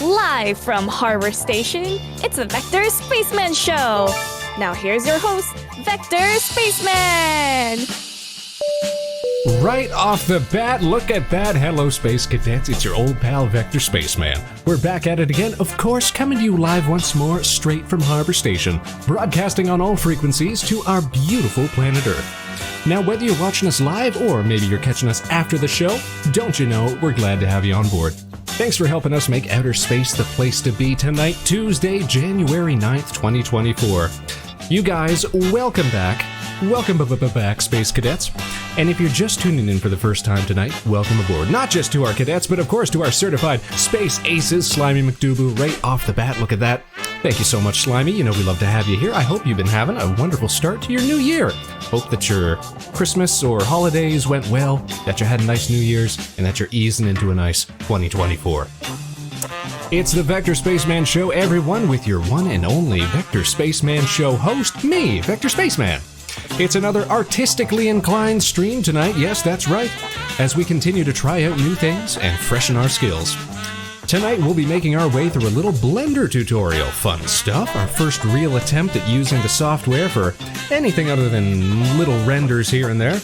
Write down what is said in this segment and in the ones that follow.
Live from Harbor Station, it's the Vector Spaceman Show. Now here's your host, Vector Spaceman. Right off the bat, look at that. Hello, Space Cadets. It's your old pal, Vector Spaceman. We're back at it again, of course, coming to you live once more, straight from Harbor Station, broadcasting on all frequencies to our beautiful planet Earth. Now, whether you're watching us live or maybe you're catching us after the show, don't you know, we're glad to have you on board. Thanks for helping us make outer space the place to be tonight, Tuesday, January 9th, 2024. You guys, welcome back. Welcome back, Space Cadets. And if you're just tuning in for the first time tonight, welcome aboard. Not just to our cadets, but of course to our certified space aces, Slimy McDooboo, right off the bat. Look at that. Thank you so much, Slimy. You know we love to have you here. I hope you've been having a wonderful start to your new year. Hope that your Christmas or holidays went well, that you had a nice New Year's, and that you're easing into a nice 2024. It's the Vector Spaceman Show, everyone, with your one and only Vector Spaceman Show host, me, Vector Spaceman. It's another artistically inclined stream tonight, yes, that's right, as we continue to try out new things and freshen our skills. Tonight we'll be making our way through a little Blender tutorial. Fun stuff, our first real attempt at using the software for anything other than little renders here and there.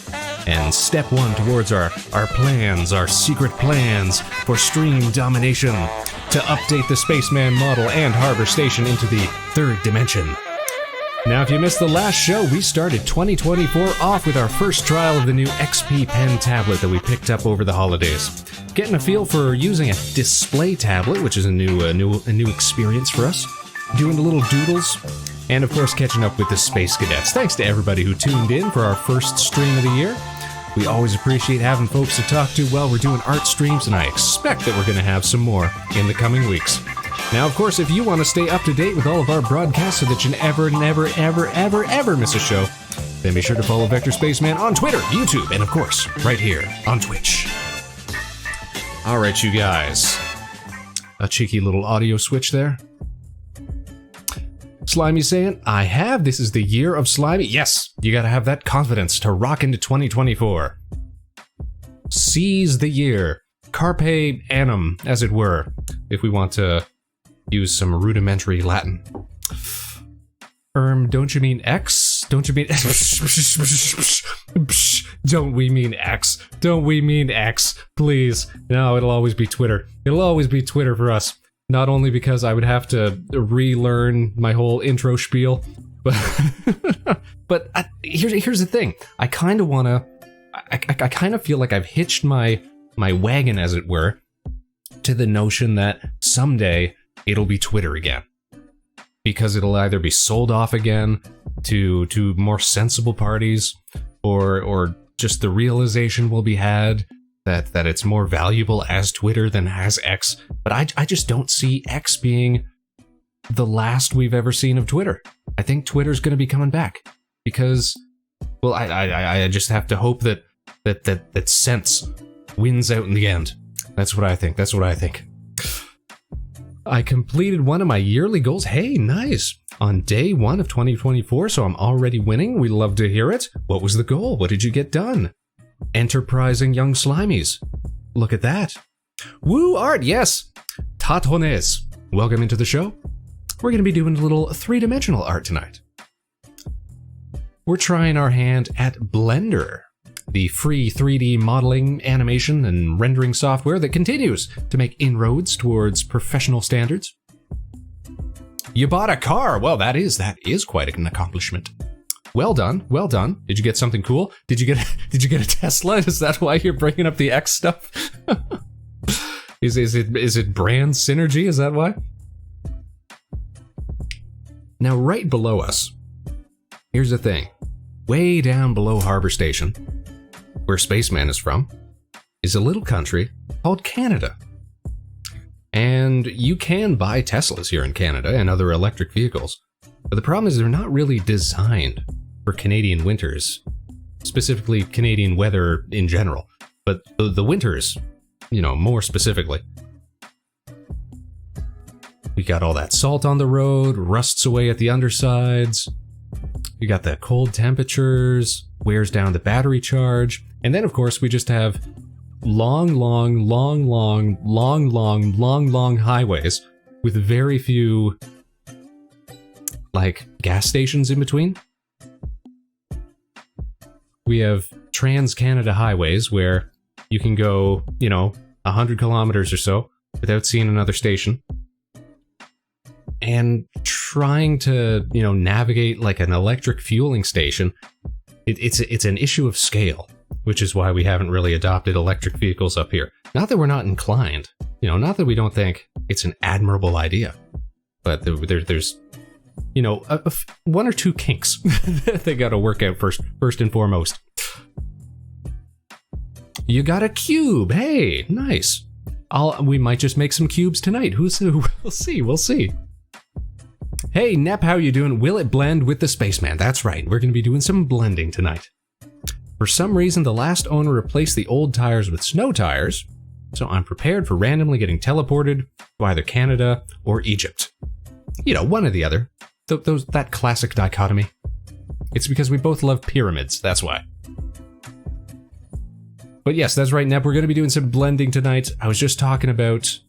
And step one towards our plans, our secret plans for stream domination to update the Spaceman model and Harbor Station into the third dimension. Now, if you missed the last show, we started 2024 off with our first trial of the new XP Pen tablet that we picked up over the holidays. Getting a feel for using a display tablet, which is a new experience for us. Doing the little doodles, and of course catching up with the Space Cadets. Thanks to everybody who tuned in for our first stream of the year. We always appreciate having folks to talk to while we're doing art streams, and I expect that we're going to have some more in the coming weeks. Now, of course, if you want to stay up to date with all of our broadcasts so that you never miss a show, then be sure to follow Vector Spaceman on Twitter, YouTube, and of course, right here on Twitch. All right, you guys. A cheeky little audio switch there. Slimy saying, I have. This is the year of Slimy. Yes, you gotta have that confidence to rock into 2024. Seize the year. Carpe annum, as it were, if we want to use some rudimentary Latin. Don't you mean X? Don't you mean... Don't we mean X? Don't we mean X? Please. No, it'll always be Twitter. It'll always be Twitter for us. Not only because I would have to relearn my whole intro spiel, but here's the thing. I kind of want to... I kind of feel like I've hitched my wagon, as it were, to the notion that someday it'll be Twitter again. Because it'll either be sold off again to more sensible parties, or just the realization will be had that it's more valuable as Twitter than as X. But I just don't see X being the last we've ever seen of Twitter. I think Twitter's going to be coming back because, well, I just have to hope that sense wins out in the end. That's what I think. I completed one of my yearly goals. Hey, nice. On day one of 2024, so I'm already winning. We love to hear it. What was the goal? What did you get done? Enterprising young slimies. Look at that. Woo art, yes. Tatones. Welcome into the show. We're going to be doing a little three-dimensional art tonight. We're trying our hand at Blender, the free 3D modeling, animation, and rendering software that continues to make inroads towards professional standards. You bought a car! Well, that is quite an accomplishment. Well done. Did you get something cool? Did you get a Tesla? Is that why you're bringing up the X stuff? Is it brand synergy? Is that why? Now, right below us, here's the thing. Way down below Harbor Station, where Spaceman is from, is a little country called Canada. And you can buy Teslas here in Canada and other electric vehicles. But the problem is they're not really designed for Canadian winters, specifically Canadian weather in general. But the winters, more specifically. We got all that salt on the road, rusts away at the undersides. You got the cold temperatures, wears down the battery charge. And then, of course, we just have long highways with very few, like, gas stations in between. We have Trans-Canada highways where you can go, 100 kilometers or so without seeing another station. And trying to, navigate like an electric fueling station, it's an issue of scale, which is why we haven't really adopted electric vehicles up here. Not that we're not inclined, not that we don't think it's an admirable idea, but there's one or two kinks that they got to work out first and foremost. You got a cube. Hey, nice. We might just make some cubes tonight. We'll see. Hey, Nep, how you doing? Will it blend with the Spaceman? That's right. We're going to be doing some blending tonight. For some reason, the last owner replaced the old tires with snow tires, so I'm prepared for randomly getting teleported to either Canada or Egypt. One or the other. That classic dichotomy. It's because we both love pyramids, that's why. But yes, that's right, Nep, we're going to be doing some blending tonight. I was just talking about,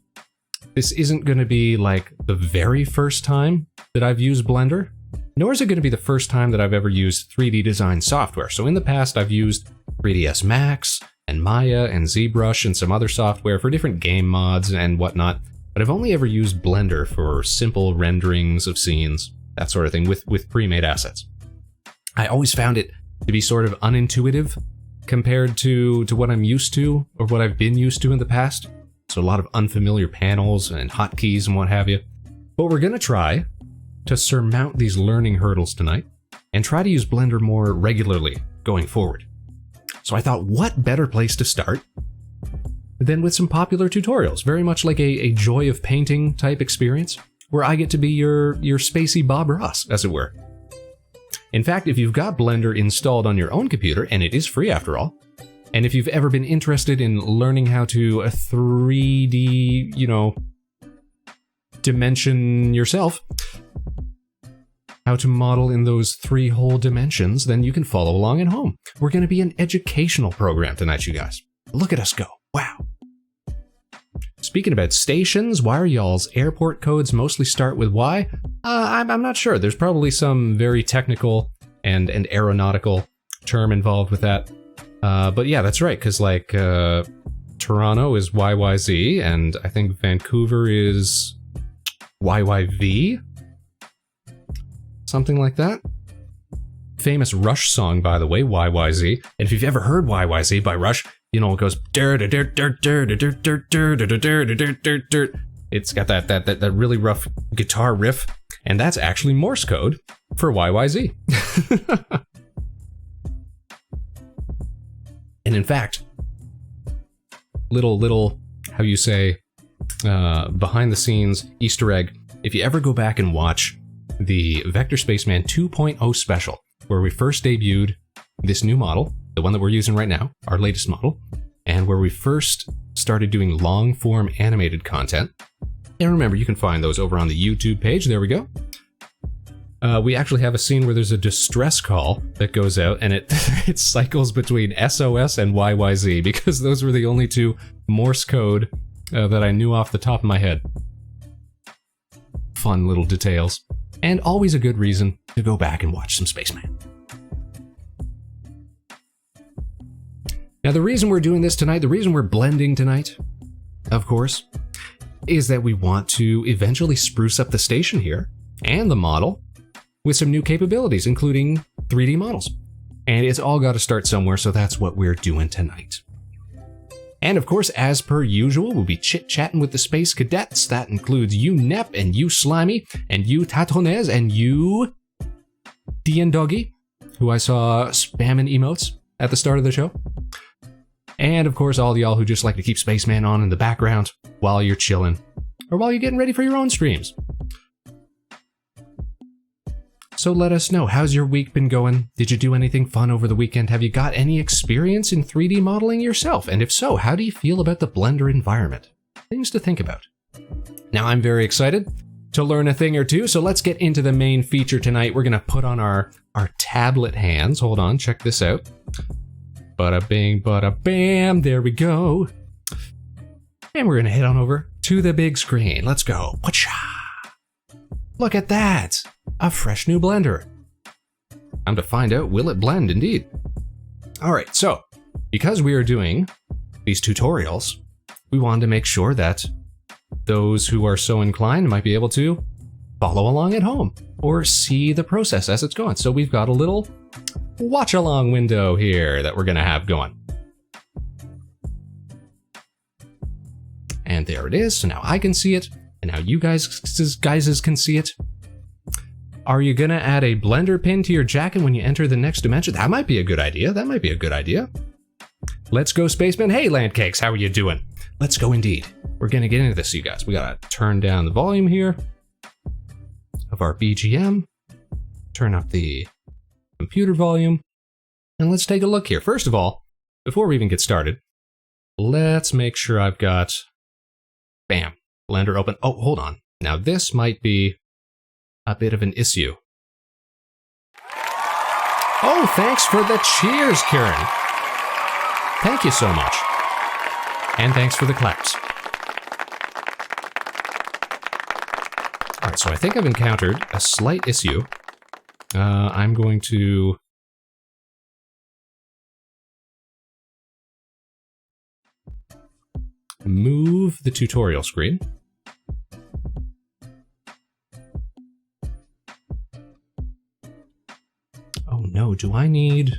this isn't going to be like the very first time that I've used Blender, nor is it going to be the first time that I've ever used 3D design software. So in the past, I've used 3ds Max and Maya and ZBrush and some other software for different game mods and whatnot, but I've only ever used Blender for simple renderings of scenes, that sort of thing, with pre-made assets. I always found it to be sort of unintuitive compared to what I'm used to, or what I've been used to in the past. So a lot of unfamiliar panels and hotkeys and what have you. But we're going to try to surmount these learning hurdles tonight and try to use Blender more regularly going forward. So I thought, what better place to start than with some popular tutorials, very much like a Joy of Painting type experience, where I get to be your spacey Bob Ross, as it were. In fact, if you've got Blender installed on your own computer, and it is free after all, and if you've ever been interested in learning how to 3D, dimension yourself, how to model in those 3 whole dimensions, then you can follow along at home. We're going to be an educational program tonight, you guys. Look at us go. Wow. Speaking about stations, why are y'all's airport codes mostly start with Y? I'm not sure. There's probably some very technical and aeronautical term involved with that. But yeah, that's right, because Toronto is YYZ, and I think Vancouver is YYV? Something like that. Famous Rush song, by the way, YYZ. And if you've ever heard YYZ by Rush, it goes it's got that really rough guitar riff, and that's actually Morse code for YYZ. And in fact, little how you say, behind the scenes Easter egg, if you ever go back and watch the Vector Spaceman 2.0 special, where we first debuted this new model, the one that we're using right now, our latest model, and where we first started doing long-form animated content. And remember, you can find those over on the YouTube page. There we go. We actually have a scene where there's a distress call that goes out, and it cycles between SOS and YYZ, because those were the only 2 Morse code that I knew off the top of my head. Fun little details. And always a good reason to go back and watch some Spaceman. Now, the reason we're doing this tonight, the reason we're blending tonight, of course, is that we want to eventually spruce up the station here and the model with some new capabilities, including 3D models. And it's all got to start somewhere, so that's what we're doing tonight. And of course, as per usual, we'll be chit-chatting with the Space Cadets. That includes you, Nep, and you, Slimy, and you, Tatonez, and you, Dian Doggy, who I saw spamming emotes at the start of the show. And of course, all y'all who just like to keep Spaceman on in the background while you're chilling, or while you're getting ready for your own streams. So let us know, how's your week been going? Did you do anything fun over the weekend? Have you got any experience in 3D modeling yourself? And if so, how do you feel about the Blender environment? Things to think about. Now, I'm very excited to learn a thing or two, so let's get into the main feature tonight. We're gonna put on our tablet hands. Hold on, check this out. Bada bing, bada bam, there we go. And we're gonna head on over to the big screen. Let's go. Whatcha? Look at that. A fresh new blender. Time to find out, will it blend indeed? All right, so because we are doing these tutorials, we wanted to make sure that those who are so inclined might be able to follow along at home or see the process as it's going. So we've got a little watch along window here that we're gonna have going. And there it is. So now I can see it, and now you guys can see it. Are you gonna add a blender pin to your jacket when you enter the next dimension? That might be a good idea. That might be a good idea. Let's go, Spaceman. Hey, Landcakes, how are you doing? Let's go indeed. We're gonna get into this, you guys. We gotta turn down the volume here of our BGM, turn up the computer volume, and let's take a look here. First of all, before we even get started, let's make sure I've got, bam, Blender open. Oh, hold on. Now this might be a bit of an issue. Oh, thanks for the cheers, Karen. Thank you so much. And thanks for the claps. All right, so I think I've encountered a slight issue. I'm going to move the tutorial screen. Oh no, do I need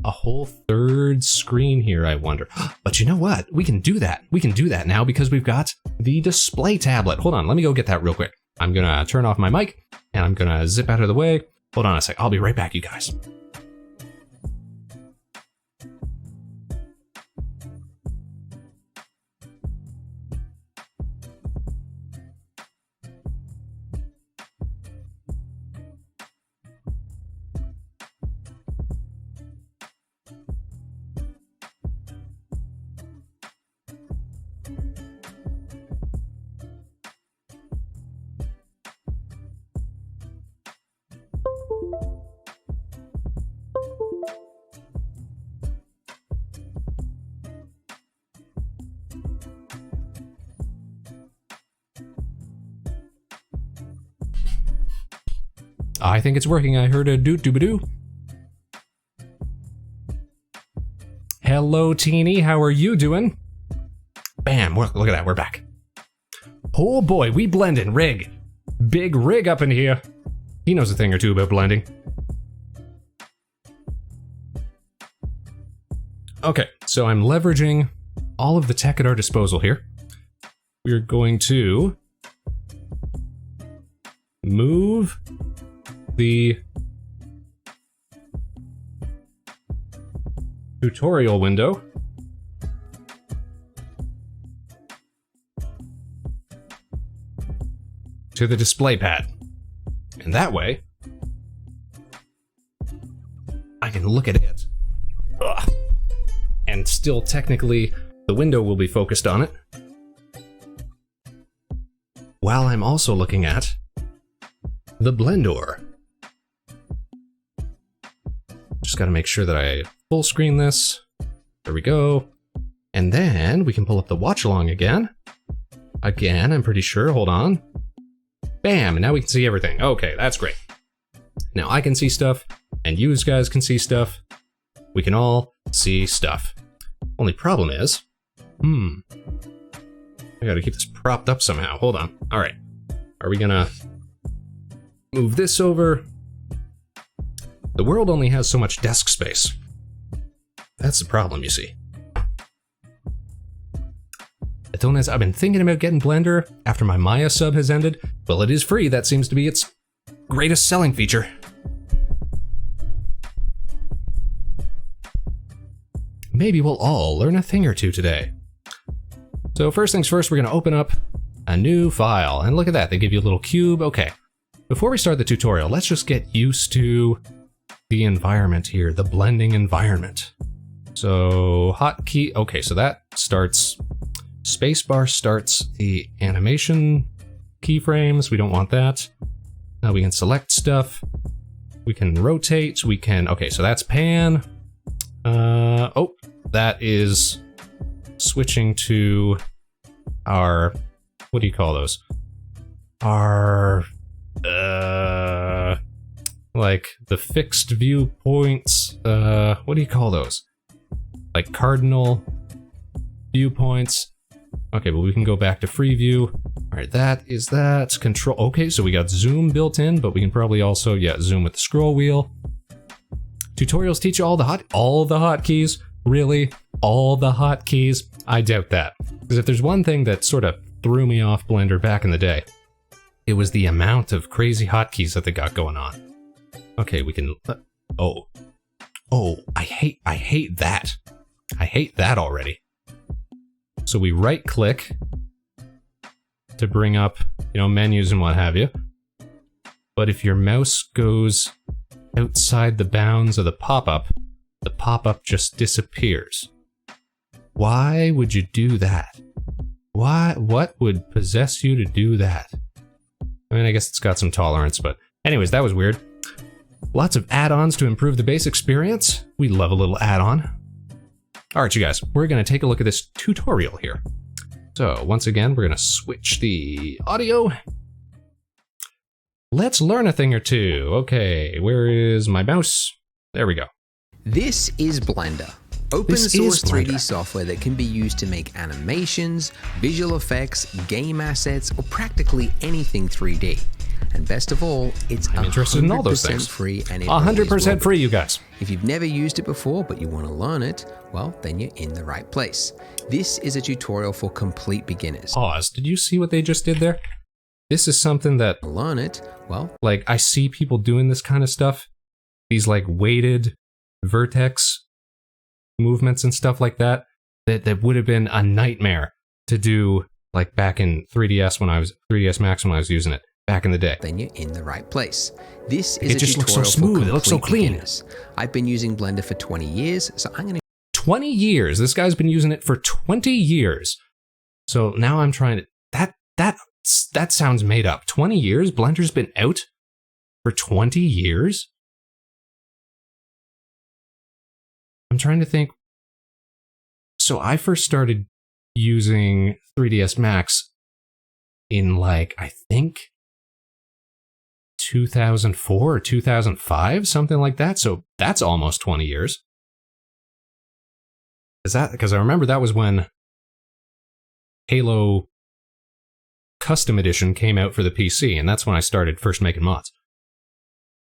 a whole third screen here, I wonder? But you know what? We can do that. We can do that now because we've got the display tablet. Hold on, let me go get that real quick. I'm gonna turn off my mic and I'm gonna zip out of the way. Hold on a sec, I'll be right back, you guys. I think it's working. I heard a doot-doo-ba-doo. Hello, Teeny. How are you doing? Bam. Look at that. We're back. Oh boy, we blend in. Rig. Big Rig up in here. He knows a thing or two about blending. Okay, so I'm leveraging all of the tech at our disposal here. We're going to move the tutorial window to the display pad. And that way, I can look at it. Ugh. And still technically, the window will be focused on it, while I'm also looking at the Blender. Just gotta make sure that I full screen this. There we go. And then we can pull up the watch along again. Again, I'm pretty sure, hold on. Bam, and now we can see everything. Okay, that's great. Now I can see stuff, and you guys can see stuff. We can all see stuff. Only problem is, I gotta keep this propped up somehow. Hold on. All right. Are we gonna move this over? The world only has so much desk space. That's the problem, you see. I've been thinking about getting Blender after my Maya sub has ended. Well, it is free. That seems to be its greatest selling feature. Maybe we'll all learn a thing or two today. So first things first, we're gonna open up a new file. And look at that, they give you a little cube. Okay, before we start the tutorial, let's just get used to the environment here, the blending environment. So hotkey, okay, so that starts, spacebar starts the animation keyframes. We don't want that. Now we can select stuff. We can rotate, we can, okay, so that's pan. Oh, that is switching to our what do you call those? Are like the fixed viewpoints, what do you call those? Like cardinal viewpoints. Okay, but we can go back to free view. All right, that's control. Okay, so we got zoom built in, but we can probably also, zoom with the scroll wheel. Tutorials teach you all the hotkeys. Really? All the hotkeys? I doubt that. Because if there's one thing that sort of threw me off Blender back in the day, it was the amount of crazy hotkeys that they got going on. Okay, we can... Oh, I hate that. I hate that already. So we right-click to bring up, menus and what have you. But if your mouse goes outside the bounds of the pop-up just disappears. Why would you do that? What would possess you to do that? I mean, I guess it's got some tolerance, but anyways, that was weird. Lots of add-ons to improve the base experience. We love a little add-on. All right, you guys, we're going to take a look at this tutorial here. So once again, we're going to switch the audio. Let's learn a thing or two. Okay, where is my mouse? There we go. This is Blender. Open source 3D software that can be used to make animations, visual effects, game assets, or practically anything 3D. And best of all, it's 100% free and 100% free, you guys. If you've never used it before, but you want to learn it, well, then you're in the right place. This is a tutorial for complete beginners. Pause. Did you see what they just did there? This is something that... Learn it, well... Like, I see people doing this kind of stuff. These, like, weighted vertex movements and stuff like that. That would have been a nightmare to do, like, back in 3ds Max when I was using it. Back in the day. Then you're in the right place. This is it just looks so smooth. It looks so clean. Beginners. I've been using Blender for 20 years, so I'm going to... 20 years? This guy's been using it for 20 years. So now I'm trying to... That sounds made up. 20 years? Blender's been out for 20 years? I'm trying to think. So I first started using 3ds Max in, like, I think 2004 or 2005, something like that. So that's almost 20 years. Because I remember that was when Halo Custom Edition came out for the PC, and that's when I started first making mods.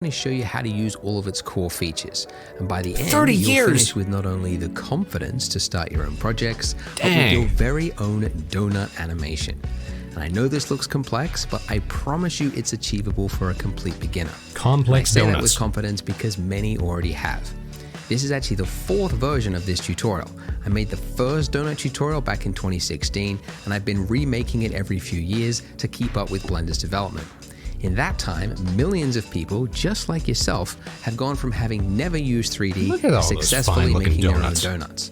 I'm going to show you how to use all of its core features, and by the end, 30 you'll years. finish with not only the confidence to start your own projects, but with your very own donut animation. And I know this looks complex, but I promise you it's achievable for a complete beginner. Complex I say donuts. That with confidence because many already have. This is actually the 4th version of this tutorial. I made the first donut tutorial back in 2016, and I've been remaking it every few years to keep up with Blender's development. In that time, millions of people, just like yourself, have gone from having never used 3D to successfully making their own donuts.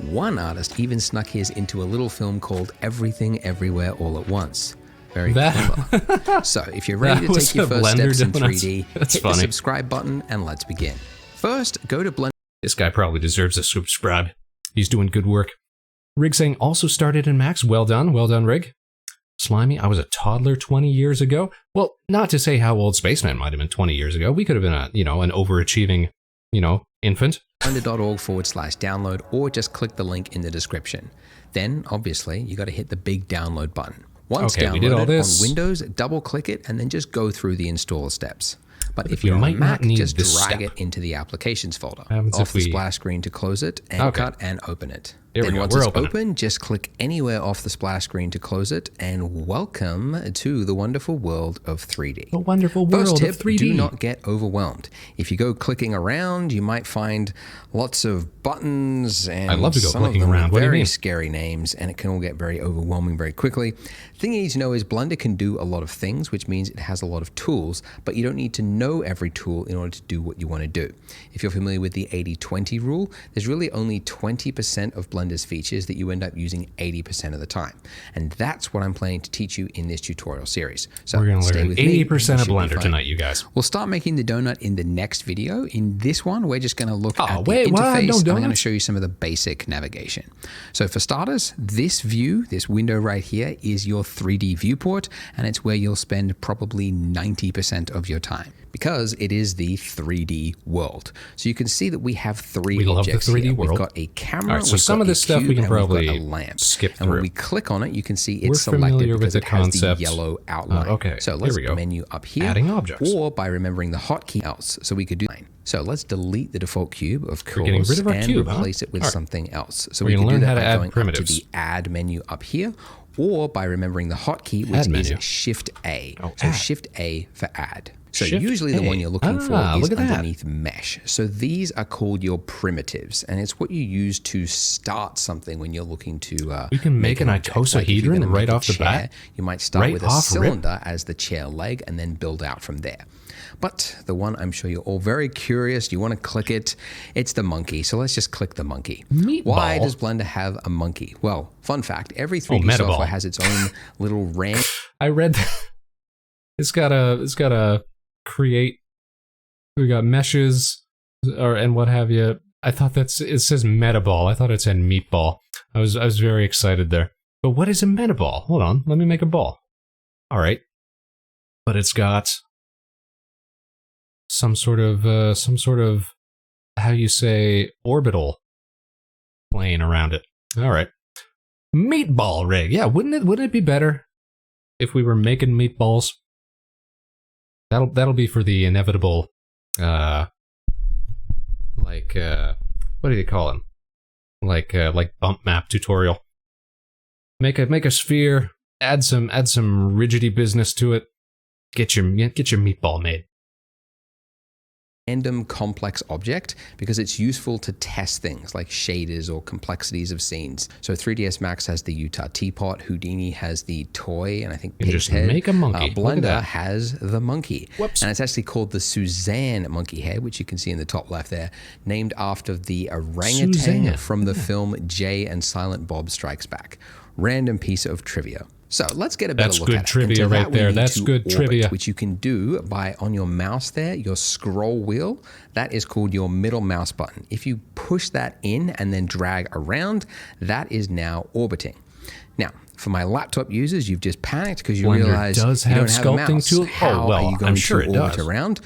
One artist even snuck his into a little film called Everything Everywhere All at Once. Very clever. So if you're ready to take your first steps in 3D, hit the subscribe button and let's begin. First, go to Blender. This guy probably deserves a subscribe. He's doing good work. Rig saying also started in Max. Well done, Rig. Slimy, I was a toddler 20 years ago. Well, not to say how old Spaceman might have been 20 years ago. We could have been an overachieving, infant. Blender.org/download, or just click the link in the description. Then, obviously, you got to hit the big download button. Once downloaded on Windows, double click it and then just go through the install steps. But if you're on Mac, just drag it into the applications folder. Off the splash screen to close it, and cut and open it. Then once it's open, just click anywhere off the splash screen to close it, and welcome to the wonderful world of 3D. The wonderful world of 3D. Do not get overwhelmed. If you go clicking around, you might find lots of buttons and I love to go some clicking of them around. What do you very mean? Scary names, and it can all get very overwhelming very quickly. The thing you need to know is Blender can do a lot of things, which means it has a lot of tools, but you don't need to know every tool in order to do what you want to do. If you're familiar with the 80-20 rule, there's really only 20% of Blender Blender's features that you end up using 80% of the time. And that's what I'm planning to teach you in this tutorial series. So we're going to learn 80% of Blender tonight, tonight, you guys. We'll start making the donut in the next video. In this one, we're just going to look at the wait, interface. No, and I'm going to show you some of the basic navigation. So for starters, this view, this window right here, is your 3D viewport, and it's where you'll spend probably 90% of your time because it is the 3D world. So you can see that we have three objects love the 3D here. world. We've got a camera, so some of this stuff we can probably a lamp. skip through. And when we click on it, you can see it's We're selected familiar because with the it has concept. the yellow outline. Okay, so let's here we go. menu up here. Adding objects. Or by remembering the hotkey else. So we could do. So let's delete the default cube, of course, getting rid of our and cube, replace it with All right. something else. So We're we can gonna do learn that how to by add going up to primitives. the add menu up here, or by remembering the hotkey, which menu. is Shift A. Oh, so add. Shift A for add. So Shift usually the A. one you're looking for is look at that. underneath mesh. So these are called your primitives, and it's what you use to start something when you're looking to We can make an object. Like if you're icosahedron gonna make right a off the chair, bat. you might start Right with a off rip. cylinder as the chair leg and then build out from there. But the one I'm sure you're all very curious, you want to click it, it's the monkey. So let's just click the monkey. Meatball. Why does Blender have a monkey? Well, fun fact, every 3D Metaball. software has its own little RAM. I read that. It's got a create. We got meshes and what have you. I thought it says metaball. I thought it said meatball. I was very excited there. But what is a metaball? Hold on, let me make a ball. All right, but it's got some sort of how you say orbital plane around it. All right, meatball rig. Yeah, wouldn't it be better if we were making meatballs? That'll be for the inevitable. What do you call them? Like bump map tutorial. Make a sphere, add some rigidity business to it. Get your meatball made. Random complex object because it's useful to test things like shaders or complexities of scenes. So 3ds Max has the Utah teapot, Houdini has the toy, and I think You Pig's just head. make a monkey. Look at Blender that. has the monkey. Whoops. And it's actually called the Suzanne monkey head, which you can see in the top left there, named after the orangutan Suzanne. from the film Jay and Silent Bob Strikes Back. Random piece of trivia. So let's get a better That's look good at it. trivia And to right that, we there. need That's to good orbit, trivia. which you can do by on your mouse there, your scroll wheel. That is called your middle mouse button. If you push that in and then drag around, that is now orbiting. Now, for my laptop users, you've just panicked because you Blender realize does you have don't have a sculpting mouse. tool. How Oh, well, are you going I'm sure to it orbit does. around?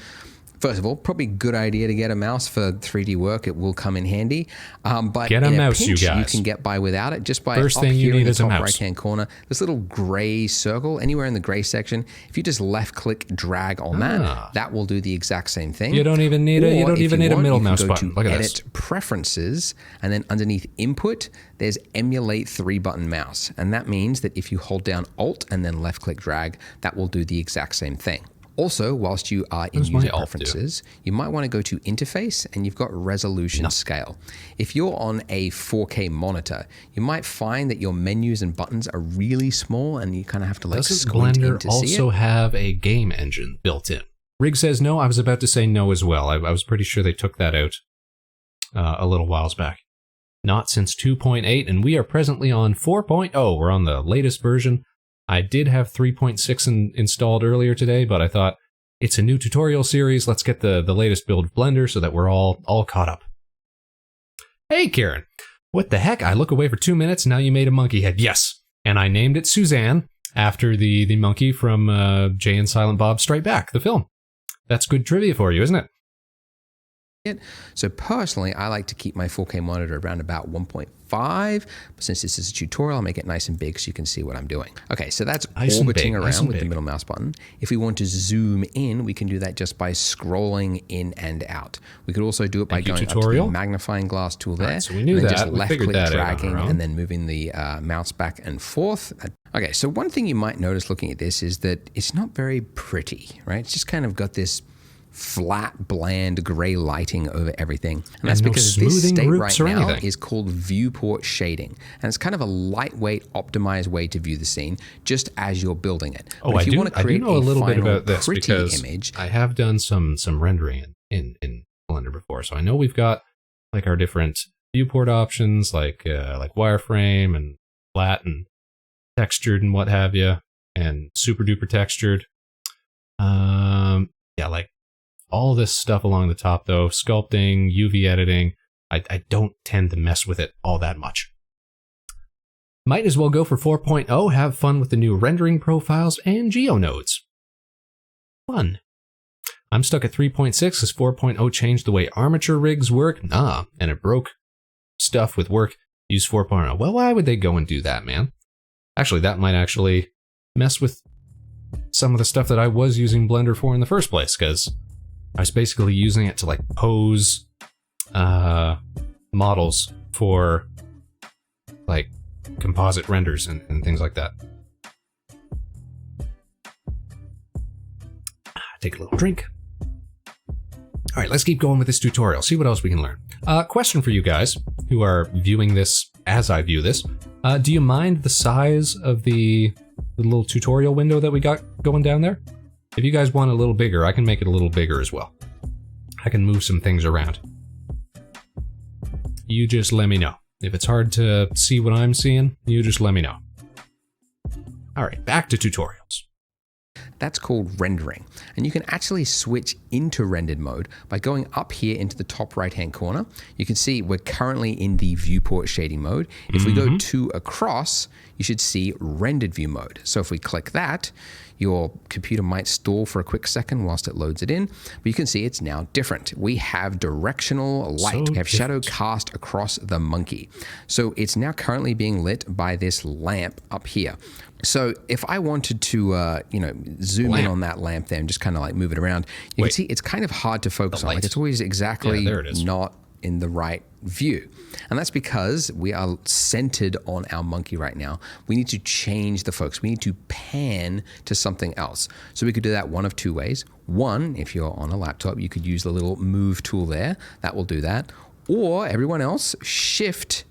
First of all, probably a good idea to get a mouse for 3D work. It will come in handy. But Get a in mouse, pinch, you guys. can get by without it just by First up thing you here need in the is a top mouse. right-hand corner, this little gray circle, anywhere in the gray section. If you just left-click, drag on that will do the exact same thing. You don't even need a Or if you middle want, you can mouse go button. to Look at Edit this. Preferences, and then underneath Input, there's Emulate 3-button mouse, and that means that if you hold down Alt and then left-click drag, that will do the exact same thing. Also, whilst you are in does my user Alt do? preferences, you might want to go to interface and you've got resolution scale. If you're on a 4K monitor, you might find that your menus and buttons are really small and you kind of have to like Doesn't squint in Blender to see also it. have a game engine built in? Rig says no. I was about to say no as well. I was pretty sure they took that out a little whiles back. Not since 2.8, and we are presently on 4.0. We're on the latest version. I did have 3.6 installed earlier today, but I thought it's a new tutorial series. Let's get the latest build of Blender so that we're all caught up. Hey, Karen. What the heck? I look away for 2 minutes, now you made a monkey head. Yes. And I named it Suzanne after the monkey from Jay and Silent Bob Strike Back, the film. That's good trivia for you, isn't it? So personally, I like to keep my 4K monitor around about 1.5, but since this is a tutorial, I'll make it nice and big so you can see what I'm doing. Okay, so that's Nice and orbiting big, nice around and with the big. middle mouse button. If we want to zoom in, we can do that just by scrolling in and out. We could also do it by Thank you, going up to tutorial. the magnifying glass tool there, Right, so we knew and then that. just We figured left-click that out on our dragging own. and then moving the mouse back and forth. Okay, so one thing you might notice looking at this is that it's not very pretty, right? It's just kind of got this flat, bland, gray lighting over everything. And that's no because this smoothing state groups right or now anything. is called viewport shading. And it's kind of a lightweight, optimized way to view the scene just as you're building it. Oh, But if I you do. want to I do create know a little bit final about this pretty because image, I have done some rendering in Blender before, so I know we've got like our different viewport options like wireframe and flat and textured and what have you, and super duper textured. Yeah, like all this stuff along the top though, sculpting, UV editing, I don't tend to mess with it all that much. Might as well go for 4.0, have fun with the new rendering profiles and geonodes. Fun. I'm stuck at 3.6 because 4.0 changed the way armature rigs work. Nah, and it broke stuff with work. Use 4.0. Well, why would they go and do that, man? Actually, that might actually mess with some of the stuff that I was using Blender for in the first place, because I was basically using it to like pose models for like composite renders and things like that. Take a little drink. All right, let's keep going with this tutorial. See what else we can learn. Question for you guys who are viewing this as I view this. Do you mind the size of the little tutorial window that we got going down there? If you guys want it a little bigger, I can make it a little bigger as well. I can move some things around. You just let me know. If it's hard to see what I'm seeing, you just let me know. All right, back to tutorials. That's called rendering. And you can actually switch into rendered mode by going up here into the top right-hand corner. You can see we're currently in the viewport shading mode. If we go 2 across, you should see rendered view mode. So if we click that, your computer might stall for a quick second whilst it loads it in, but you can see it's now different. We have directional light. We have shadow cast across the monkey. So it's now currently being lit by this lamp up here. So if I wanted to, zoom in on that lamp there and just kind of like move it around, you can see it's kind of hard to focus on. Like it's always exactly not in the right view. And that's because we are centered on our monkey right now. We need to change the focus. We need to pan to something else. So we could do that one of 2 ways. One, if you're on a laptop, you could use the little move tool there. That will do that. Or everyone else, shift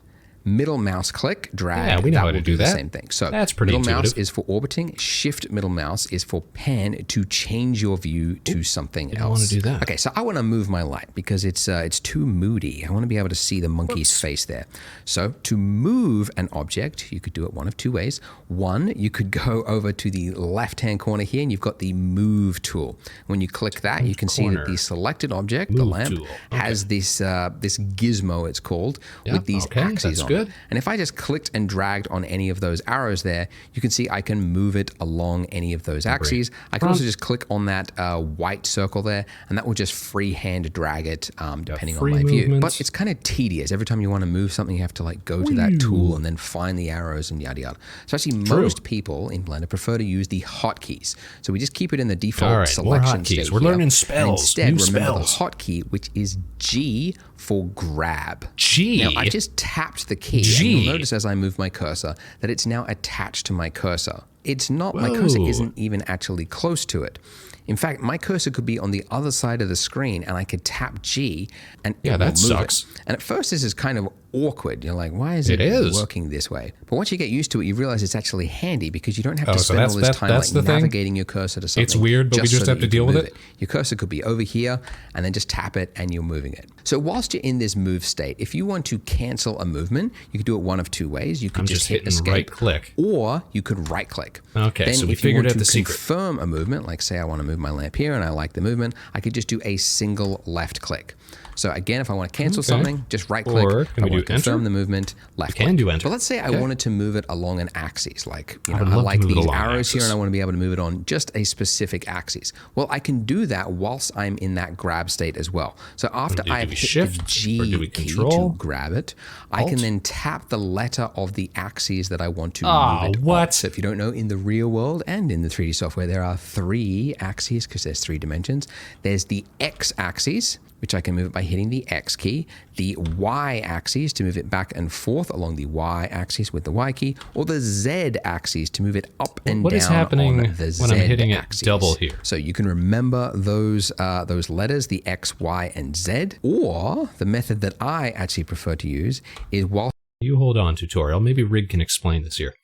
middle mouse click, drag. Yeah, we know how to do that. The same thing. So that's pretty middle intuitive. mouse is for orbiting. Shift middle mouse is for pan to change your view to something else. I want to do that. Okay, so I want to move my light because it's too moody. I want to be able to see the monkey's face there. So to move an object, you could do it one of 2 ways. One, you could go over to the left-hand corner here, and you've got the move tool. When you click that, you can see that the selected object, the lamp, has this gizmo, it's called, with these axes on it. And if I just clicked and dragged on any of those arrows there, you can see I can move it along any of those axes. I can also just click on that white circle there, and that will just freehand drag it depending on my view. But it's kind of tedious. Every time you want to move something, you have to like go to that tool and then find the arrows and yada yada. So actually most people in Blender prefer to use the hotkeys. So we just keep it in the default selection state. We're learning spells. And instead, remember the hotkey, which is G for grab. G. Now I just tapped the key. And you'll notice as I move my cursor that it's now attached to my cursor. It's not, my cursor isn't even actually close to it. In fact, my cursor could be on the other side of the screen and I could tap G and it will move it. And at first this is kind of awkward. You're like, why is it working this way? But once you get used to it, you realize it's actually handy because you don't have to spend all this time like navigating your cursor to something. It's weird, but we just have to deal with it. Your cursor could be over here and then just tap it and you're moving it. So whilst you're in this move state, if you want to cancel a movement, you could do it one of 2 ways. You could just hit escape, right click, or you could right click. Okay, then so we if you figured want out the to secret. confirm a movement, like say I want to move my lamp here and I like the movement, I could just do a single left click. So again, if I want to cancel something, just right click. Or I want to confirm the movement, left click. We can do enter. But let's say I wanted to move it along an axis, like I like these arrows here and I want to be able to move it on just a specific axis. Well, I can do that whilst I'm in that grab state as well. So after I've hit the G key to grab it, I can then tap the letter of the axes that I want to move it on. So if you don't know, in the real world and in the 3D software, there are 3 axes because there's 3 dimensions. There's the X axis, which I can move it by hitting the X key, the Y axis to move it back and forth along the Y axis with the Y key, or the Z axis to move it up and down what is happening on the Z when I'm hitting axis. It double here? So you can remember those letters, the X, Y, and Z, or the method that I actually prefer to use is while... You hold on, tutorial. Maybe Rig can explain this here.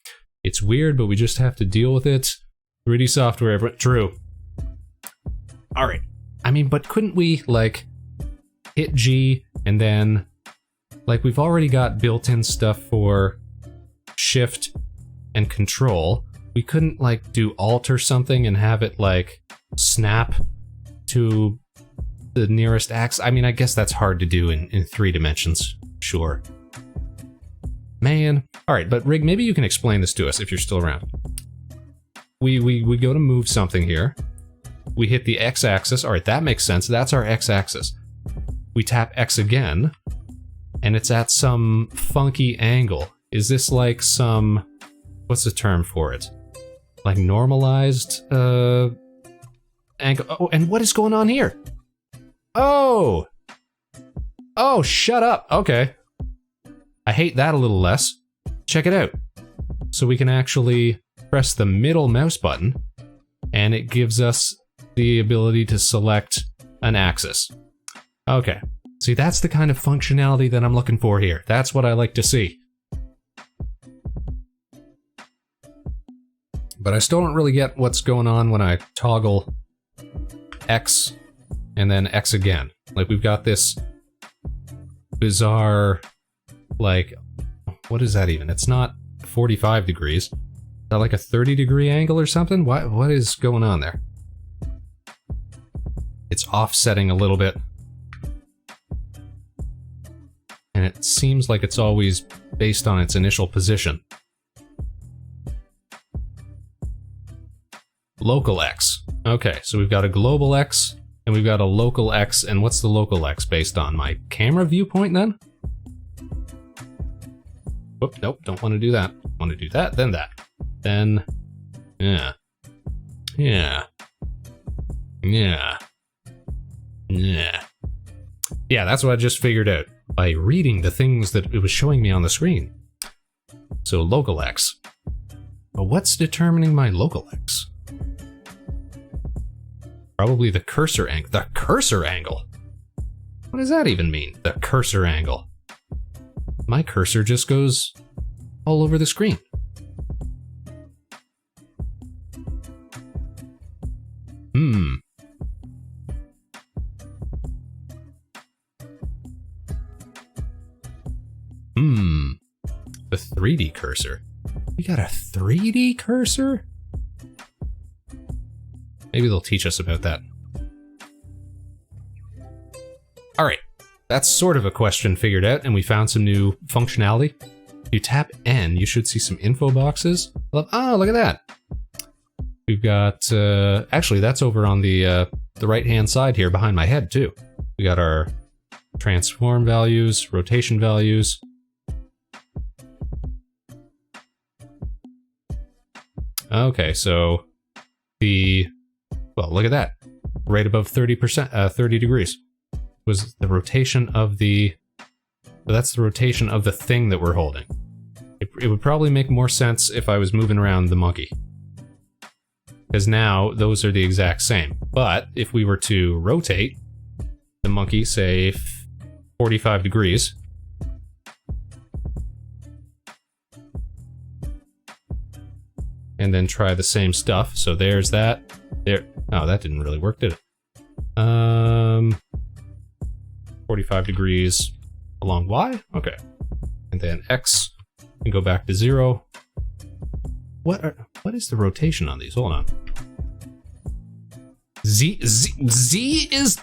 It's weird, but we just have to deal with it. 3D software, true. All right. I mean, but couldn't we, like, hit G and then Like, we've already got built-in stuff for shift and control. We couldn't, like, do alt or something and have it, like, snap to the nearest axis. I mean, I guess that's hard to do in 3 dimensions. Sure. Man. Alright, but Rig, maybe you can explain this to us if you're still around. We go to move something here. We hit the x-axis. Alright, that makes sense. That's our x-axis. We tap X again, and it's at some funky angle. Is this like some... what's the term for it? Like normalized, angle? Oh, and what is going on here? Oh! Oh, shut up! Okay. I hate that a little less. Check it out. So we can actually press the middle mouse button, and it gives us the ability to select an axis. Okay. See, that's the kind of functionality that I'm looking for here. That's what I like to see. But I still don't really get what's going on when I toggle X and then X again. Like, we've got this bizarre, like, what is that even? It's not 45 degrees. Is that like a 30-degree angle or something? What is going on there? It's offsetting a little bit. And it seems like it's always based on its initial position. Local X. Okay, so we've got a global X, and we've got a local X, and what's the local X based on? My camera viewpoint, then? Whoop, nope, don't want to do that. Want to do that, then that. Then... yeah. Yeah. Yeah. Yeah. Yeah, that's what I just figured out by reading the things that it was showing me on the screen. So, local X. But what's determining my local X? Probably the cursor angle. The cursor angle? What does that even mean? The cursor angle. My cursor just goes all over the screen. The 3D cursor. We got a 3D cursor? Maybe they'll teach us about that. Alright, that's sort of a question figured out, and we found some new functionality. If you tap N, you should see some info boxes. Oh, look at that! We've got, actually that's over on the right-hand side here, behind my head, too. We got our transform values, rotation values. Okay, so well, look at that. Right above 30%, 30 degrees was the rotation of the, so that's the rotation of the thing that we're holding. It would probably make more sense if I was moving around the monkey, because now those are the exact same. But if we were to rotate the monkey, say 45 degrees, and then try the same stuff. So there's that. There. Oh, that didn't really work, did it? 45 degrees along Y. Okay. And then X and go back to 0. What is the rotation on these? Hold on. Z is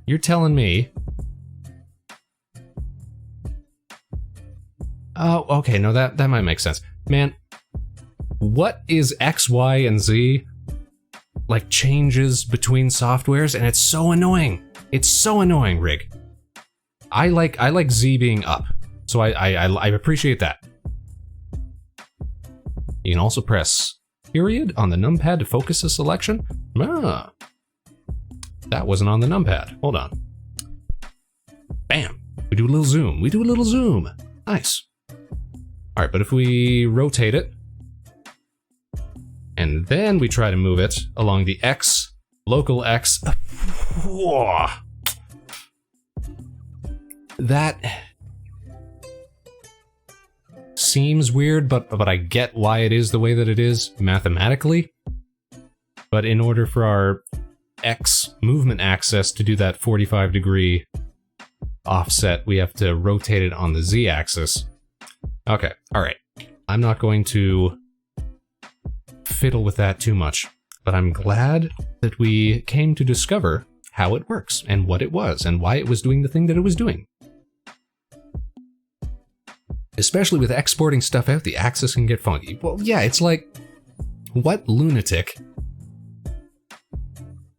You're telling me. Oh, okay, no, that might make sense. Man, what is X, Y, and Z? Like, changes between softwares, and it's so annoying. It's so annoying, Rig. I like Z being up, so I appreciate that. You can also press period on the numpad to focus a selection. Ah, that wasn't on the numpad. Hold on. Bam. We do a little zoom. We do a little zoom. Nice. Alright, but if we rotate it, and then we try to move it along the X, local X, that seems weird, but I get why it is the way that it is mathematically. But in order for our X movement axis to do that 45-degree offset, we have to rotate it on the Z axis. Okay, alright. I'm not going to fiddle with that too much, but I'm glad that we came to discover how it works, and what it was, and why it was doing the thing that it was doing. Especially with exporting stuff out, the axis can get funky. Well, yeah, it's like, what lunatic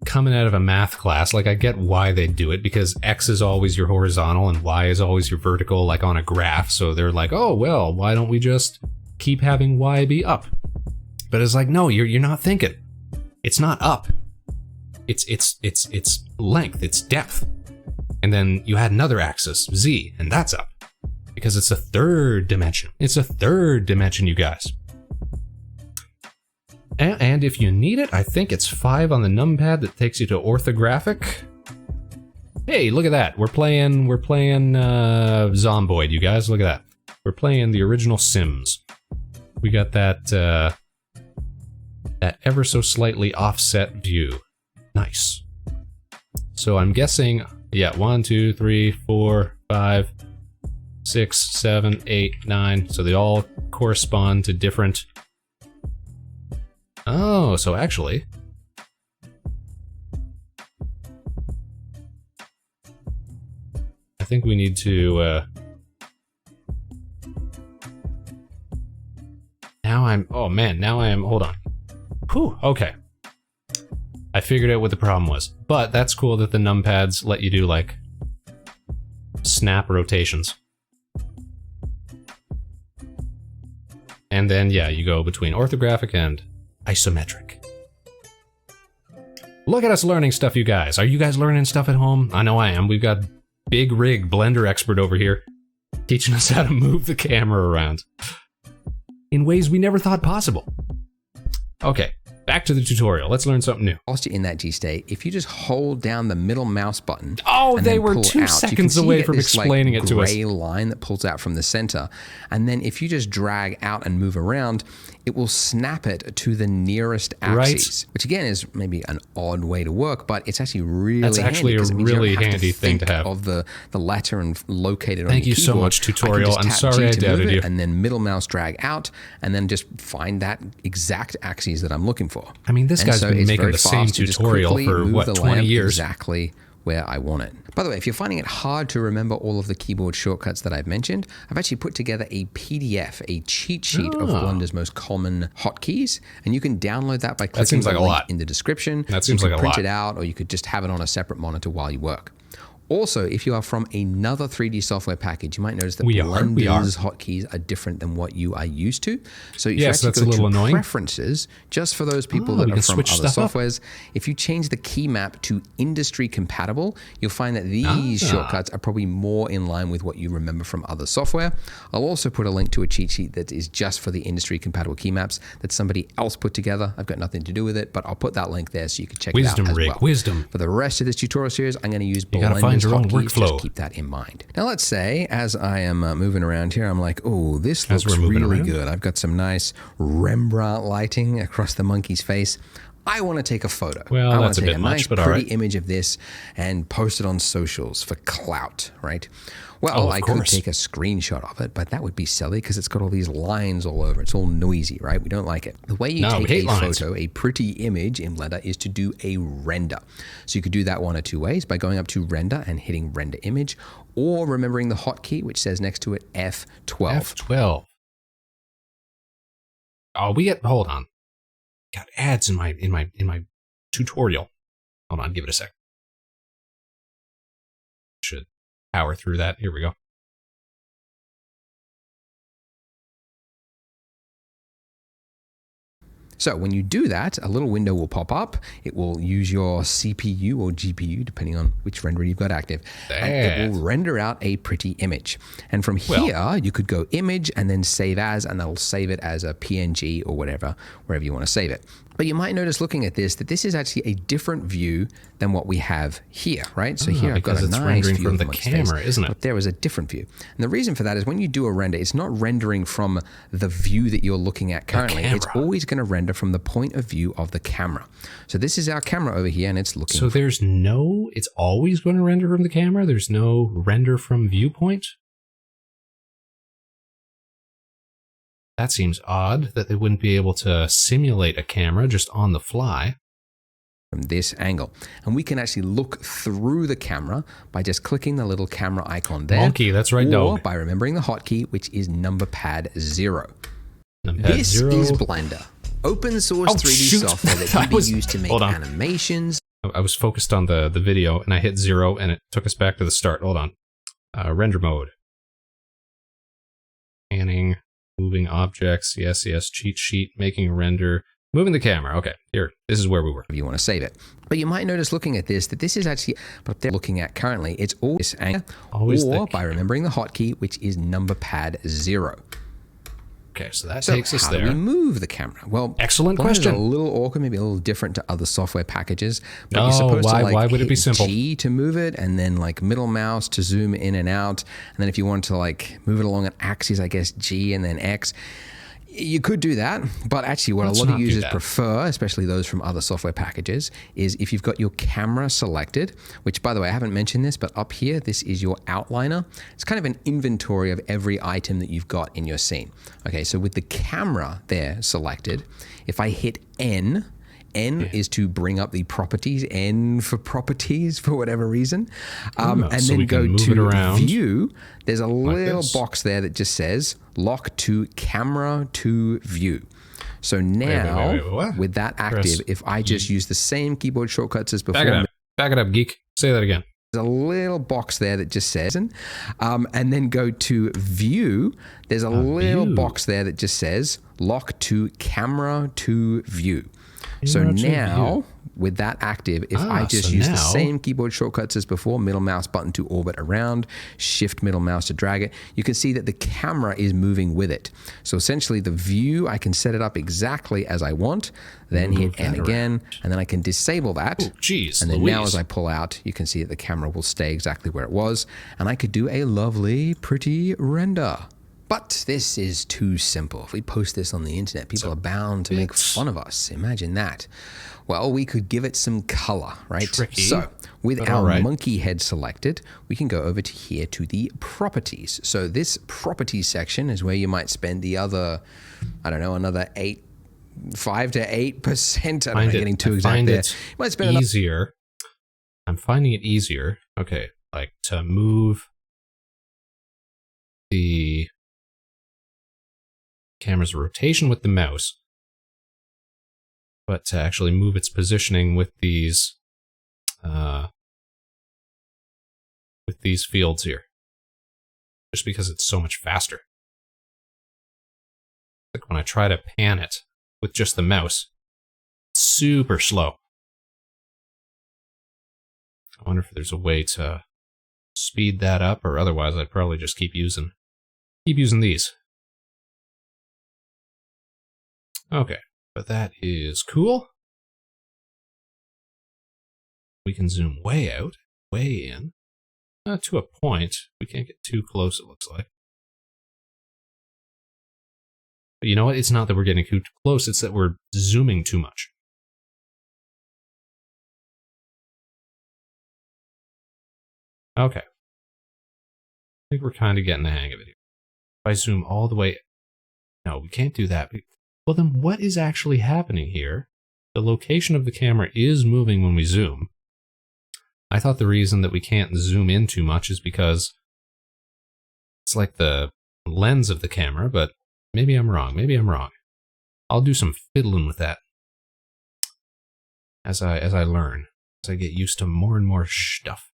coming out of a math class, like, I get why they do it, because X is always your horizontal and Y is always your vertical, like on a graph, so they're like, oh, well, why don't we just keep having Y be up? But it's like, no, you're not thinking. It's not up. It's length, it's depth. And then you add another axis, Z, and that's up. Because it's a third dimension. It's a third dimension, you guys. And if you need it, I think it's 5 on the numpad that takes you to orthographic. Hey, look at that. We're playing Zomboid, you guys. Look at that. We're playing the original Sims. We got that ever so slightly offset view. Nice. So I'm guessing, yeah, 1, 2, 3, 4, 5, 6, 7, 8, 9. So they all correspond to different. Oh, so actually, I think we need to, now I am, hold on. Whew, okay. I figured out what the problem was, but that's cool that the numpads let you do, like, snap rotations. And then, yeah, you go between orthographic and isometric. Look at us learning stuff, you guys. Are you guys learning stuff at home? I know I am. We've got Big Rig Blender expert over here teaching us how to move the camera around in ways we never thought possible. Okay, back to the tutorial. Let's learn something new. Whilst you're in that G state, if you just hold down the middle mouse button. Oh, they were 2 seconds away from explaining it to us. Gray line that pulls out from the center, and then if you just drag out and move around, it will snap it to the nearest axis, which again is maybe an odd way to work, but it's actually really handy. That's actually a really handy thing to have. Of the letter and locate it on Thank your you so keyboard. much, tutorial. I'm sorry I doubted you. And then middle mouse drag out, and then just find that exact axis that I'm looking for. I mean, this guy's been making the same tutorial for, what, 20 years? Exactly where I want it. By the way, if you're finding it hard to remember all of the keyboard shortcuts that I've mentioned, I've actually put together a PDF, a cheat sheet of Blender's most common hotkeys, and you can download that by clicking the link in the description. That seems like a lot. Print it out, or you could just have it on a separate monitor while you work. Also, if you are from another 3D software package, you might notice that Blender's hotkeys are different than what you are used to. So you should actually go to preferences, just for those people that are from other softwares. If you change the key map to industry compatible, you'll find that these shortcuts are probably more in line with what you remember from other software. I'll also put a link to a cheat sheet that is just for the industry compatible key maps that somebody else put together. I've got nothing to do with it, but I'll put that link there so you can check it out as well. Wisdom. For the rest of this tutorial series, I'm going to use Blender your own workflow. Just keep that in mind. Now let's say, as I am moving around here, I'm like, oh, this looks really good. I've got some nice Rembrandt lighting across the monkey's face. I want to take a photo. Well, I that's want to take a bit a nice, much, but all right. pretty image of this and post it on socials for clout, right? Well, I could take a screenshot of it, but that would be silly because it's got all these lines all over. It's all noisy, right? We don't like it. The way you take a photo, a pretty image in Blender, is to do a render. So you could do that one of two ways, by going up to render and hitting render image, or remembering the hotkey, which says next to it F12. F12. Oh, hold on. Got ads in my tutorial. Hold on, give it a sec. Should power through that. Here we go. So when you do that, a little window will pop up. It will use your CPU or GPU, depending on which renderer you've got active. And it will render out a pretty image. And from here, you could go image and then save as, and that'll save it as a PNG or whatever, wherever you want to save it. But you might notice looking at this that this is actually a different view than what we have here, right? So here I've got a nice view from of the monkey's camera, face, isn't it? but there is a different view. And the reason for that is when you do a render, it's not rendering from the view that you're looking at currently. It's always going to render from the point of view of the camera. So this is our camera over here, and it's looking. So there's no, it's always going to render from the camera? There's no render from viewpoint? That seems odd that they wouldn't be able to simulate a camera just on the fly. From this angle. And we can actually look through the camera by just clicking the little camera icon there. Monkey, that's right, or dog. by remembering the hotkey, which is number pad 0. This is Blender. Open source 3D software that can be used to make animations. I was focused on the video and I hit 0 and it took us back to the start. Hold on. Render mode. Panning. Moving objects, yes, cheat sheet, making a render, moving the camera. Okay, here, this is where we were. If you want to save it. But you might notice looking at this that this is actually what they're looking at currently. It's always or by remembering the hotkey, which is number pad 0. Okay, so that takes us there. How do we move the camera? Well, excellent question. A little awkward, maybe a little different to other software packages. But you're supposed to why would it be simple? G to move it, and then like middle mouse to zoom in and out, and then if you want to like move it along an axis, I guess G and then X. You could do that, but actually what a lot of users prefer, especially those from other software packages, is if you've got your camera selected, which by the way, I haven't mentioned this, but up here, this is your outliner. It's kind of an inventory of every item that you've got in your scene. Okay, so with the camera there selected, if I hit N is to bring up the properties, N for properties for whatever reason. And so then go to view. There's a like little box there that just says lock to camera to view. So now with that active, if I just use the same keyboard shortcuts as before. Back it up, geek. Say that again. There's a little box there that just says, and then go to view. There's a little box there that just says lock to camera to view. So now, with that active, if I just use the same keyboard shortcuts as before, middle mouse button to orbit around, shift middle mouse to drag it, you can see that the camera is moving with it. So essentially the view, I can set it up exactly as I want, then hit N again, and then I can disable that. Oh, geez, and then now as I pull out, you can see that the camera will stay exactly where it was, and I could do a lovely, pretty render. But this is too simple. If we post this on the internet, people are bound to make fun of us. Imagine that. Well, we could give it some color, right? Tricky, so with our monkey head selected, we can go over to here to the properties. So this properties section is where you might spend the other, I don't know, another 5 to 8%. I'm not getting too exact there. You might spend easier. I'm finding it easier. Okay, like to move the camera's rotation with the mouse, but to actually move its positioning with these fields here, just because it's so much faster. Like when I try to pan it with just the mouse, it's super slow. I wonder if there's a way to speed that up, or otherwise I'd probably just keep using these. Okay, but that is cool. We can zoom way out, way in. To a point. We can't get too close, it looks like. But you know what? It's not that we're getting too close, it's that we're zooming too much. Okay. I think we're kind of getting the hang of it here. If I zoom all the way... No, we can't do that. Well, then what is actually happening here? The location of the camera is moving when we zoom. I thought the reason that we can't zoom in too much is because it's like the lens of the camera, but maybe I'm wrong. I'll do some fiddling with that as I learn, as I get used to more and more stuff.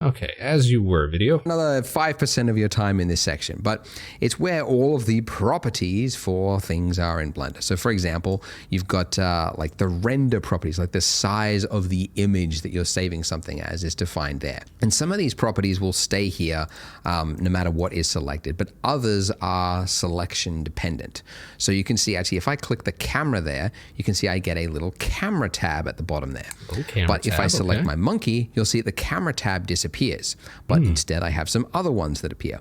Okay, as you were, video. Another 5% of your time in this section, but it's where all of the properties for things are in Blender. So for example, you've got like the render properties, like the size of the image that you're saving something as is defined there. And some of these properties will stay here no matter what is selected, but others are selection dependent. So you can see actually if I click the camera there, you can see I get a little camera tab at the bottom there. But if I select my monkey, you'll see the camera tab disappears. But instead I have some other ones that appear.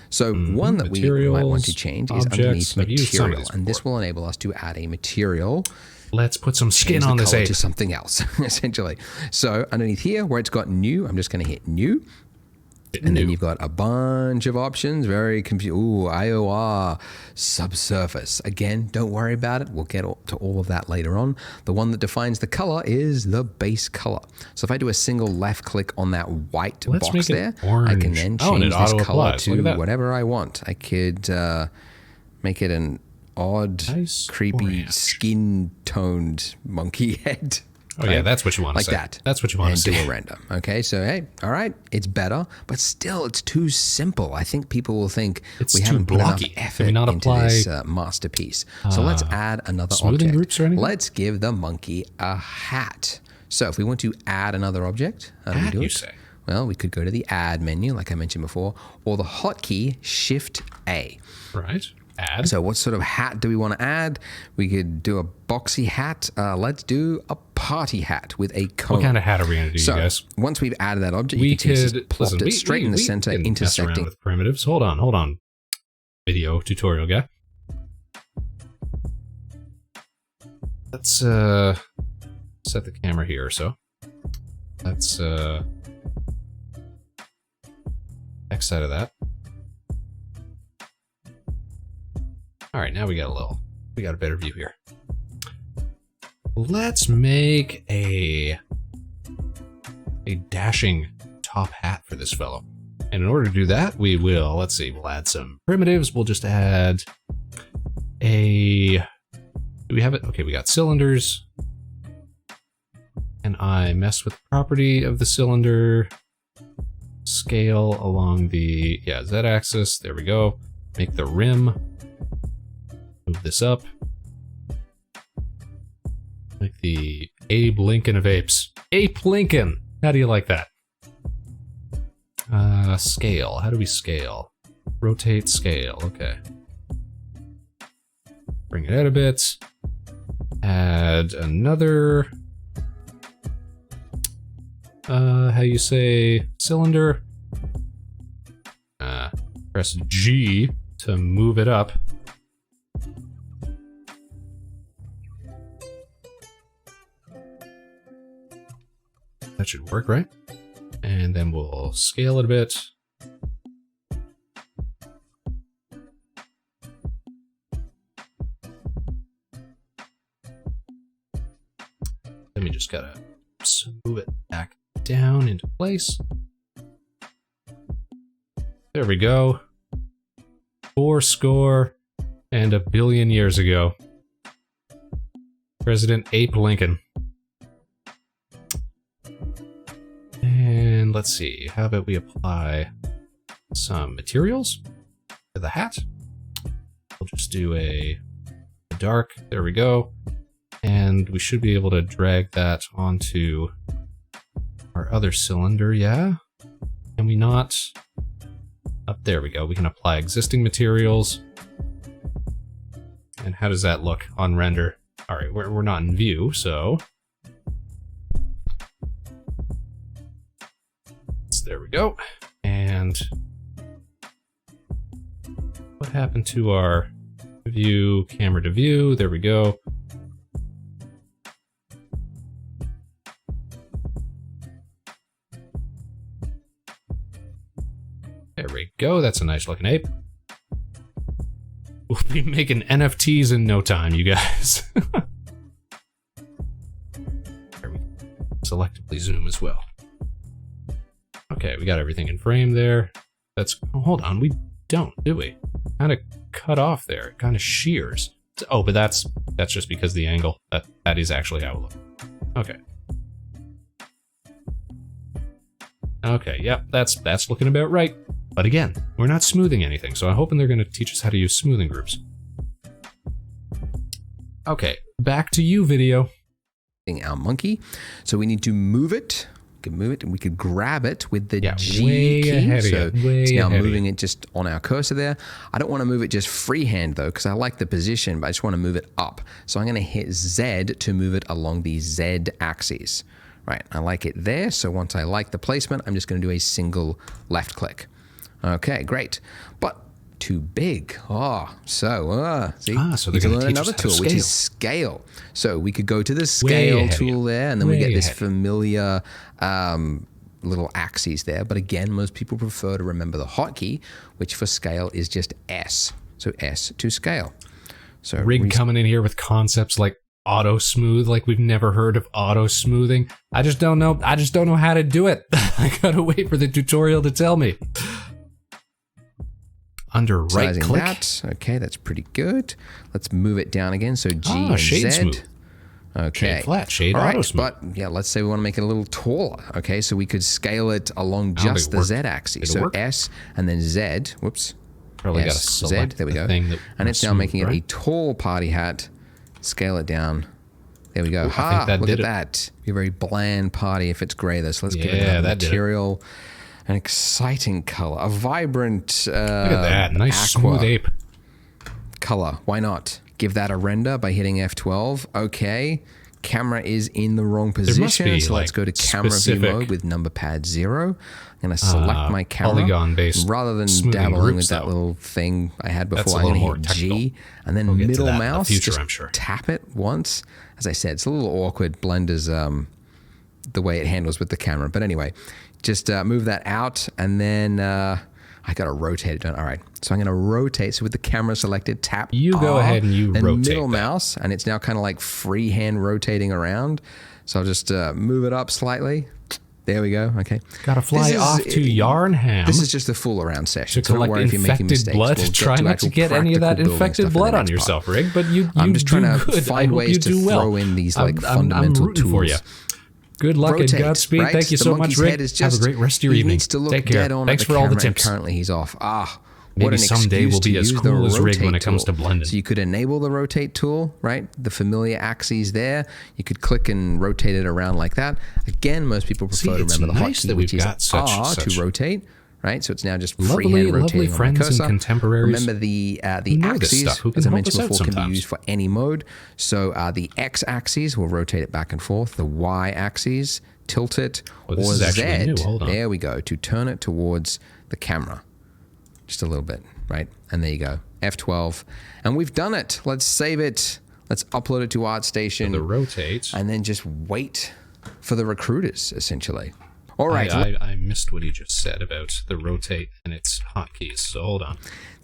So one that we might want to change is underneath material, and this will enable us to add a material. Let's put some skin on this ape to something else, essentially. So underneath here where it's got new, I'm just going to hit new. And then you've got a bunch of options, very confusing. Ooh, IOR, subsurface. Again, don't worry about it. We'll get to all of that later on. The one that defines the color is the base color. So if I do a single left click on that white box there, I can then change this color to whatever I want. I could make it an odd, creepy, skin-toned monkey head. Oh, right? Yeah, that's what you want to say. Like that. That's what you want to see. And do a render. Okay, so hey, all right, it's better, but still it's too simple. I think people will think we haven't put enough effort into this masterpiece. So let's add another object. Groups or anything? Let's give the monkey a hat. So if we want to add another object, how do we do it? Well, we could go to the add menu, like I mentioned before, or the hotkey Shift A. Right. Add. So what sort of hat do we want to add? We could do a boxy hat. Let's do a party hat with a cone. What kind of hat are we going to do, you guys? Once we've added that object, you can see it's just plopped it straight in the center, intersecting. Mess around with primitives. Hold on. Video tutorial guy. Let's set the camera here or so. Let's X out of that. All right, now we got a better view here. Let's make a dashing top hat for this fellow. And in order to do that, we'll add some primitives. We'll just add do we have it? Okay, we got cylinders. And I mess with the property of the cylinder. Scale along the, Z-axis. There we go. Make the rim. Move this up. Like the Abe Lincoln of apes. Ape Lincoln! How do you like that? Scale. How do we scale? Rotate, scale. Okay. Bring it out a bit. Add another... how you say cylinder? Press G to move it up. That should work, right? And then we'll scale it a bit. Then we just gotta move it back down into place. There we go. 80 billion years ago. President Ape Lincoln. And let's see, how about we apply some materials to the hat? We'll just do a dark, there we go. And we should be able to drag that onto our other cylinder, yeah? Can we not? Up there we go, we can apply existing materials. And how does that look on render? All right, we're not in view, so. There we go. And what happened to our view, camera to view? There we go. There we go. That's a nice looking ape. We'll be making NFTs in no time, you guys. There we go. Selectively zoom as well. Okay, we got everything in frame there. That's, oh, hold on, we don't, do we? Kind of cut off there, it kind of shears. Oh, but that's just because of the angle. That is actually how it looks. Okay. Okay, yep, that's looking about right. But again, we're not smoothing anything, so I'm hoping they're going to teach us how to use smoothing groups. Okay, back to you, video. Our monkey. So we need to move it. We can move it and we could grab it with the G way key. ahead of So you, way it's now ahead of moving you. it just on our cursor there. I don't want to move it just freehand though, because I like the position, but I just want to move it up. So I'm going to hit Z to move it along the Z axis. Right, I like it there. So once I like the placement, I'm just going to do a single left click. Okay, great. But too big. Oh, so see, so we they're can going to learn teach us another how to tool, which is scale. So we could go to the scale tool there, and then we get this familiar little axes there. But again, most people prefer to remember the hotkey, which for scale is just S. So S to scale. So Rig coming in here with concepts like auto smooth, like we've never heard of auto smoothing. I just don't know how to do it. I gotta wait for the tutorial to tell me. Under right click. That. Okay, that's pretty good. Let's move it down again. So G and shade Z. smooth. Okay. Shade flat, shade all right, auto smooth. But yeah, let's say we want to make it a little taller. Okay, so we could scale it along just the Z axis. So S and then Z. Whoops. Probably got to Z. select There we go. And it's now making it a tall party hat. Scale it down. There we go. Ooh, look at that. Be a very bland party if it's gray though. So let's give it a material, an exciting color, a vibrant look at that. Nice aqua smooth ape color. Why not? Give that a render by hitting F12. Okay. Camera is in the wrong position. So let's go to camera view mode with number pad 0. I'm going to select my camera. Polygon-based rather than dabbling with that little thing I had before. I'm going to hit G and then middle mouse. Just tap it once. As I said, it's a little awkward. Blender's the way it handles with the camera. But anyway, just move that out and then I got to rotate it. All right. So I'm going to rotate. So with the camera selected, tap You go ahead and you rotate middle mouse, and it's now kind of like freehand rotating around. So I'll just move it up slightly. There we go. Okay. Gotta fly off to Yarnham. This is just a fool around session. To collect infected blood. Try not to get any of that infected blood on yourself, Rig. But I'm just trying to find ways to throw in these like fundamental tools for you. Good luck and Godspeed. Right? Thank you so much, Rig. Have a great rest of your evening. Take care. Thanks for all the tips. Currently, he's off. Maybe someday we'll be as cool as Rig when it comes to blending. So you could enable the rotate tool, right? The familiar axes there. You could click and rotate it around like that. Again, most people prefer to remember the hotkey, which is R to rotate, right? So it's now just freehand rotating on my cursor. And contemporaries. Remember the axes, as I mentioned before, can be used for any mode. So the X axis will rotate it back and forth. The Y axis, tilt it, or Z. There we go, to turn it towards the camera. Just a little bit, right? And there you go, F12. And we've done it. Let's save it. Let's upload it to ArtStation. The rotate. And then just wait for the recruiters, essentially. All right. I missed what he just said about the rotate and its hotkeys, so hold on.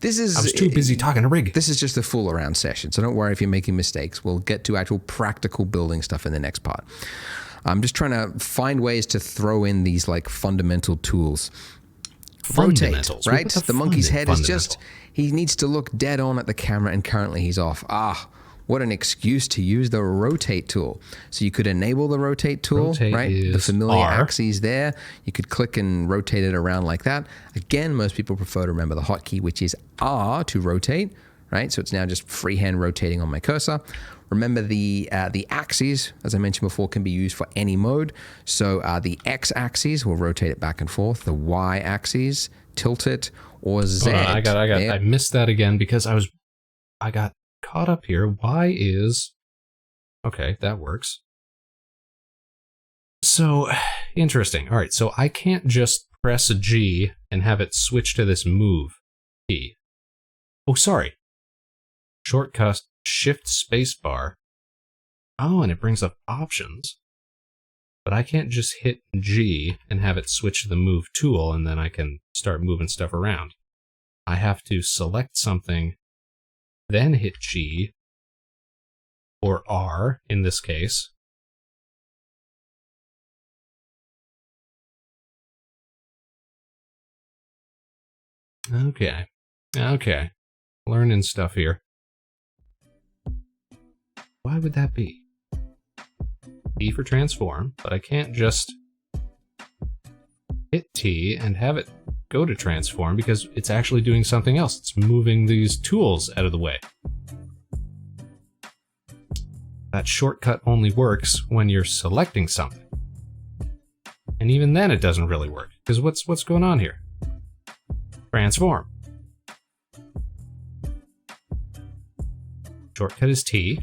I was too busy talking to Rig. This is just a fool around session, so don't worry if you're making mistakes. We'll get to actual practical building stuff in the next part. I'm just trying to find ways to throw in these like fundamental tools. Rotate, right? The monkey's head is just, he needs to look dead on at the camera and currently he's off. What an excuse to use the rotate tool. So you could enable the rotate tool, right? The familiar axes there. You could click and rotate it around like that. Again, most people prefer to remember the hotkey, which is R to rotate, right? So it's now just freehand rotating on my cursor. Remember the axes, as I mentioned before, can be used for any mode. So the X axis will rotate it back and forth. The Y axis, tilt it, or Z. I missed that again because I got caught up here. Y is, okay, that works. So interesting. All right, so I can't just press a G and have it switch to this move key. Oh, sorry. Shortcut. Shift spacebar. Oh, and it brings up options. But I can't just hit G and have it switch to the move tool and then I can start moving stuff around. I have to select something, then hit G, or R in this case. Okay. Learning stuff here. Why would that be? E for transform, but I can't just hit T and have it go to transform because it's actually doing something else. It's moving these tools out of the way. That shortcut only works when you're selecting something. And even then it doesn't really work, because what's going on here? Transform. Shortcut is T,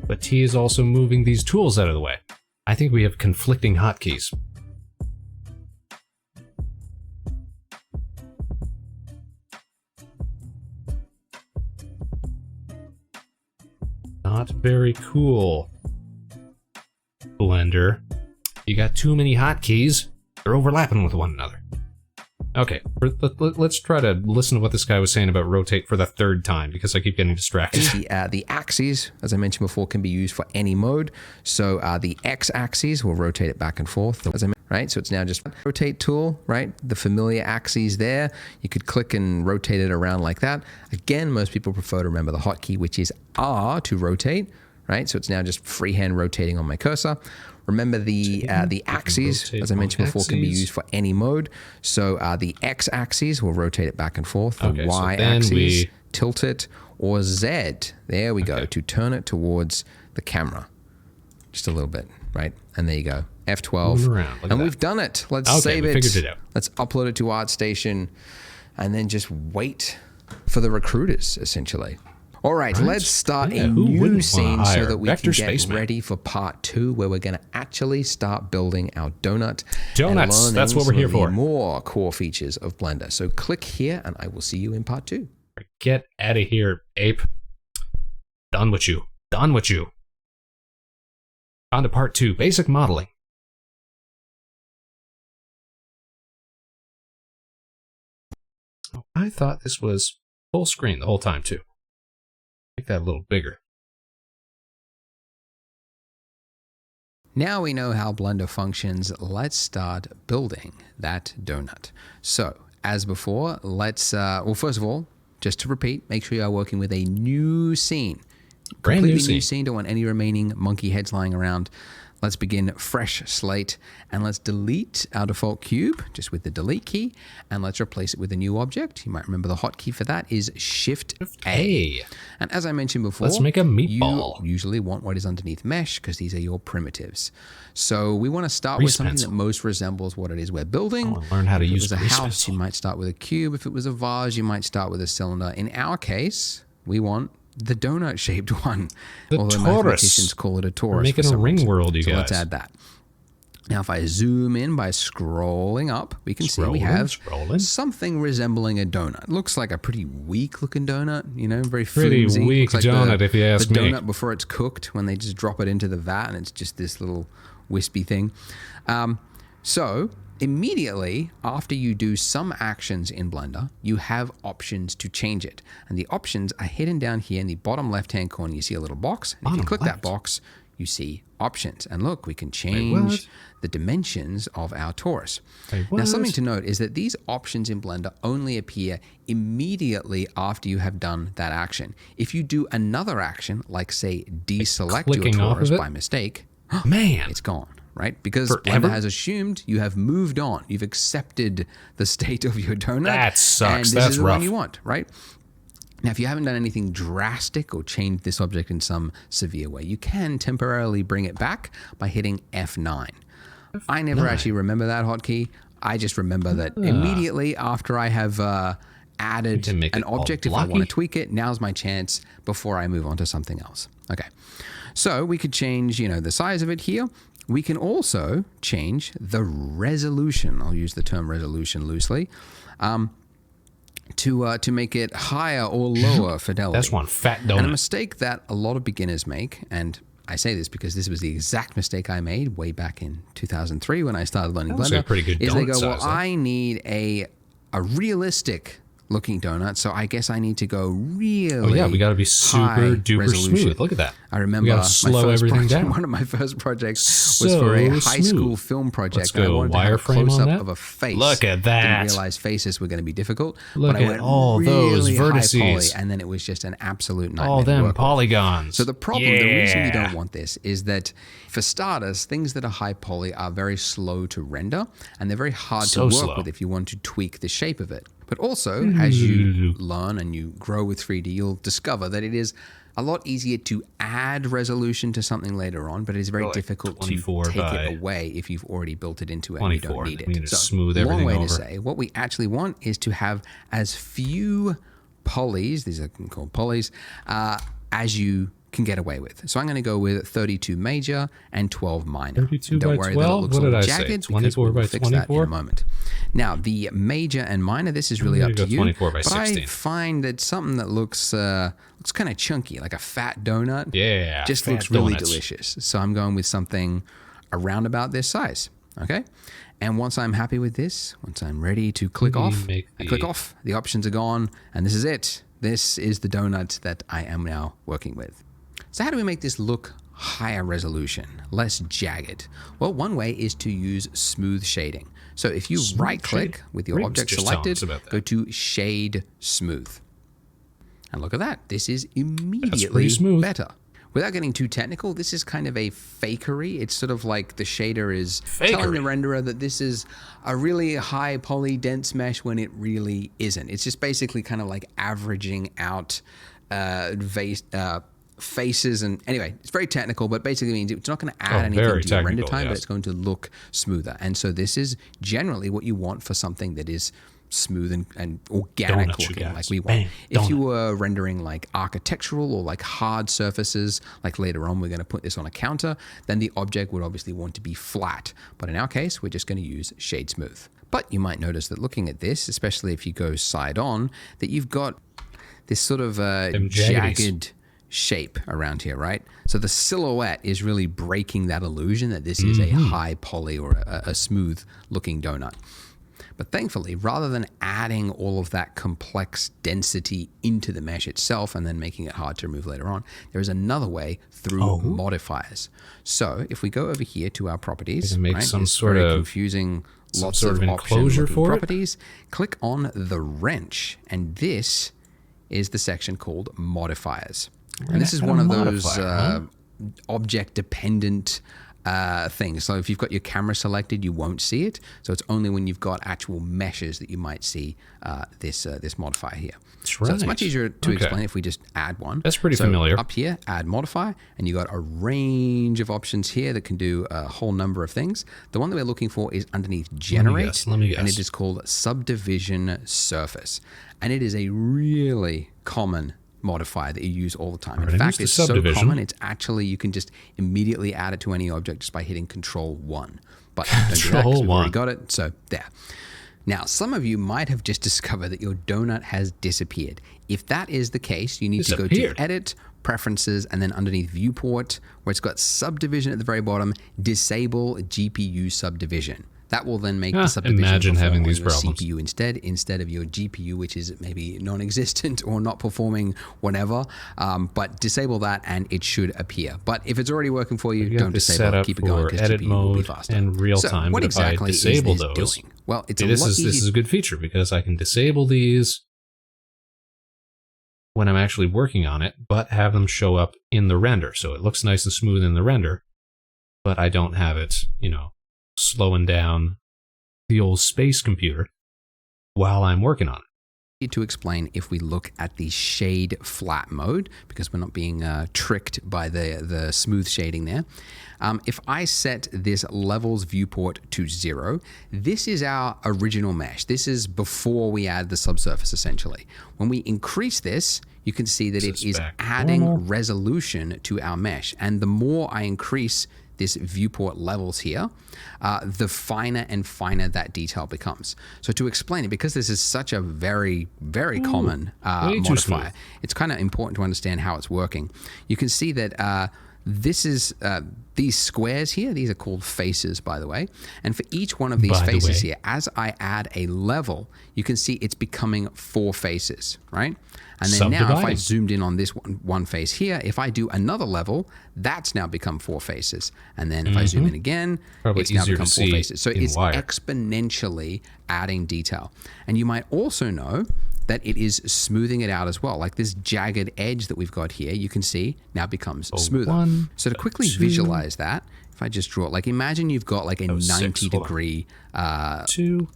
but T is also moving these tools out of the way. I think we have conflicting hotkeys. Not very cool. Blender. You got too many hotkeys. They're overlapping with one another. Okay, let's try to listen to what this guy was saying about rotate for the third time, because I keep getting distracted. The axes, as I mentioned before, can be used for any mode. So the x-axis will rotate it back and forth. Right, so it's now just rotate tool, right? The familiar axes there. You could click and rotate it around like that. Again, most people prefer to remember the hotkey, which is R to rotate, right? So it's now just freehand rotating on my cursor. Remember the axes, as I mentioned before, can be used for any mode. So the x-axis will rotate it back and forth. The y-axis, tilt it, or Z, there we go, to turn it towards the camera. Just a little bit, right? And there you go, F12. And we've done it. Let's save it. Figured it out. Let's upload it to ArtStation and then just wait for the recruiters, essentially. All right, let's start a new scene so that we can get ready for part 2, where we're going to actually start building our donut. Donuts, that's what we're here for. More core features of Blender. So click here, and I will see you in part 2. Get out of here, ape. Done with you. Done with you. On to part 2, basic modeling. Oh, I thought this was full screen the whole time, too. Make that a little bigger. Now we know how Blender functions, let's start building that donut. So, as before, let's, well, first of all, just to repeat, make sure you are working with a new scene. Brand Completely new scene. Don't want any remaining monkey heads lying around. Let's begin fresh slate, and let's delete our default cube just with the delete key, and let's replace it with a new object. You might remember the hotkey for that is Shift A. And as I mentioned before, let's make a meatball. You usually want what is underneath mesh because these are your primitives. So we want to start with something that most resembles what it is we're building. I want to learn how to use a house. You might start with a cube. If it was a vase, you might start with a cylinder. In our case, we want the donut-shaped one. Although mathematicians call it a torus. We're making a ring world, you guys. Let's add that. Now, if I zoom in by scrolling up, we can see we have something resembling a donut. Looks like a pretty weak-looking donut, you know, very flimsy. Pretty weak like donut, if you ask me. The donut before it's cooked, when they just drop it into the vat, and it's just this little wispy thing. So immediately after you do some actions in Blender, you have options to change it. And the options are hidden down here in the bottom left-hand corner. You see a little box. And if you click that box, you see options. And look, we can change the dimensions of our torus. Now, something to note is that these options in Blender only appear immediately after you have done that action. If you do another action, like say deselect your torus by mistake, it's gone. Right? Because Blender has assumed you have moved on. You've accepted the state of your donut. That sucks. And this is the one you want, right? Now, if you haven't done anything drastic or changed this object in some severe way, you can temporarily bring it back by hitting F9. I never actually remember that hotkey. I just remember that immediately after I have added an object, if I want to tweak it, now's my chance before I move on to something else. Okay. So we could change, you know, the size of it here. We can also change the resolution. I'll use the term resolution loosely, to make it higher or lower fidelity. That's one fat donut. And a mistake that a lot of beginners make, and I say this because this was the exact mistake I made way back in 2003 when I started learning Blender, pretty good is they go, size, well, I need a realistic looking donut, so I guess I need to go really. Oh yeah, we got to be super duper smooth. Look at that. I remember we slow everything down. One of my first projects was for a high school film project. Let's go I wanted to have a wireframe close on up that. of a face. Look at that. Didn't realize faces were going to be difficult. Look but I at went all really those vertices. high poly, and then it was just an absolute nightmare. All to them work with. polygons. So the problem, the reason you don't want this is that for starters, things that are high poly are very slow to render, and they're very hard to work with if you want to tweak the shape of it. But also, as you learn and you grow with 3D, you'll discover that it is a lot easier to add resolution to something later on, but it is very difficult to take it away if you've already built it into it and you don't need it. So smooth everything long way over. to say, what we actually want is to have as few polys, these are called polys, as you can get away with. So I'm going to go with 32 major and 12 minor. 32 don't by worry 12? that it looks What a did I little say? jagged 24 because we'll by fix that in 24? a moment. Now, the major and minor, this is really I'm up gonna to go you. 24 by but 16. I find that something that looks kind of chunky, like a fat donut, just fat looks really donuts. delicious. So I'm going with something around about this size. Okay? And once I'm happy with this, once I'm ready to click off, I click off, the options are gone, and this is it. This is the donut that I am now working with. So how do we make this look higher resolution, less jagged? Well, one way is to use smooth shading. So if you right-click with your object selected, go to Shade Smooth. And look at that. This is immediately better. Without getting too technical, this is kind of a fakery. It's sort of like the shader is telling the renderer that this is a really high poly dense mesh when it really isn't. It's just basically kind of like averaging out faces, and anyway, it's very technical, but basically means it's not going to add anything to your render time, but it's going to look smoother. And so this is generally what you want for something that is smooth and organic looking, like we want. If you were rendering like architectural or like hard surfaces, like later on we're going to put this on a counter, then the object would obviously want to be flat. But in our case, we're just going to use Shade Smooth. But you might notice that looking at this, especially if you go side on, that you've got this sort of jagged shape around here, right? So the silhouette is really breaking that illusion that this is a high poly or a smooth looking donut. But thankfully, rather than adding all of that complex density into the mesh itself and then making it hard to remove later on, there is another way through modifiers. So if we go over here to our properties, make some sort of confusing, lots of enclosure for properties, click on the wrench, and this is the section called modifiers. And this is one of those object-dependent things. So if you've got your camera selected, you won't see it. So it's only when you've got actual meshes that you might see this modifier here. So it's much easier to explain if we just add one. That's pretty familiar. Up here, add modifier, and you got a range of options here that can do a whole number of things. The one that we're looking for is underneath generate, let me guess. and it is called subdivision surface. And it is a really common modifier that you use all the time. In fact, it's so common, it's actually, you can just immediately add it to any object just by hitting Control 1. But don't do that because we've already got it, so there. Now, some of you might have just discovered that your donut has disappeared. If that is the case, you need to go to Edit, Preferences, and then underneath Viewport, where it's got Subdivision at the very bottom, Disable GPU Subdivision. That will then make the subdivision perform on your CPU instead of your GPU, which is maybe non-existent or not performing whatever. But disable that and it should appear. But if it's already working for you, don't disable it. Keep it going because GPU will be faster. And real time. So what exactly is this doing? Well, it's this is a good feature because I can disable these when I'm actually working on it, but have them show up in the render. So it looks nice and smooth in the render, but I don't have it, slowing down the old space computer while I'm working on it. To explain, if we look at the shade flat mode, because we're not being tricked by the smooth shading there, if I set this levels viewport to 0, this is our original mesh. This is before we add the subsurface, essentially. When we increase this, you can see that it is adding resolution to our mesh. And the more I increase this viewport levels here, the finer and finer that detail becomes. So to explain it, because this is such a very, very common modifier, it's kind of important to understand how it's working. You can see that this is these squares here. These are called faces, by the way. And for each one of these faces here, as I add a level, you can see it's becoming 4 faces, right? And then now if I zoomed in on this one face here, if I do another level, that's now become 4 faces. And then if I zoom in again, it's now become 4 faces. So it's exponentially adding detail. And you might also know that it is smoothing it out as well. Like this jagged edge that we've got here, you can see now becomes smoother. So to quickly visualize that, if I just draw it, like imagine you've got like a 90-degree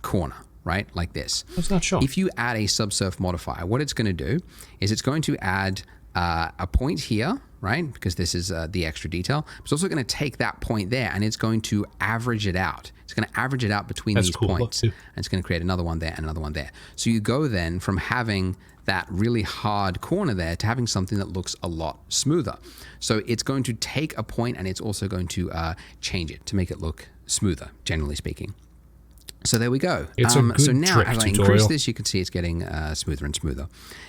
corner, right? Like this. It's not showing. If you add a subsurf modifier, what it's going to do is it's going to add a point here, right? Because this is the extra detail. It's also going to take that point there and it's going to average it out. It's going to average it out between these points. And it's going to create another one there and another one there. So you go then from having that really hard corner there to having something that looks a lot smoother. So it's going to take a point and it's also going to change it to make it look smoother, generally speaking. So there we go. It's a good so now trick as I tutorial. increase this, you can see it's getting smoother and smoother.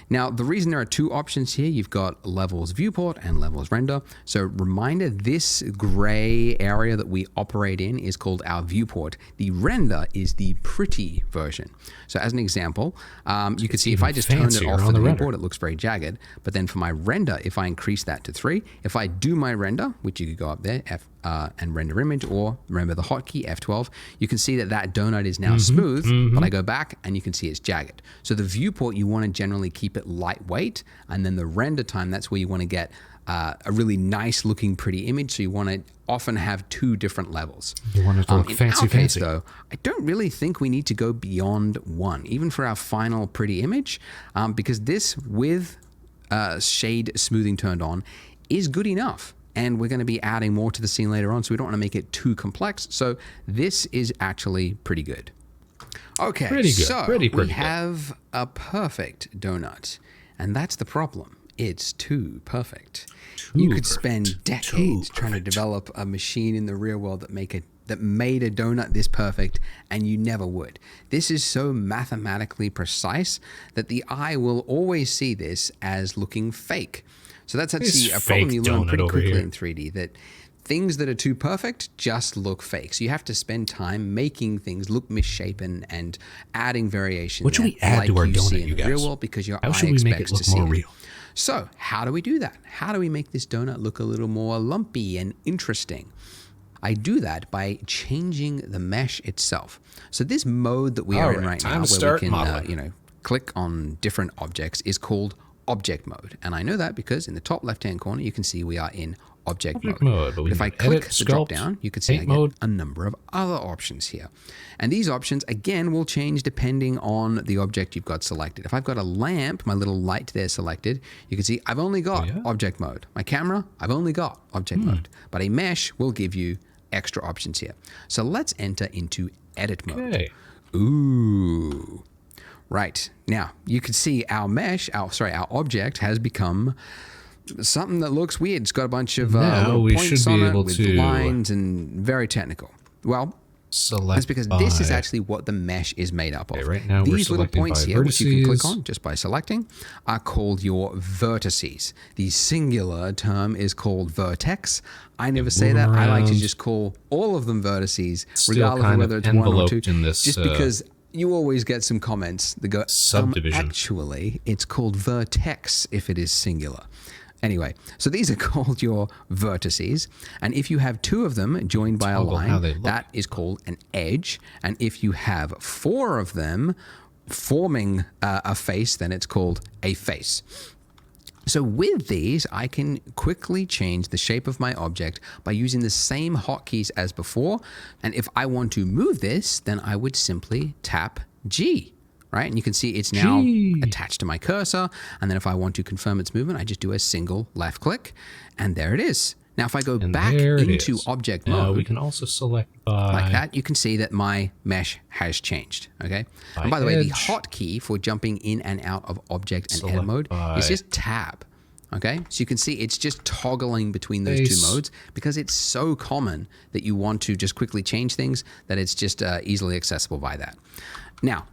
Now, the reason there are 2 options here, you've got levels viewport and levels render. So reminder, this gray area that we operate in is called our viewport. The render is the pretty version. So as an example, you can see if I just turn it off for the viewport, it looks very jagged. But then for my render, if I increase that to 3, if I do my render, which you could go up there, and render image, or remember the hotkey F12, you can see that that donut is now smooth, but I go back and you can see it's jagged. So the viewport, you want to generally keep it lightweight, and then the render time, that's where you want to get a really nice looking pretty image. So you want to often have 2 different levels. You want it to look in our case, though, I don't really think we need to go beyond 1, even for our final pretty image, because this with shade smoothing turned on is good enough. And we're going to be adding more to the scene later on, so we don't want to make it too complex. So this is actually pretty good. Okay, pretty good. So pretty we good. have a perfect donut. And that's the problem. It's too perfect. You could spend decades trying to develop a machine in the real world that made a donut this perfect, and you never would. This is so mathematically precise that the eye will always see this as looking fake. So that's actually a problem you learn pretty quickly in 3D, that things that are too perfect just look fake. So you have to spend time making things look misshapen and adding variation. What should we add to our donut, you guys? Real world, because your eye How should we make it expects look to see more it. real? So how do we do that? How do we make this donut look a little more lumpy and interesting? I do that by changing the mesh itself. So this mode that we are in right now, where we can click on different objects, is called object mode. And I know that because in the top left-hand corner, you can see we are in object mode. But if I click the drop down, you can see I get a number of other options here. And these options, again, will change depending on the object you've got selected. If I've got a lamp, my little light there selected, you can see I've only got object mode. My camera, I've only got object mode. But a mesh will give you extra options here. So let's enter into edit mode. Ooh. Right. Now, you can see our mesh, our object has become something that looks weird. It's got a bunch of points on it with lines and very technical. Well, that's because this is actually what the mesh is made up of. Right now These little points here, which you can click on just by selecting, are called your vertices. The singular term is called vertex. I never say that. I like to just call all of them vertices, regardless of whether it's 1 or 2, just because you always get some comments that go, subdivision. Actually, it's called vertex if it is singular. Anyway, so these are called your vertices. And if you have 2 of them joined by a line, that is called an edge. And if you have 4 of them forming a face, then it's called a face. So with these, I can quickly change the shape of my object by using the same hotkeys as before. And if I want to move this, then I would simply tap G, right? And you can see it's now attached to my cursor. And then if I want to confirm its movement, I just do a single left click, and there it is. Now, if I go back into object mode, we can also select like that. You can see that my mesh has changed. Okay. And by the way, the hotkey for jumping in and out of object and edit mode is just tab. Okay. So you can see it's just toggling between those 2 modes because it's so common that you want to just quickly change things that it's just easily accessible by that. Now,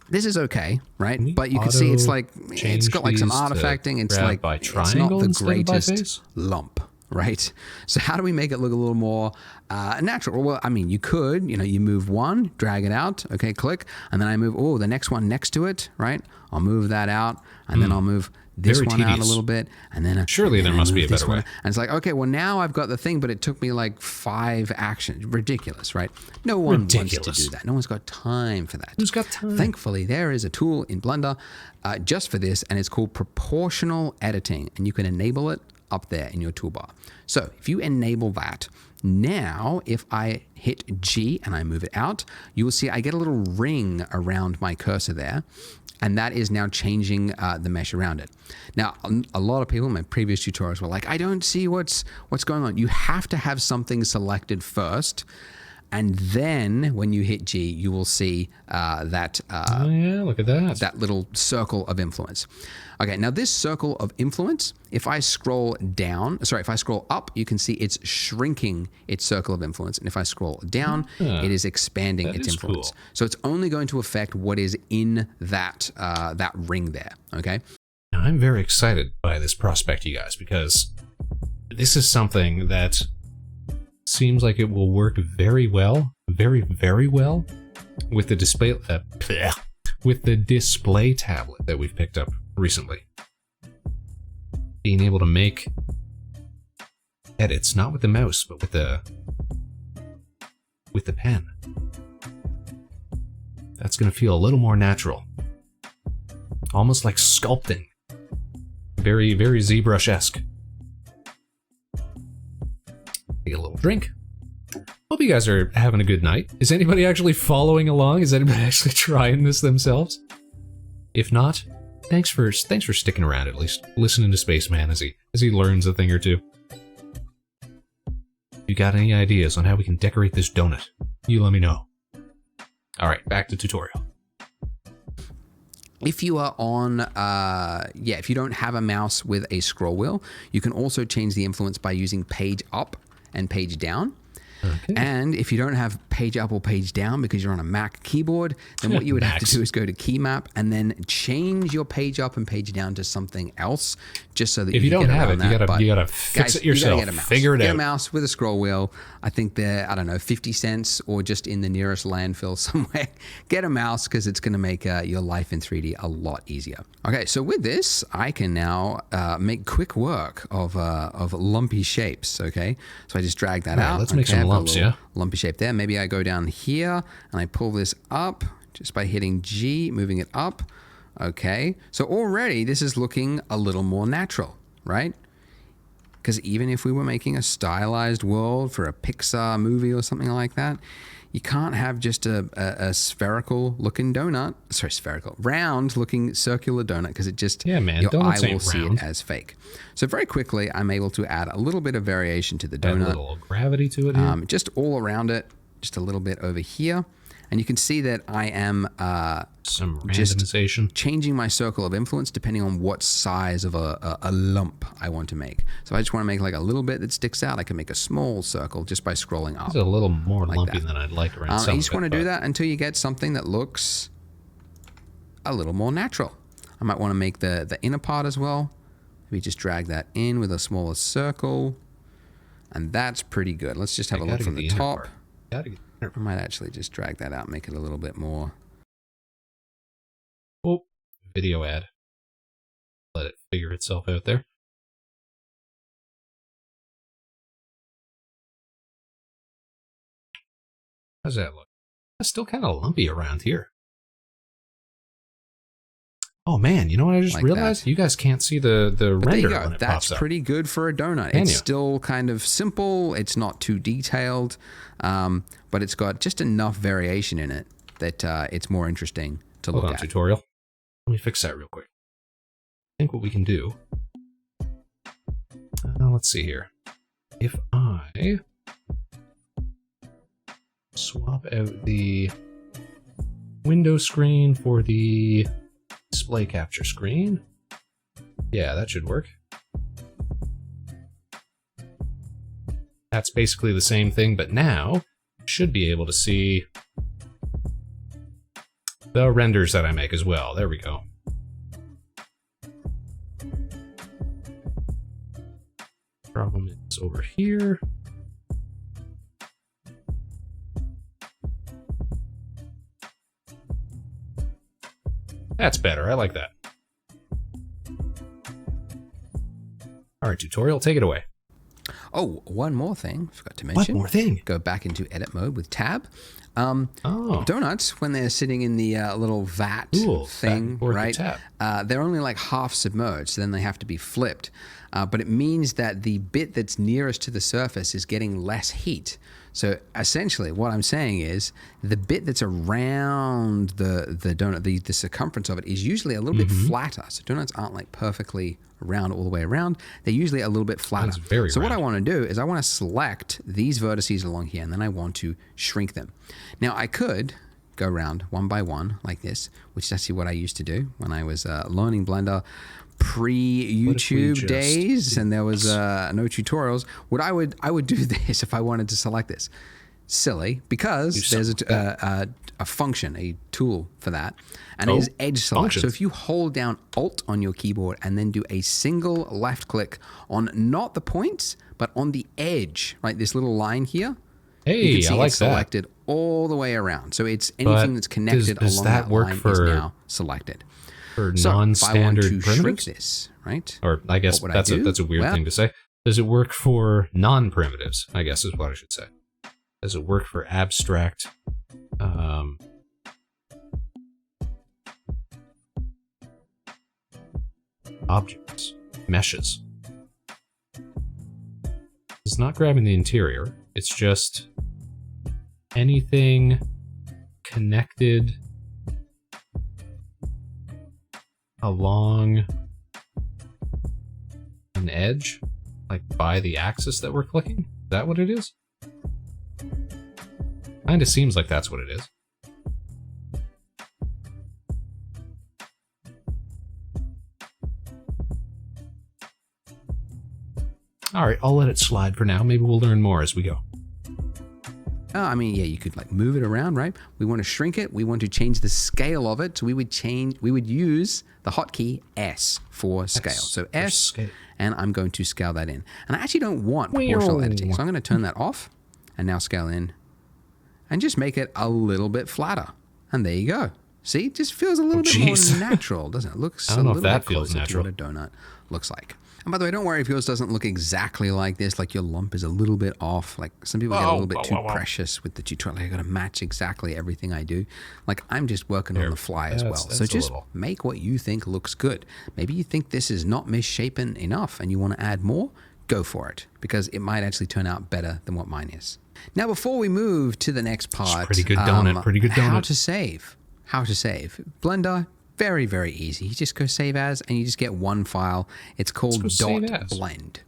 this is okay, right? But you can see it's like, it's got like some artifacting. It's like, it's not the greatest lump. right? So how do we make it look a little more natural? Well, I mean, you could, you move one, drag it out, okay, click, and then I move, the next one next to it, right? I'll move that out, and then I'll move this one out a little bit, and then surely there must be a better way. And it's like, okay, well now I've got the thing, but it took me like 5 actions. Ridiculous, right? No one wants to do that. No one's got time for that. Who's got time? Thankfully, there is a tool in Blender just for this, and it's called proportional editing, and you can enable it up there in your toolbar. So if you enable that, now if I hit G and I move it out, you will see I get a little ring around my cursor there. And that is now changing the mesh around it. Now, a lot of people in my previous tutorials were like, I don't see what's going on. You have to have something selected first. And then when you hit G, you will see that. Oh yeah, look at that. That little circle of influence. Okay, now this circle of influence, if I scroll up, you can see it's shrinking its circle of influence. And if I scroll down, it is expanding its influence. Cool. So it's only going to affect what is in that that ring there, okay? Now, I'm very excited by this prospect, you guys, because this is something that seems like it will work very well, very, very well with the display tablet that we've picked up recently. Being able to make edits, not with the mouse, but with the pen. That's going to feel a little more natural. Almost like sculpting. Very, very ZBrush-esque. Take a little drink. Hope you guys are having a good night. Is anybody actually following along? Is anybody actually trying this themselves? If not, thanks for sticking around, at least listening to Spaceman as he learns a thing or two. If you got any ideas on how we can decorate this donut, you let me know. All right, back to tutorial. If you are on, if you don't have a mouse with a scroll wheel, you can also change the influence by using page up and page down. Okay. And if you don't have page up or page down because you're on a Mac keyboard, then what you would have to do is go to key map and then change your page up and page down to something else, just so that if you don't have it, you gotta fix it yourself. Figure it out. Get a mouse with a scroll wheel. I think they're 50 cents or just in the nearest landfill somewhere. Get a mouse because it's going to make your life in 3D a lot easier. Okay, so with this, I can now make quick work of lumpy shapes. Okay, so I just drag that out. Let's make some lumps, yeah. Lumpy shape there. Maybe I go down here and I pull this up just by hitting G, moving it up. Okay, so already this is looking a little more natural, right? Because even if we were making a stylized world for a Pixar movie or something like that, you can't have just a spherical looking donut. Sorry, round looking circular donut, because it just, your eye will see it as fake. So very quickly, I'm able to add a little bit of variation to the donut. Add a little gravity to it here. Just all around it, just a little bit over here. And you can see that I am some randomization, just changing my circle of influence depending on what size of a lump I want to make. So if I just want to make like a little bit that sticks out, I can make a small circle just by scrolling up. It's a little more like lumpy than I'd like around some You just want to do that until you get something that looks a little more natural. I might want to make the inner part as well. Maybe just drag that in with a smaller circle. And that's pretty good. Let's just have a look from the top. I might actually just drag that out and make it a little bit more. Oh, video ad. Let it figure itself out there. How's that look? It's still kind of lumpy around here. Oh man, you know what I just realized? You guys can't see the render. There you go. That's pretty good for a donut. It's still kind of simple. It's not too detailed, but it's got just enough variation in it that it's more interesting to look at. Tutorial. Let me fix that real quick. I think what we can do. Let's see here. If I swap out the window screen for the display capture screen. Yeah, that should work. That's basically the same thing, but now you should be able to see the renders that I make as well. There we go. Problem is over here. That's better. I like that. All right, tutorial, take it away. Oh, one more thing. Forgot to mention. One more thing. Go back into edit mode with tab. Donuts, when they're sitting in the little vat thing, right? They're only like half submerged, so then they have to be flipped. But it means that the bit that's nearest to the surface is getting less heat. So essentially, what I'm saying is the bit that's around the donut, the circumference of it, is usually a little bit flatter. So donuts aren't like perfectly round all the way around. They're usually a little bit flatter. So what I want to do is I want to select these vertices along here, and then I want to shrink them. Now I could go around one by one like this, which is actually what I used to do when I was learning Blender pre-YouTube days, and there was no tutorials. What I would do this if I wanted to select this. Silly, because there's a function, a tool for that, and it is edge select. So if you hold down Alt on your keyboard and then do a single left click on not the points, but on the edge, right, this little line here, you can see it's selected all the way around. So it's anything that's connected along that line is now selected. For non-standard if I want to shrink this, right? Or I guess that's a weird thing to say. Does it work for non-primitives? I guess is what I should say. Does it work for abstract objects, meshes? It's not grabbing the interior. It's just anything connected along an edge, like by the axis that we're clicking? Is that what it is? Kinda seems like that's what it is. Alright, I'll let it slide for now. Maybe we'll learn more as we go. I mean, yeah, you could like move it around, right? We want to shrink it. We want to change the scale of it. So we would use the hotkey S for scale. So S, and I'm going to scale that in. And I actually don't want proportional editing. So I'm going to turn that off and now scale in and just make it a little bit flatter. And there you go. See, it just feels a little bit more natural, doesn't it? It looks a little bit closer to what a donut looks like. And by the way, don't worry if yours doesn't look exactly like this, like your lump is a little bit off. Like some people get a little bit too precious with the tutorial. Like, I got to match exactly everything I do. Like I'm just working on the fly as well. So just make what you think looks good. Maybe you think this is not misshapen enough and you want to add more, go for it, because it might actually turn out better than what mine is. Now, before we move to the next part, pretty good donut. How to save. Blender, very, very easy. You just go save as, and you just get one file. It's called .blend.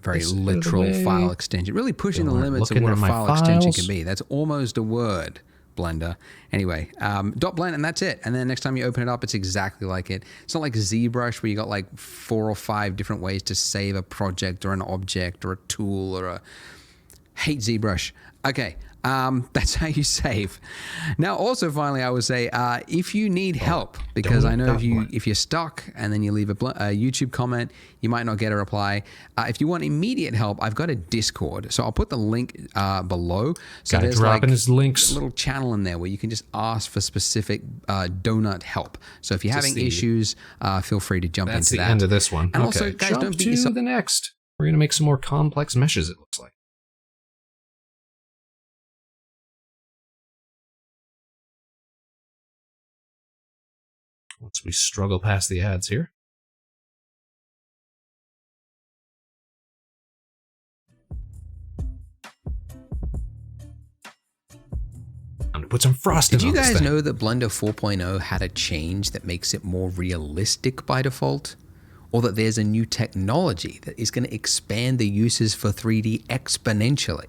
Very literal file extension. Really pushing the limits of what a file extension can be. That's almost a word, Blender. Anyway, .blend, and that's it. And then next time you open it up, it's exactly like it. It's not like ZBrush where you got like 4 or 5 different ways to save a project or an object or a tool or a... Hate ZBrush. Okay, that's how you save. Now, also, finally, I would say, if you need help, because I know if you're stuck and then you leave a YouTube comment, you might not get a reply. If you want immediate help, I've got a Discord. So I'll put the link below. So there's like his links. A little channel in there where you can just ask for specific donut help. So if you're having issues, feel free to jump into that. That's the end of this one. And also, guys, don't beat yourself. The next. We're going to make some more complex meshes, it looks like. Once we struggle past the ads here. I'm gonna put some frosting on this thing. Did you guys know that Blender 4.0 had a change that makes it more realistic by default? Or that there's a new technology that is going to expand the uses for 3D exponentially?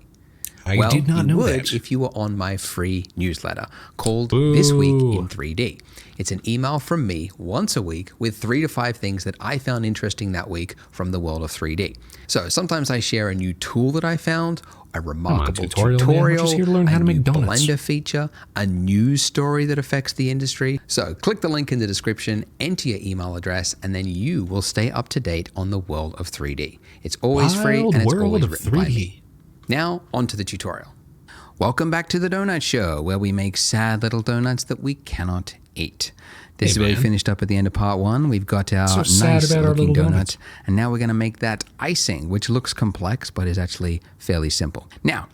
I did not know that. If you were on my free newsletter called This Week in 3D. It's an email from me once a week with 3 to 5 things that I found interesting that week from the world of 3D. So sometimes I share a new tool that I found, a remarkable tutorial, man. We're just here to learn how to make donuts. Blender feature, a news story that affects the industry. So click the link in the description, enter your email address, and then you will stay up to date on the world of 3D. It's always free and it's always written by me. Now, on to the tutorial. Welcome back to the Donut Show, where we make sad little donuts that we cannot eat. This is where we finished up at the end of part 1. We've got our nice looking donut, and now we're going to make that icing, which looks complex, but is actually fairly simple. Now,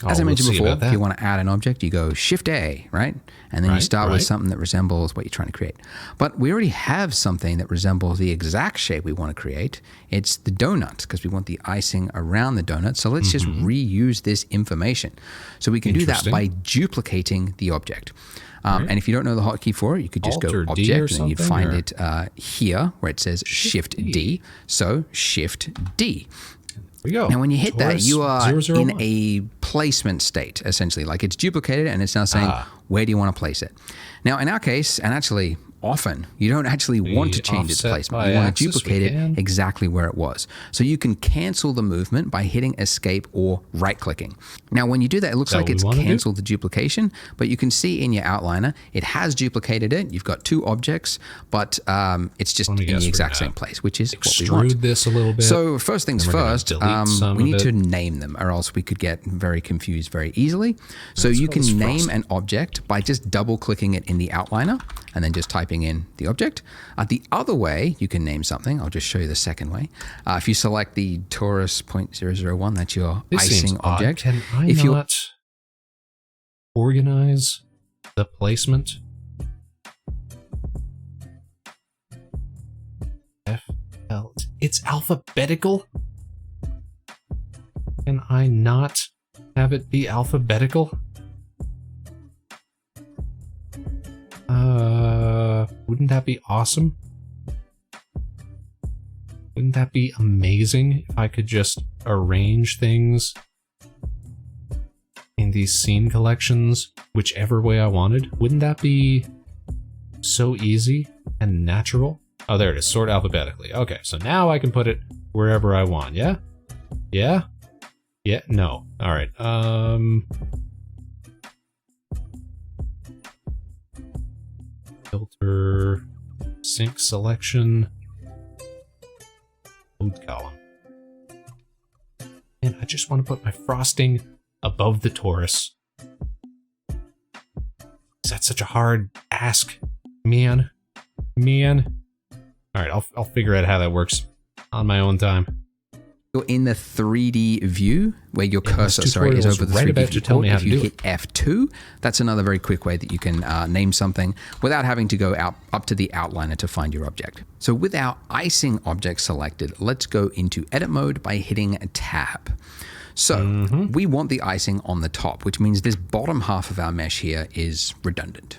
as I mentioned before, if you want to add an object, you go Shift-A, right? And then you start with something that resembles what you're trying to create. But we already have something that resembles the exact shape we want to create. It's the donut, because we want the icing around the donut. So let's just reuse this information. So we can do that by duplicating the object. And if you don't know the hotkey for it, you could just go Object, and then you'd find it here where it says Shift-D. So Shift-D. We go. Now, when you hit that, you are in a placement state, essentially. Like it's duplicated, and it's now saying, where do you want to place it? Now, in our case, and actually often, you don't actually want to change its placement. You want to duplicate it exactly where it was. So you can cancel the movement by hitting Escape or right-clicking. Now, when you do that, it looks like it's canceled the duplication, but you can see in your outliner, it has duplicated it. You've got 2 objects, but it's just in the exact same place, which is what we want. Extrude this a little bit. So first things first, we need to name them, or else we could get very confused very easily. So you can name an object by just double-clicking it in the outliner, and then just typing in the object. The other way you can name something, I'll just show you the second way. If you select the torus 0.001, that's your icing object. Can I not organize the placement? FL. It's alphabetical? Can I not have it be alphabetical? Wouldn't that be awesome? Wouldn't that be amazing if I could just arrange things in these scene collections whichever way I wanted? Wouldn't that be so easy and natural? Oh, there it is, sort alphabetically. Okay, so now I can put it wherever I want, yeah? Yeah? Yeah, no. Alright, filter, sync selection, load column. And I just want to put my frosting above the torus. Is that such a hard ask? Man. Alright, I'll figure out how that works on my own time. You're in the 3D view where your cursor, is over the 3D viewport. If you hit F2, that's another very quick way that you can name something without having to go up to the outliner to find your object. So with our icing object selected, let's go into edit mode by hitting Tab. So we want the icing on the top, which means this bottom half of our mesh here is redundant.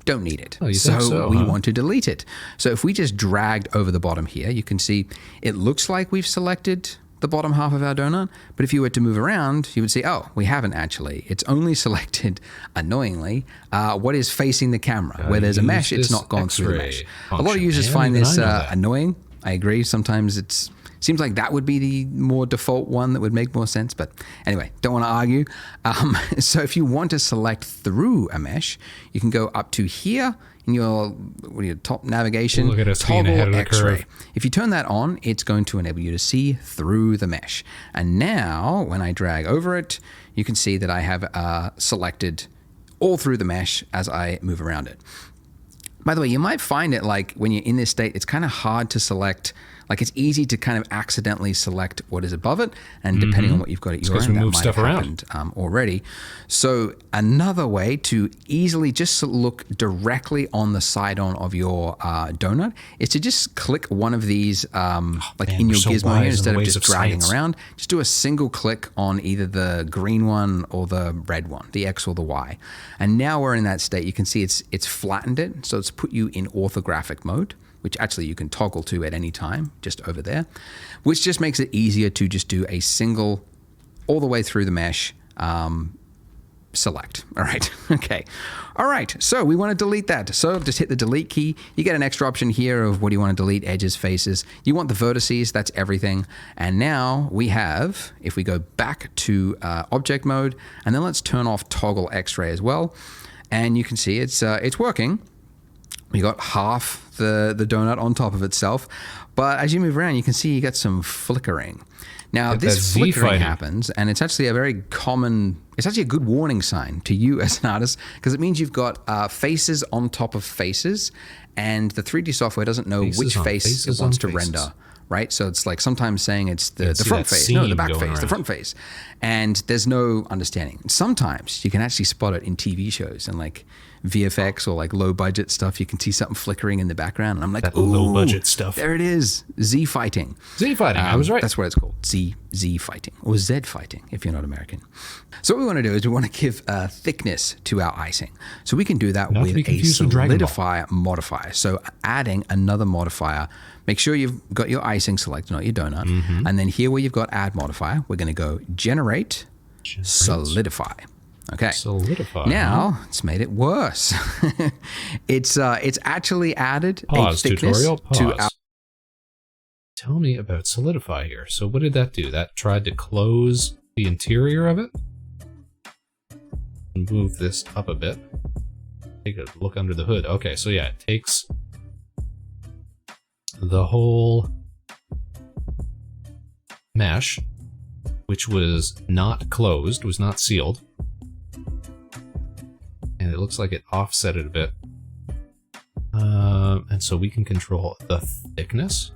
Don't need it. Oh, so we want to delete it. So if we just dragged over the bottom here, you can see it looks like we've selected the bottom half of our donut, but if you were to move around, you would see, oh, we haven't actually. It's only selected, annoyingly, what is facing the camera. Where there's a mesh, it's not gone through the mesh. A lot of users find this annoying. I agree. Sometimes it seems like that would be the more default one that would make more sense, but anyway, don't want to argue. So if you want to select through a mesh, you can go up to here in your top navigation, toggle X-ray. If you turn that on, it's going to enable you to see through the mesh. And now, when I drag over it, you can see that I have selected all through the mesh as I move around it. By the way, you might find it like when you're in this state, it's kind of hard to select. Like it's easy to kind of accidentally select what is above it, and depending on what you've got at your end, that might have happened already. So another way to easily just look directly on the side-on of your donut is to just click one of these, in your gizmo here, instead of just dragging around. Just do a single click on either the green one or the red one, the X or the Y. And now we're in that state. You can see it's flattened it, so it's put you in orthographic mode, which actually you can toggle to at any time, just over there, which just makes it easier to just do a single, all the way through the mesh, select. All right. Okay. All right. So we want to delete that. So just hit the delete key. You get an extra option here of what do you want to delete: edges, faces. You want the vertices. That's everything. And now we have, if we go back to object mode, and then let's turn off toggle X-ray as well. And you can see it's working. We got half the donut on top of itself. But as you move around, you can see you get some flickering. Now, this flickering happens, and it's actually a very common, it's actually a good warning sign to you as an artist, because it means you've got faces on top of faces, and the 3D software doesn't know which face it wants to render, right? So it's like sometimes saying it's the front face, no, the back face, the front face, and there's no understanding. Sometimes you can actually spot it in TV shows and like VFX or like low budget stuff. You can see something flickering in the background, and I'm like, ooh, low budget stuff. There it is, Z fighting. Z fighting. I was right. That's what it's called, Z fighting, or Z fighting if you're not American. So what we want to do is we want to give thickness to our icing. So we can do that with a solidify modifier. So adding another modifier. Make sure you've got your icing selected, not your donut. And then here where you've got add modifier, we're going to go generate solidify. Okay. Solidify. Now it's made it worse. It's actually added a thickness tutorial. to our. Tell me about solidify here. So what did that do? That tried to close the interior of it. Move this up a bit. Take a look under the hood. Okay, so yeah, it takes the whole mesh, which was not closed, was not sealed. And it looks like it offset it a bit. And so we can control the thickness.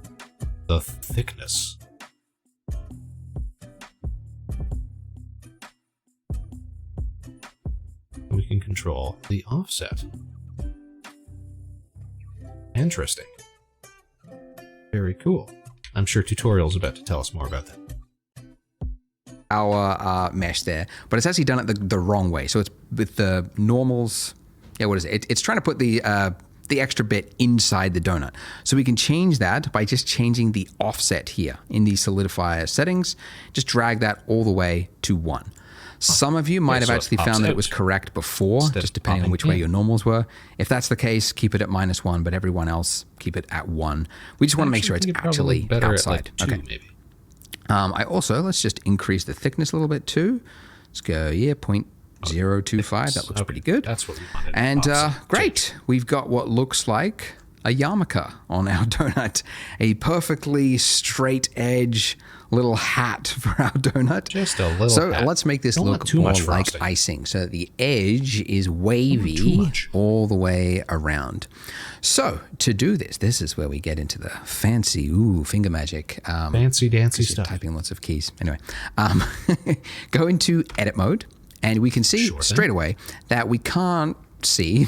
The thickness. We can control the offset. Interesting. Very cool. I'm sure Tutorial's about to tell us more about that. Our mesh there, but it's actually done it the wrong way. So it's with the normals. Yeah, what is it? It's trying to put the extra bit inside the donut. So we can change that by just changing the offset here in the solidifier settings. Just drag that all the way to 1. Some of you might have actually found that it was correct before, just depending on which way your normals were. If that's the case, keep it at -1, but everyone else keep it at 1. We just want to make sure it's actually outside. At like 2, okay. Maybe. I also, let's just increase the thickness a little bit too. Let's go, 0.025. That looks pretty good. That's what we wanted. And great. We've got what looks like a yarmulke on our donut. A perfectly straight edge little hat for our donut. Just a little So hat. let's make this look too more much like frosting. icing. So the edge is wavy all the way around. So to do this is where we get into the fancy, finger magic. Fancy dancy stuff. Typing lots of keys. Anyway, go into edit mode, and we can see straight away that we can't see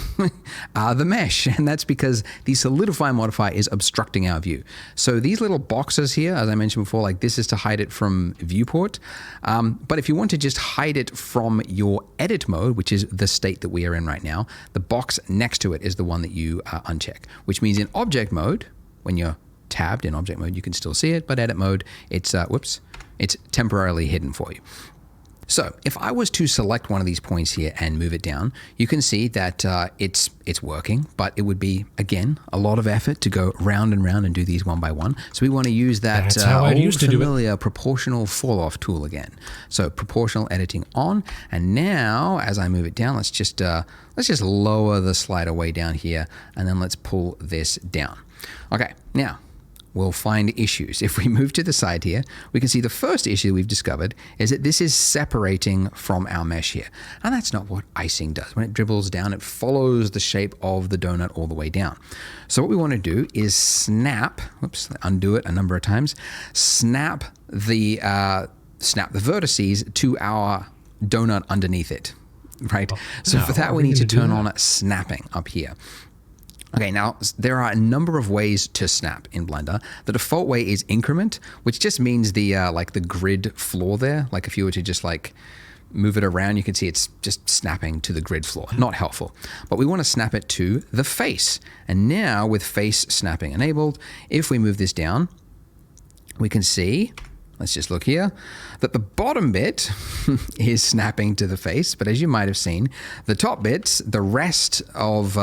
the mesh, and that's because the solidify modifier is obstructing our view. So these little boxes here, as I mentioned before, like this is to hide it from viewport. But if you want to just hide it from your edit mode, which is the state that we are in right now, the box next to it is the one that you uncheck, which means in object mode, when you're tabbed in object mode, you can still see it, but edit mode, it's it's temporarily hidden for you. So if I was to select one of these points here and move it down, you can see that it's working, but it would be, again, a lot of effort to go round and round and do these one by one. So we want to use that old familiar proportional fall-off tool again. So proportional editing on, and now as I move it down, let's just lower the slider way down here, and then let's pull this down. Okay, now we'll find issues. If we move to the side here, we can see the first issue we've discovered is that this is separating from our mesh here. And that's not what icing does. When it dribbles down, it follows the shape of the donut all the way down. So what we want to do is snap, undo it a number of times, snap the vertices to our donut underneath it, right? So for that, we need to turn on snapping up here. Okay, now there are a number of ways to snap in Blender. The default way is increment, which just means the like the grid floor there. Like if you were to just like move it around, you can see it's just snapping to the grid floor. Not helpful. But we want to snap it to the face. And now with face snapping enabled, if we move this down, we can see, let's just look here, that the bottom bit is snapping to the face, but as you might have seen, the top bits, the rest of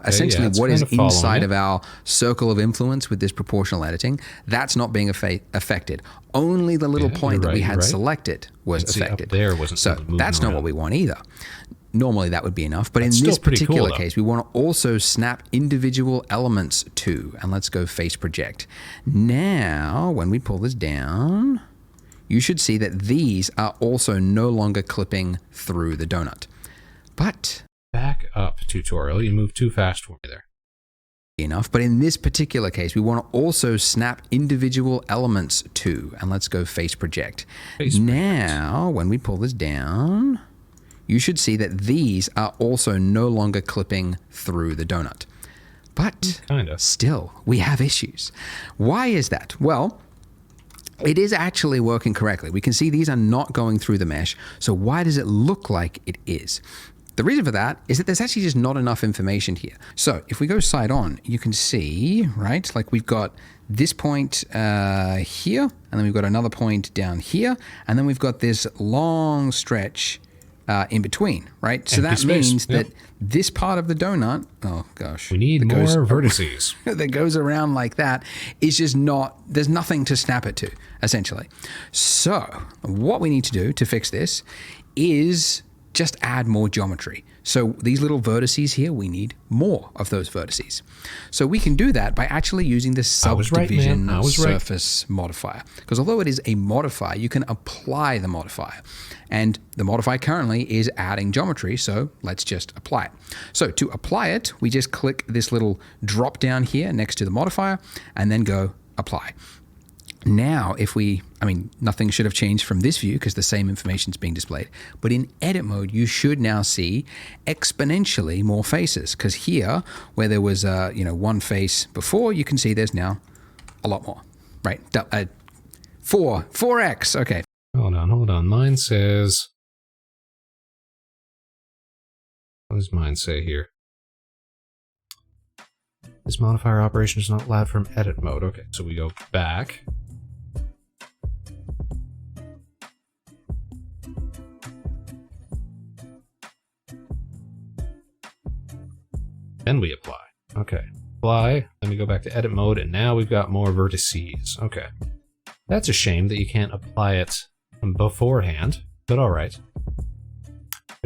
essentially what is inside of our circle of influence with this proportional editing, that's not being affected. Only the little point that we had selected was affected. There wasn't so that's not what we want either. Normally that would be enough, but in this particular case, we want to also snap individual elements to, and let's go face project. Now, when we pull this down, you should see that these are also no longer clipping through the donut. But back up tutorial, you moved too fast for me there. Enough, but in this particular case, we want to also snap individual elements to, and let's go face project. Now, when we pull this down, you should see that these are also no longer clipping through the donut. But still, we have issues. Why is that? Well, it is actually working correctly. We can see these are not going through the mesh. So why does it look like it is? The reason for that is that there's actually just not enough information here. So if we go side on, you can see, right, like we've got this point here, and then we've got another point down here, and then we've got this long stretch in between, right? So that means that this part of the donut, oh gosh. We need more vertices. That goes around like that is just not, there's nothing to snap it to, essentially. So what we need to do to fix this is just add more geometry. So these little vertices here, we need more of those vertices. So we can do that by actually using the subdivision surface modifier. Because although it is a modifier, you can apply the modifier. And the modifier currently is adding geometry, so let's just apply it. So to apply it, we just click this little drop down here next to the modifier and then go apply. Now, if nothing should have changed from this view because the same information is being displayed. But in edit mode, you should now see exponentially more faces. Because here, where there was one face before, you can see there's now a lot more, right? 4x. Okay. Hold on. Mine says, what does mine say here? This modifier operation is not allowed from edit mode. Okay, so we go back. Then we apply. Okay, apply. Then we go back to edit mode, and now we've got more vertices. Okay. That's a shame that you can't apply it beforehand, but all right.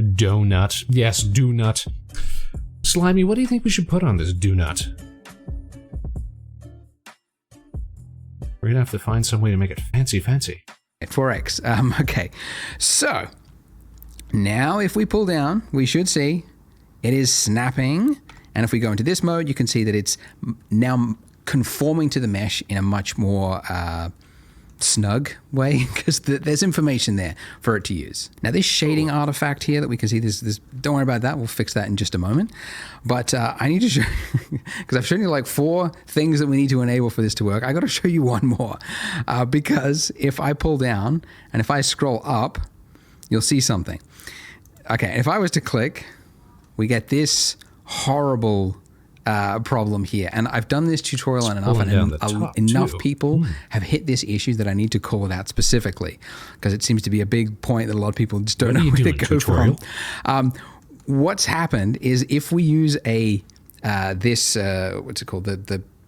Donut. Yes, do not. Slimy, what do you think we should put on this donut? We're gonna have to find some way to make it fancy. 4x. Okay, so now if we pull down, we should see it is snapping. And if we go into this mode, you can see that it's now conforming to the mesh in a much more snug way because there's information there for it to use. Now this shading artifact here that we can see, this don't worry about that, we'll fix that in just a moment. But I need to show, because I've shown you like 4 things that we need to enable for this to work. I got to show you one more because if I pull down and if I scroll up, you'll see something. Okay, if I was to click, we get this horrible problem here, and I've done this tutorial on enough, and enough people have hit this issue that I need to call it out specifically because it seems to be a big point that a lot of people just don't know where to go from. What's happened is if we use a what's it called,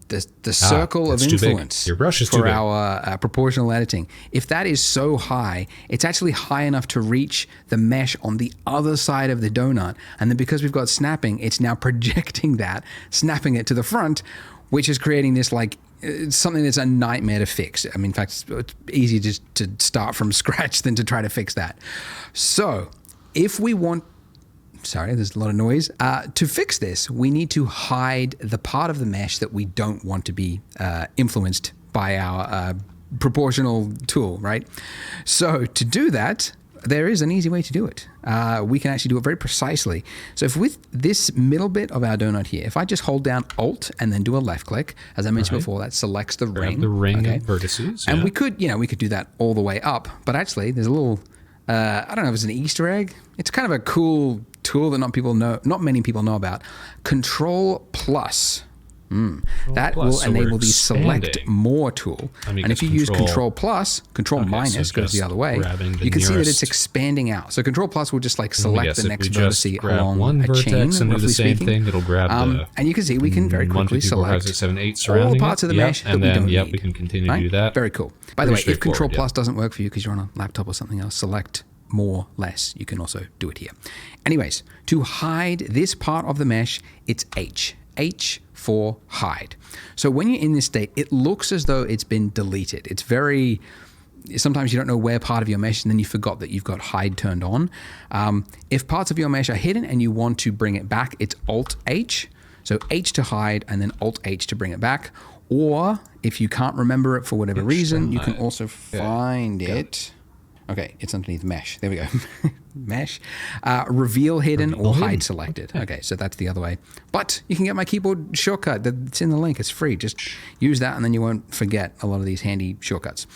the circle of influence for our proportional editing. If that is so high, it's actually high enough to reach the mesh on the other side of the donut. And then because we've got snapping, it's now projecting that, snapping it to the front, which is creating this like something that's a nightmare to fix. I mean, in fact, it's easier just to start from scratch than to try to fix that. So if we want, sorry, there's a lot of noise. To fix this, we need to hide the part of the mesh that we don't want to be influenced by our proportional tool, right? So to do that, there is an easy way to do it. We can actually do it very precisely. So if with this middle bit of our donut here, if I just hold down Alt and then do a left click, as I mentioned before, that selects the ring. The ring of vertices. And we could do that all the way up. But actually, there's a little, I don't know if it's an Easter egg. It's kind of a cool tool that not many people know about. Control plus That will Plus, so we're enable the select expanding. more tool. I mean, And if you use Control Plus, Control Okay, minus so goes the just other way, grabbing the you can see that nearest- it's expanding out. So Control Plus will just like Let me select guess, the if next we just vertice grab along one a vertex chain, and do the roughly same speaking. thing, it'll grab the And you can see we can very 1, 2, quickly 3, 4, 5, select 6, 7, 8 all surrounding the parts of the it. mesh and that we then, don't need. we can continue Right? to do that. Very cool. By the way, Pretty if Control straightforward, Plus doesn't work for you because you're on a laptop or something else, select more, less. You can also do it here. Anyways, to hide this part of the mesh, it's H. H for hide. So when you're in this state, it looks as though it's been deleted. It's very... Sometimes you don't know where part of your mesh, and then you forgot that you've got hide turned on. If parts of your mesh are hidden and you want to bring it back, it's Alt-H. So H to hide and then Alt-H to bring it back. Or if you can't remember it for whatever reason, you can also find it. Okay, it's underneath mesh. There we go. Mesh. Reveal hidden or hide selected. Okay, so that's the other way. But you can get my keyboard shortcut. That's in the link. It's free. Just use that and then you won't forget a lot of these handy shortcuts.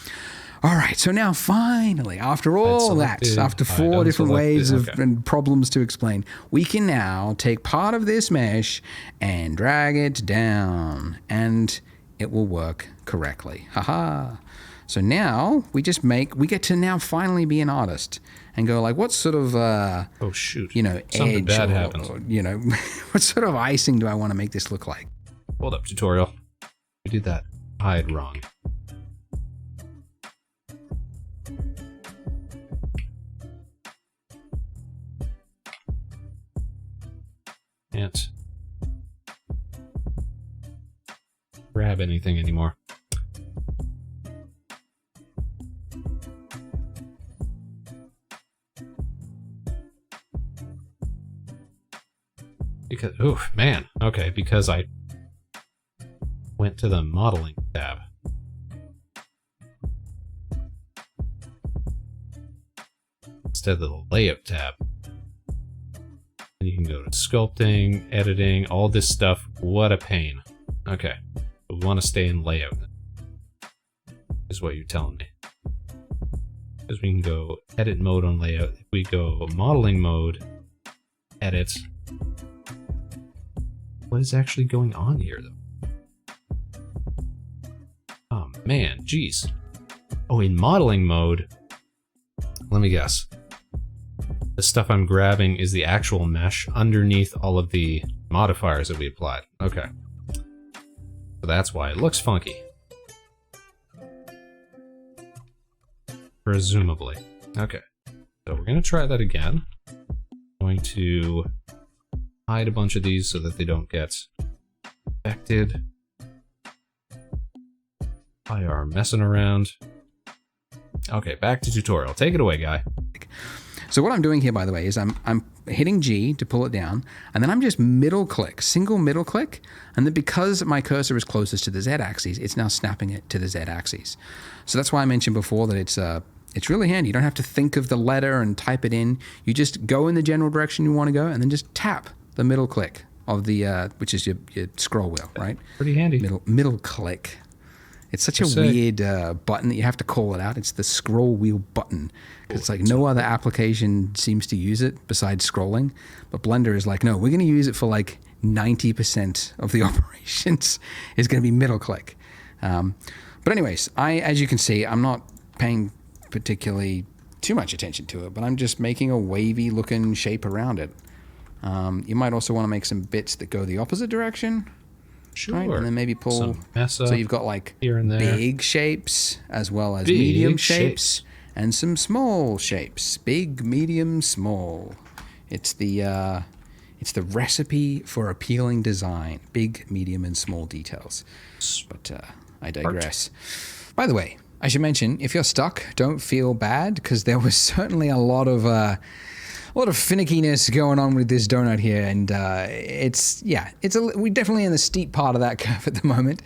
All right, so now finally, after all that, after 4 different waves of and problems to explain, we can now take part of this mesh and drag it down, and it will work correctly. Haha. So now we get to now finally be an artist and go like, what sort of, Oh, shoot. Something edge bad happened. or, what sort of icing do I want to make this look like? Hold up, tutorial. We did that hide wrong. Can't grab anything anymore. Because, oh man, okay, because I went to the modeling tab. Instead of the layout tab. And you can go to sculpting, editing, all this stuff. What a pain. Okay, we want to stay in layout, is what you're telling me. Because we can go edit mode on layout. If we go modeling mode, edit. What is actually going on here, though? Oh, man, geez. Oh, in modeling mode, let me guess. The stuff I'm grabbing is the actual mesh underneath all of the modifiers that we applied. Okay. So that's why it looks funky. Presumably. Okay. So we're going to try that again. Going to hide a bunch of these so that they don't get affected by our messing around. Okay, back to tutorial. Take it away, guy. So what I'm doing here, by the way, is I'm hitting G to pull it down, and then I'm just middle click, single middle click, and then because my cursor is closest to the Z-axis, it's now snapping it to the Z-axis. So that's why I mentioned before that it's really handy. You don't have to think of the letter and type it in. You just go in the general direction you want to go, and then just tap the middle click of the which is your scroll wheel, right? Pretty handy. Middle click. It's such a weird button that you have to call it out. It's the scroll wheel button. It's like no other application seems to use it besides scrolling. But Blender is like, no, we're going to use it for like 90% of the operations is going to be middle click. But anyways, as you can see, I'm not paying particularly too much attention to it, but I'm just making a wavy looking shape around it. You might also want to make some bits that go the opposite direction. Sure. Right? And then maybe pull, so you've got like here and there. Big shapes as well as medium shapes and some small shapes. Big, medium, small. It's the recipe for appealing design. Big, medium, and small details. But I digress. By the way, I should mention, if you're stuck, don't feel bad, because there was certainly a lot of finickiness going on with this donut here, and we're definitely in the steep part of that curve at the moment.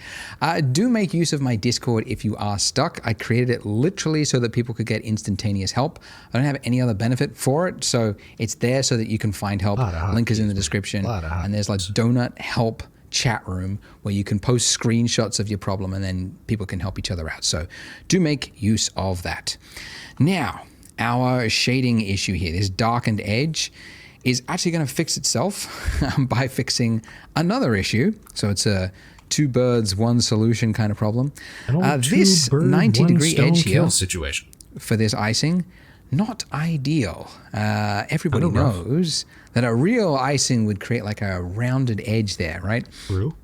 Do make use of my Discord if you are stuck. I created it literally so that people could get instantaneous help. I don't have any other benefit for it, so it's there so that you can find help. Link is in the description, and there's like donut help chat room where you can post screenshots of your problem and then people can help each other out. So do make use of that. Now, our shading issue here, this darkened edge, is actually going to fix itself by fixing another issue. So it's a two birds, one solution kind of problem. This two-bird, 90-degree one-stone edge here kill situation. for this icing, not ideal. Everybody rough. knows that a real icing would create like a rounded edge there, right? True.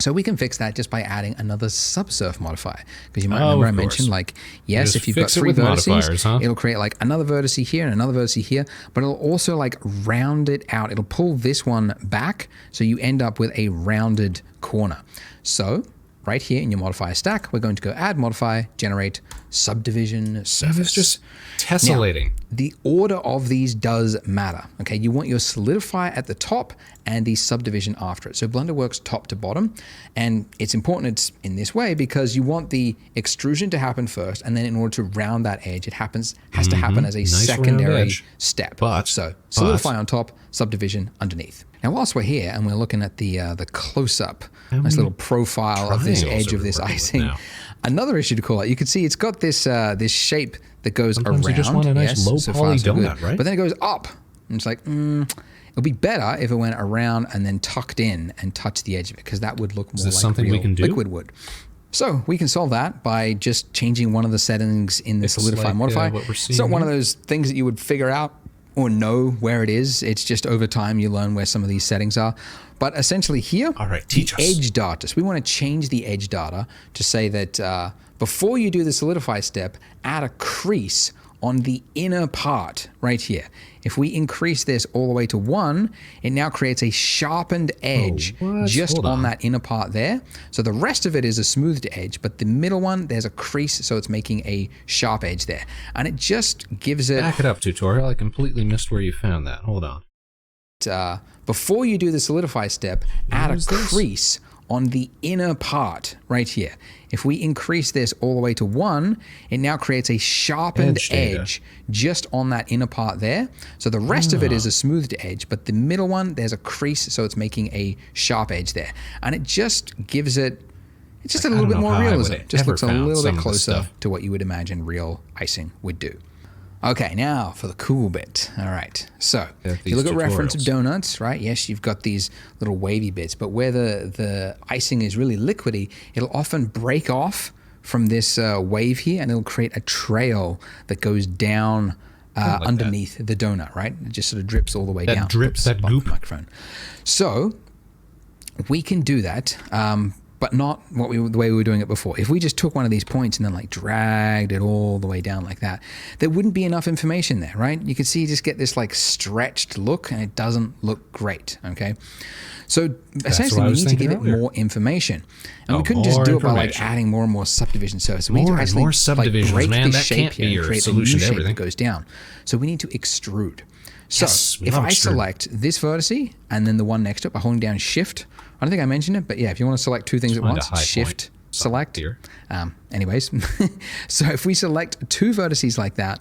So we can fix that just by adding another subsurf modifier. Because you might Oh, remember I of mentioned, course. like, yes, Just if you've got fix it three with modifiers, vertices, huh? it'll create like another vertice here and another vertice here, but it'll also like round it out. It'll pull this one back, so you end up with a rounded corner. So right here in your modifier stack, we're going to go add modifier, generate subdivision surface. It's just tessellating. Now, the order of these does matter. Okay, you want your solidifier at the top and the subdivision after it. So Blender works top to bottom, and it's important it's in this way because you want the extrusion to happen first, and then in order to round that edge, it has to happen as a Nice round secondary edge. step. But Solidify on top, subdivision underneath. Now, whilst we're here and we're looking at the close-up, nice little profile of this triangles edge are of we this working with icing. now? Another issue to call out, you can see it's got this this shape that goes Sometimes around. you just want a nice low so poly far, so good. donut, right? But then it goes up. And it's like, it'll be better if it went around and then tucked in and touched the edge of it, because that would look more this like something we real can do? liquid would. So we can solve that by just changing one of the settings in the It's solidify like, modifier. what we're It's seeing not one of here. those things that you would figure out or know where it is. It's just over time you learn where some of these settings are. But essentially here, All right, teach the us. edge data. So we want to change the edge data to say that before you do the solidify step, add a crease on the inner part right here. If we increase this all the way to 1, it now creates a sharpened edge what? just Hold on on. that inner part there. So the rest of it is a smoothed edge, but the middle one, there's a crease, so it's making a sharp edge there. And it just gives it... Back it up, tutorial. I completely missed where you found that. Hold on. Before you do the solidify step, add a is this? crease on the inner part right here. If we increase this all the way to 1, it now creates a sharpened Edge data. edge just on that inner part there. So the rest of it is a smoothed edge, but the middle one, there's a crease, so it's making a sharp edge there. And it just gives it, it's just a little I bit don't know more how I realism. would Just ever looks a found little some bit of this closer stuff. to what you would imagine real icing would do. Okay, now for the cool bit. All right, so Yeah, if you look these at reference tutorials. donuts, right? Yes, you've got these little wavy bits, but where the icing is really liquidy, it'll often break off from this wave here, and it'll create a trail that goes down like underneath the donut, right? It just sort of drips all the way That down. drips, that Bottom of goop. the microphone. So we can do that, but not the way we were doing it before. If we just took one of these points and then like dragged it all the way down like that, there wouldn't be enough information there, right? You can see you just get this like stretched look, and it doesn't look great, okay? So essentially what I we was need to thinking give it earlier. more information. And Oh, we couldn't just more do it by like information. adding more and more subdivision surfaces. We need More to and actually more subdivisions, like break man. this That shape can't be here and your create a new solution to shape everything. that goes down. So we need to extrude. So Yes, we if love I extrude. select this vertice and then the one next to it by holding down Shift, I don't think I mentioned it, but yeah, if you want to select two things at find a once, high point Shift, select. here. Anyways, so if we select two vertices like that,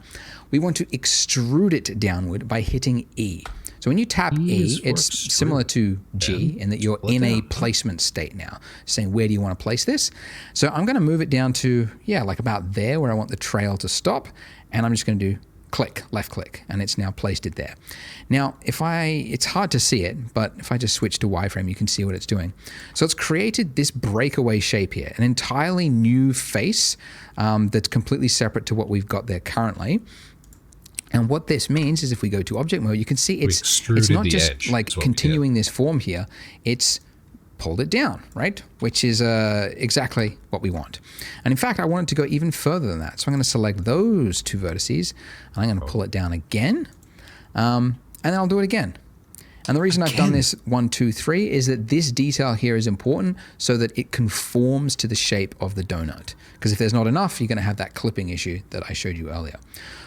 we want to extrude it downward by hitting E. So when you tap E is E, for it's extrude. similar to G in that you're split in a down. placement state now, saying where do you want to place this? So I'm going to move it down to, yeah, like about there where I want the trail to stop, and I'm just going to do click, left click, and it's now placed it there. Now, it's hard to see it, but if I just switch to wireframe, you can see what it's doing. So it's created this breakaway shape here, an entirely new face that's completely separate to what we've got there currently. And what this means is if we go to object mode, you can see it's extruded not the just edge, like is what we continuing this form here, it's pulled it down, right? Which is exactly what we want. And in fact, I want it to go even further than that. So I'm going to select those two vertices, and I'm going to pull it down again, and then I'll do it again. And the reason I've done this 1, 2, 3 is that this detail here is important so that it conforms to the shape of the donut. Because if there's not enough, you're going to have that clipping issue that I showed you earlier.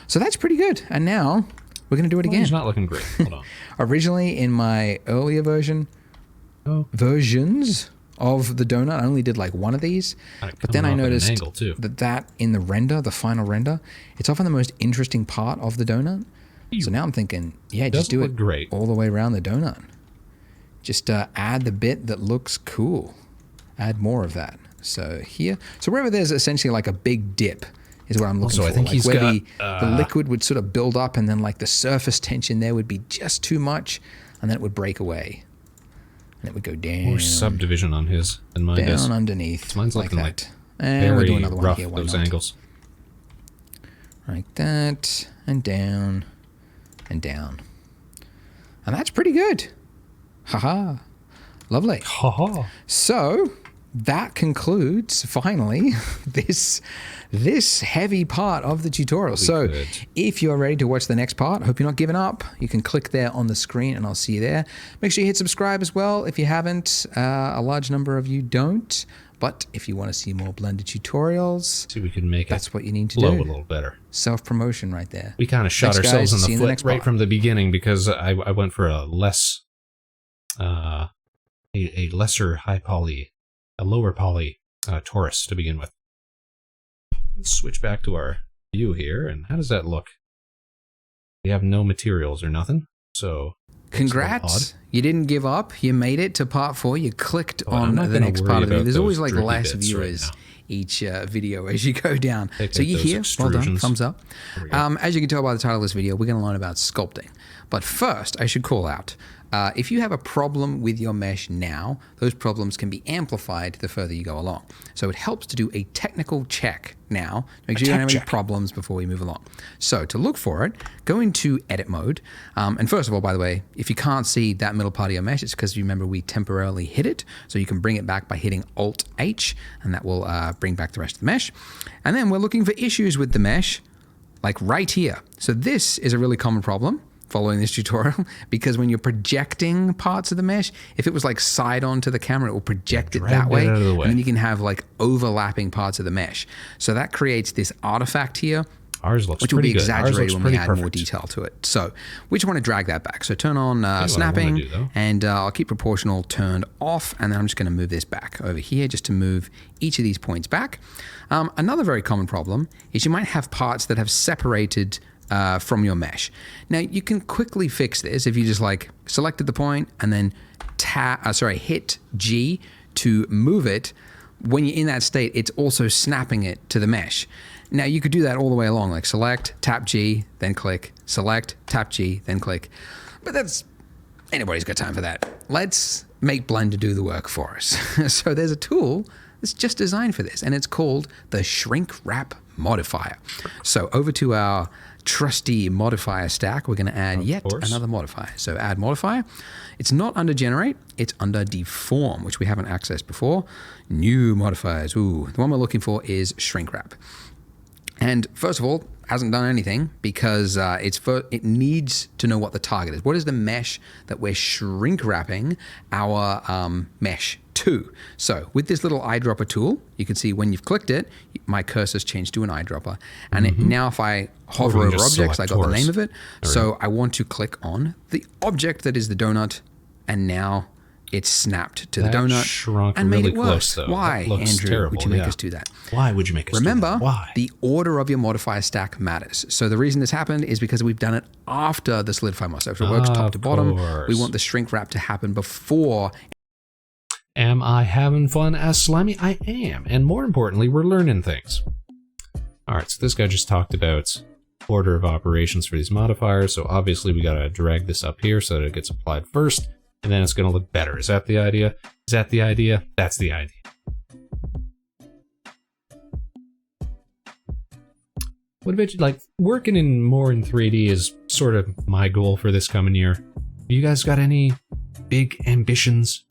So that's pretty good. And now we're going to do it again. It's not looking great. Hold on. Originally in my earlier versions of the donut, I only did like one of these, Kinda but then I coming off at an noticed angle, too. that in the render, the final render, it's often the most interesting part of the donut. So now I'm thinking, yeah, just doesn't do look it great. all the way around the donut. Just add the bit that looks cool. Add more of that. So here, so wherever there's essentially like a big dip is what I'm looking Also, for. I think like he's where got, the liquid would sort of build up, and then like the surface tension there would be just too much, and then it would break away. And it would go down. More subdivision on his than mine does. Down underneath. Mine's like looking that. like And we'll do very another one rough, here. Why those not? angles. Like that. And down. And down. And that's pretty good. Haha. Lovely. Ha-ha. So that concludes finally this heavy part of the tutorial. So if you are ready to watch the next part, I hope you're not giving up. You can click there on the screen and I'll see you there. Make sure you hit subscribe as well if you haven't. A large number of you don't. But if you want to see more blended tutorials, see, we can make that's what you need to flow do. a little better. Self-promotion right there. We kind of shot Thanks, ourselves guys. in the foot right from the beginning because I went for a less, a lesser high poly, a lower poly torus to begin with. Let's switch back to our view here, and how does that look? We have no materials or nothing, so congrats, you didn't give up. You made it to part 4. You clicked on the next part of the video. There's always like less viewers each video as you go down. So you're here, well done, thumbs up. As you can tell by the title of this video, we're going to learn about sculpting. But first, I should call out, if you have a problem with your mesh now, those problems can be amplified the further you go along. So it helps to do a technical check now, to make sure you don't have any problems before we move along. So to look for it, go into edit mode. And first of all, by the way, if you can't see that middle part of your mesh, it's because you remember we temporarily hid it. So you can bring it back by hitting Alt-H, and that will bring back the rest of the mesh. And then we're looking for issues with the mesh, like right here. So this is a really common problem following this tutorial, because when you're projecting parts of the mesh, if it was like side on to the camera, it will project it that way, and then you can have like overlapping parts of the mesh. So that creates this artifact here, ours looks which will be good. exaggerated when we add more detail to it. So we just want to drag that back. So turn on snapping, and I'll keep proportional turned off, and then I'm just going to move this back over here just to move each of these points back. Another very common problem is you might have parts that have separated from your mesh. Now you can quickly fix this if you just like selected the point and then hit G to move it. When you're in that state, it's also snapping it to the mesh. Now you could do that all the way along, like select, tap G, then click, select, tap G, then click. But anybody's got time for that. Let's make Blender do the work for us. So there's a tool that's just designed for this, and it's called the Shrink Wrap Modifier. So over to our trusty modifier stack, we're going to add yet another modifier. So add modifier. It's not under generate, it's under deform, which we haven't accessed before. New modifiers. Ooh, the one we're looking for is shrink wrap. And first of all, hasn't done anything because it needs to know what the target is. What is the mesh that we're shrink wrapping our mesh to? So with this little eyedropper tool, you can see when you've clicked it, my cursor's changed to an eyedropper. And now if I hover over objects, I got the name of it. So I want to click on the object that is the donut, and now it's snapped to the donut and made it worse. Why, Andrew, would you make us do that? Why would you make us do that? Remember, the order of your modifier stack matters. So the reason this happened is because we've done it after the solidify modifier. So it works top to bottom. We want the shrink wrap to happen before. Am I having fun as Slimy? I am. And more importantly, we're learning things. All right, so this guy just talked about order of operations for these modifiers. So obviously we got to drag this up here so that it gets applied first. And then it's going to look better. Is that the idea? Is that the idea? That's the idea. What about you? Like, working in more in 3D is sort of my goal for this coming year. You guys got any big ambitions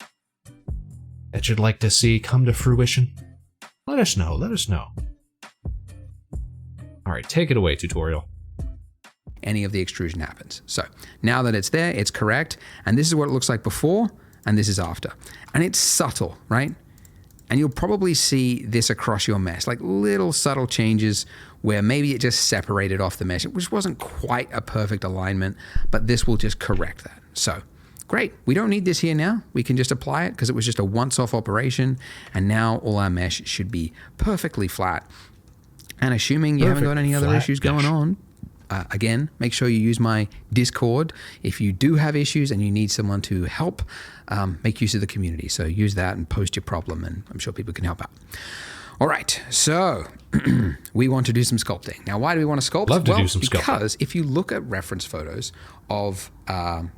that you'd like to see come to fruition? Let us know. Let us know. All right, take it away, tutorial. Any of the extrusion happens. So now that it's there, it's correct. And this is what it looks like before, and this is after. And it's subtle, right? And you'll probably see this across your mesh, like little subtle changes where maybe it just separated off the mesh, which wasn't quite a perfect alignment, but this will just correct that. So great. We don't need this here now. We can just apply it because it was just a once-off operation. And now all our mesh should be perfectly flat. And assuming you haven't got any other issues going on, again, make sure you use my Discord. If you do have issues and you need someone to help, make use of the community. So use that and post your problem, and I'm sure people can help out. All right, so we want to do some sculpting. Now, why do we want to sculpt? Love to do some sculpting. Because if you look at reference photos of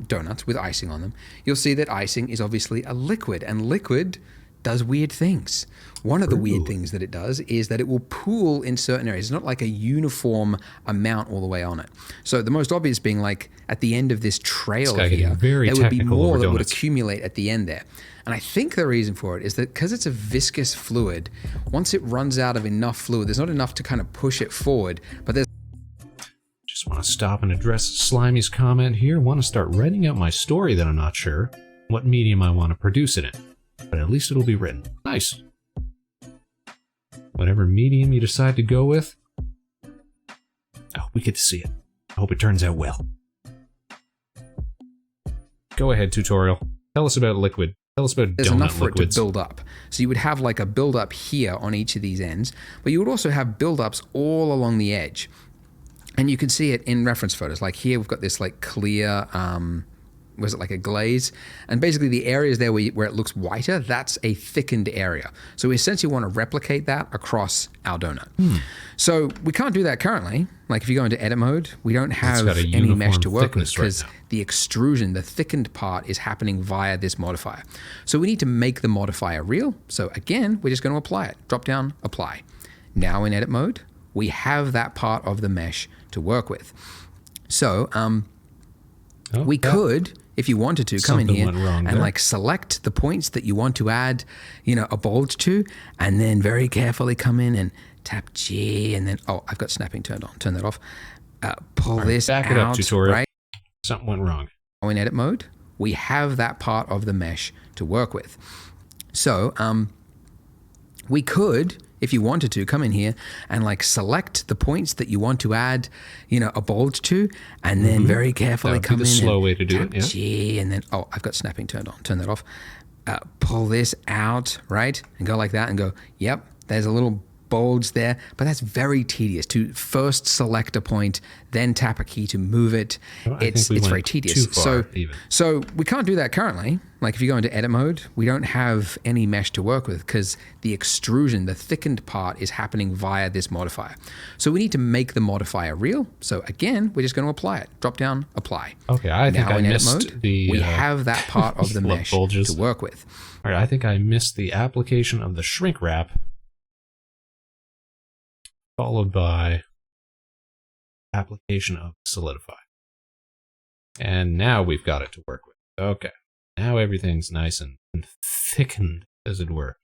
donuts with icing on them, you'll see that icing is obviously a liquid, and liquid does weird things. One of the weird things that it does is that it will pool in certain areas. It's not like a uniform amount all the way on it. So the most obvious being like at the end of this trail here, there would be more that would accumulate at the end there. And I think the reason for it is that because it's a viscous fluid, once it runs out of enough fluid, there's not enough to kind of push it forward, but there's... Just want to stop and address Slimy's comment here. Want to start writing out my story that I'm not sure what medium I want to produce it in. But at least it'll be written. Nice. Whatever medium you decide to go with. Oh, we get to see it. I hope it turns out well. Go ahead, tutorial. Tell us about liquid. Tell us about there's donut enough for liquids. it to build up. So you would have like a build up here on each of these ends, but you would also have build-ups all along the edge. And you can see it in reference photos. Like here we've got this like clear, was it like a glaze? And basically the areas there where it looks whiter, that's a thickened area. So we essentially want to replicate that across our donut. So we can't do that currently. Like if you go into edit mode, we don't have any mesh to work with because the extrusion, the thickened part is happening via this modifier. So we need to make the modifier real. So again, we're just going to apply it. Drop down, apply. Now in edit mode, we have that part of the mesh to work with. So we could, if you wanted to, come in here and like select the points that you want to add, you know, a bulge to, and then very carefully come in and tap G, and then, oh, I've got snapping turned on. Turn that off. Pull this out. Back it up, tutorial. Right? Something went wrong. In edit mode, we have that part of the mesh to work with. So we could, if you wanted to, come in here and like select the points that you want to add, you know, a bulge to, and then very carefully come in slow and way to do tap it, G, and then, oh, I've got snapping turned on. Turn that off. Pull this out, right? And go like that and go, yep, there's a little bulge there, but that's very tedious to first select a point, then tap a key to move it. It's very tedious. So we can't do that currently. Like if you go into edit mode, we don't have any mesh to work with because the extrusion, the thickened part is happening via this modifier. So we need to make the modifier real. So again, we're just going to apply it. Drop down, apply. Okay, I think I missed mode, the... we have that part of the mesh to work with. All right, I think I missed the application of the shrink wrap, followed by application of solidify. And now we've got it to work with. Okay. Now everything's nice and thickened, as it were.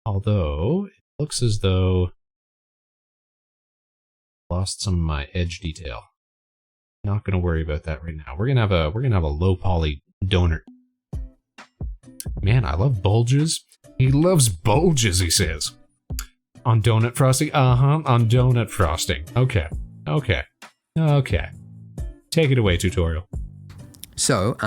Although, it looks as though I lost some of my edge detail. Not going to worry about that right now. We're gonna have a low poly donut. Man, I love bulges. He loves bulges, he says. On donut frosting? On donut frosting. Okay. Take it away, tutorial. So,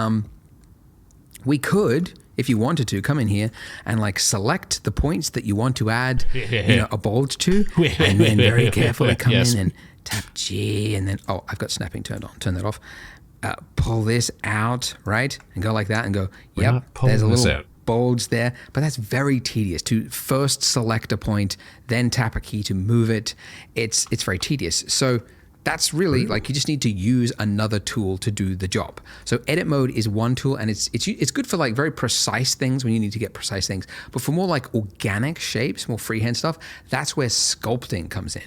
we could, if you wanted to, come in here and like select the points that you want to add, you know, a bulge to, and then very carefully come in and tap G, and then, oh, I've got snapping turned on. Turn that off. Pull this out, right? And go like that and go, yep, there's a little bulge there, but that's very tedious to first select a point, then tap a key to move it. It's very tedious. So that's really like you just need to use another tool to do the job. So edit mode is one tool, and it's good for like very precise things when you need to get precise things. But for more like organic shapes, more freehand stuff, that's where sculpting comes in.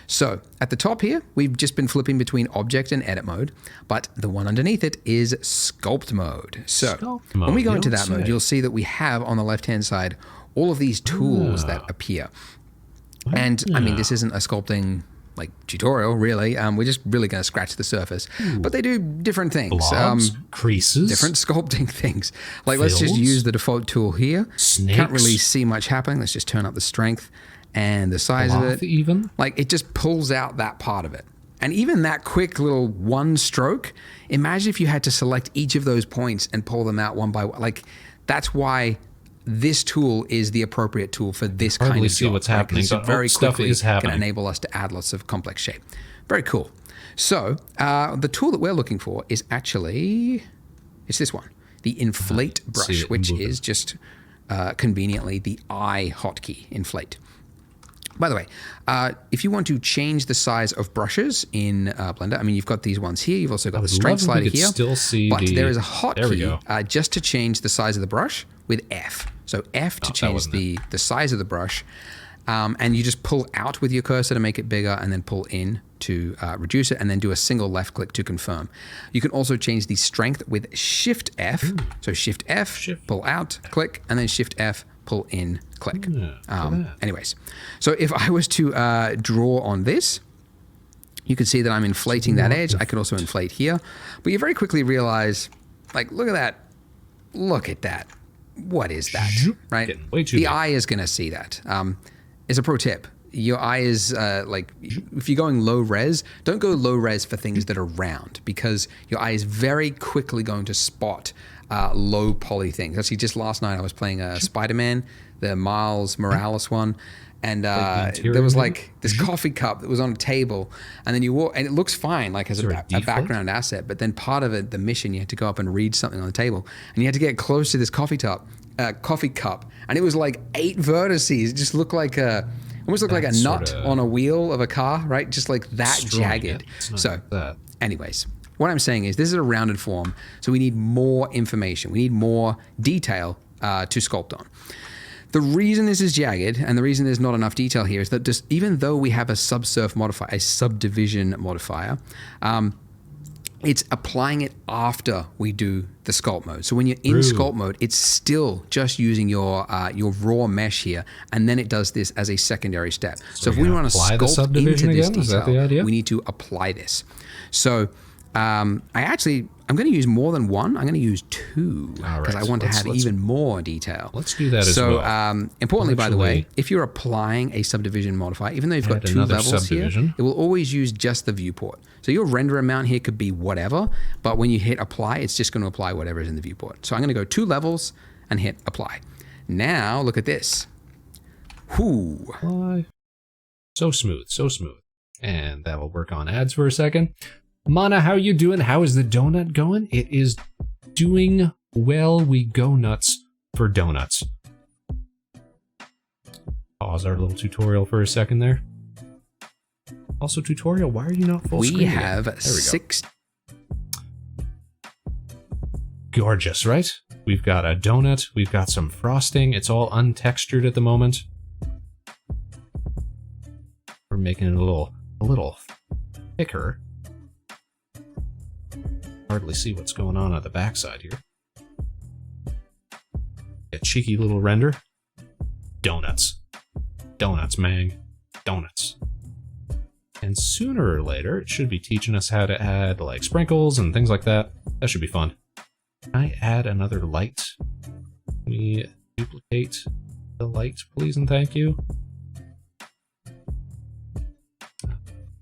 So at the top here, we've just been flipping between object and edit mode, but the one underneath it is sculpt mode. So when we go into that mode, you'll see that we have on the left-hand side all of these tools that appear. And I mean, this isn't a sculpting like tutorial, really. We're just really going to scratch the surface, but they do different things. Blobs, creases, different sculpting things. Like let's just use the default tool here. Snakes. Can't really see much happening. Let's just turn up the strength and the size of it. Even like it just pulls out that part of it. And even that quick little one stroke, imagine if you had to select each of those points and pull them out one by one. Like that's why this tool is the appropriate tool for this kind of job. What's happening, but very quickly can enable us to add lots of complex shape. Very cool. So the tool that we're looking for is actually, it's this one, the inflate brush, which is just conveniently the I hotkey, inflate. By the way, if you want to change the size of brushes in Blender, I mean, you've got these ones here. You've also got the strength slider here. Still see but there is a hotkey just to change the size of the brush with F. So F to change the size of the brush. And you just pull out with your cursor to make it bigger and then pull in to reduce it and then do a single left click to confirm. You can also change the strength with Shift F. So Shift F, pull out, click, and then Shift F, pull in, click. Anyways, so if I was to draw on this, you can see that I'm inflating that edge. I could also inflate here. But you very quickly realize, like, look at that. Look at that. What is that, right? The eye is going to see that. It's a pro tip. Your eye is like, if you're going low res, don't go low res for things that are round because your eye is very quickly going to spot low poly things. Actually, just last night I was playing Spider-Man, the Miles Morales one, and there was like this coffee cup that was on a table, and then you walk, and it looks fine, like as a background asset, but then part of it, the mission, you had to go up and read something on the table, and you had to get close to this coffee cup, and it was like 8 vertices. It just looked like almost looked like a nut on a wheel of a car, right? Just like that jagged. So, anyways. What I'm saying is this is a rounded form, so we need more information. We need more detail to sculpt on. The reason this is jagged and the reason there's not enough detail here is that just even though we have a subsurf modifier, a subdivision modifier, it's applying it after we do the sculpt mode. So when you're in sculpt mode, it's still just using your raw mesh here, and then it does this as a secondary step. So if we want to sculpt into this detail, we need to apply this. So I'm going to use more than one. I'm going to use 2 because I want to have even more detail. Let's do that as well. So importantly, by the way, if you're applying a subdivision modifier, even though you've got 2 levels here, it will always use just the viewport. So your render amount here could be whatever, but when you hit apply, it's just going to apply whatever is in the viewport. So I'm going to go 2 levels and hit apply. Now look at this. Whoo! So smooth, so smooth. And that will work on ads for a second. Mana, how you doing? How is the donut going? It is doing well. We go nuts for donuts. Pause our little tutorial for a second there. Also, tutorial, why are you not full screen? We have 6. Gorgeous, right? We've got a donut. We've got some frosting. It's all untextured at the moment. We're making it a little thicker. Hardly see what's going on at the backside here. A cheeky little render. Donuts. Donuts, mang. Donuts. And sooner or later, it should be teaching us how to add like sprinkles and things like that. That should be fun. Can I add another light? Can we duplicate the light, please and thank you?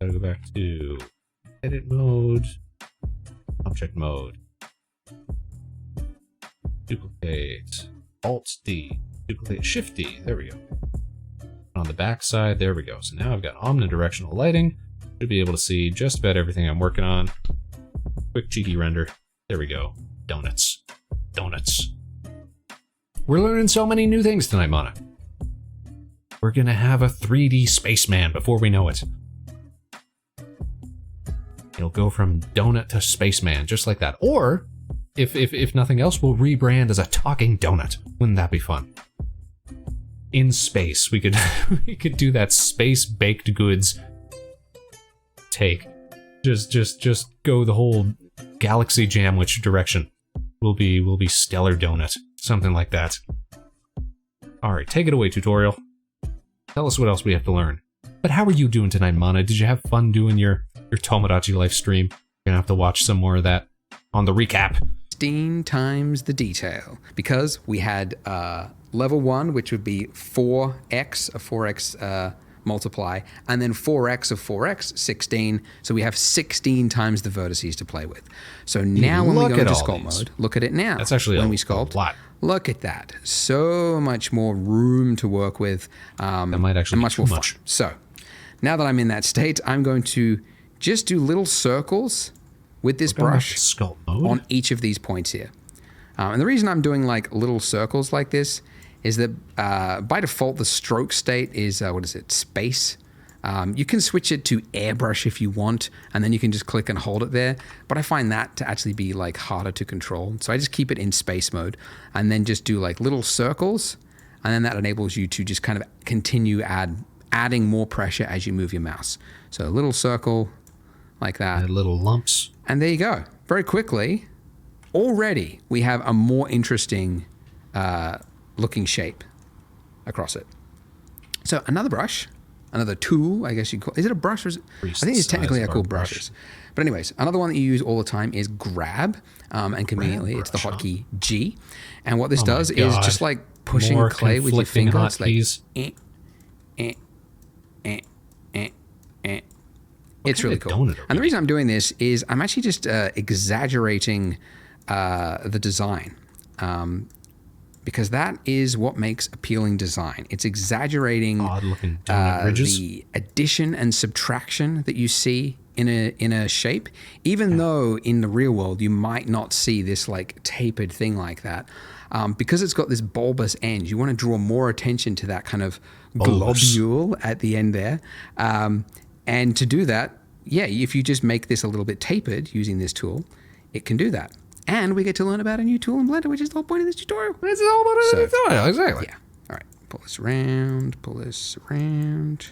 Gotta go back to edit mode. Object mode. Duplicate. Alt-D. Duplicate. Shift-D. There we go. On the back side, there we go. So now I've got omnidirectional lighting. Should be able to see just about everything I'm working on. Quick cheeky render. There we go. Donuts. Donuts. We're learning so many new things tonight, Mana. We're gonna have a 3D Spaceman before we know it. It'll go from donut to Spaceman, just like that. Or, if nothing else, we'll rebrand as a talking donut. Wouldn't that be fun? In space, we could we could do that space baked goods take. Just go the whole galaxy jamwich direction. We'll be stellar donut, something like that. All right, take it away, tutorial. Tell us what else we have to learn. But how are you doing tonight, Mana? Did you have fun doing your Tomodachi Life stream? You're gonna have to watch some more of that on the recap. 16 times the detail, because we had level 1, which would be 4x, a 4x multiply, and then 4x of 4x, 16. So we have 16 times the vertices to play with. So now when we go into sculpt mode, look at it now. That's actually when we sculpt. A lot. Look at that. So much more room to work with. That might actually be much more fun. So now that I'm in that state, I'm going to just do little circles with this brush sculpt mode on each of these points here. And the reason I'm doing like little circles like this is that by default, the stroke state is, space. You can switch it to airbrush if you want, and then you can just click and hold it there. But I find that to actually be like harder to control. So I just keep it in space mode and then just do like little circles. And then that enables you to just kind of continue adding more pressure as you move your mouse. So a little circle like that. Little lumps. And there you go. Very quickly, already we have a more interesting looking shape across it. So another brush. Another tool, I guess you call. Is it a brush? Or is it, I think it's technically they're called brushes. But anyways, another one that you use all the time is grab, and conveniently it's the hotkey G. And what this does is just like pushing clay with your finger. It's like it's really cool. And the reason I'm doing this is I'm actually just exaggerating the design. Because that is what makes appealing design. It's exaggerating the addition and subtraction that you see in a shape, even though in the real world you might not see this like tapered thing like that. Because it's got this bulbous end, you want to draw more attention to that kind of globule at the end there. And to do that, if you just make this a little bit tapered using this tool, it can do that. And we get to learn about a new tool in Blender, which is the whole point of this tutorial. This is all about a new tutorial, exactly. Yeah. All right. Pull this around.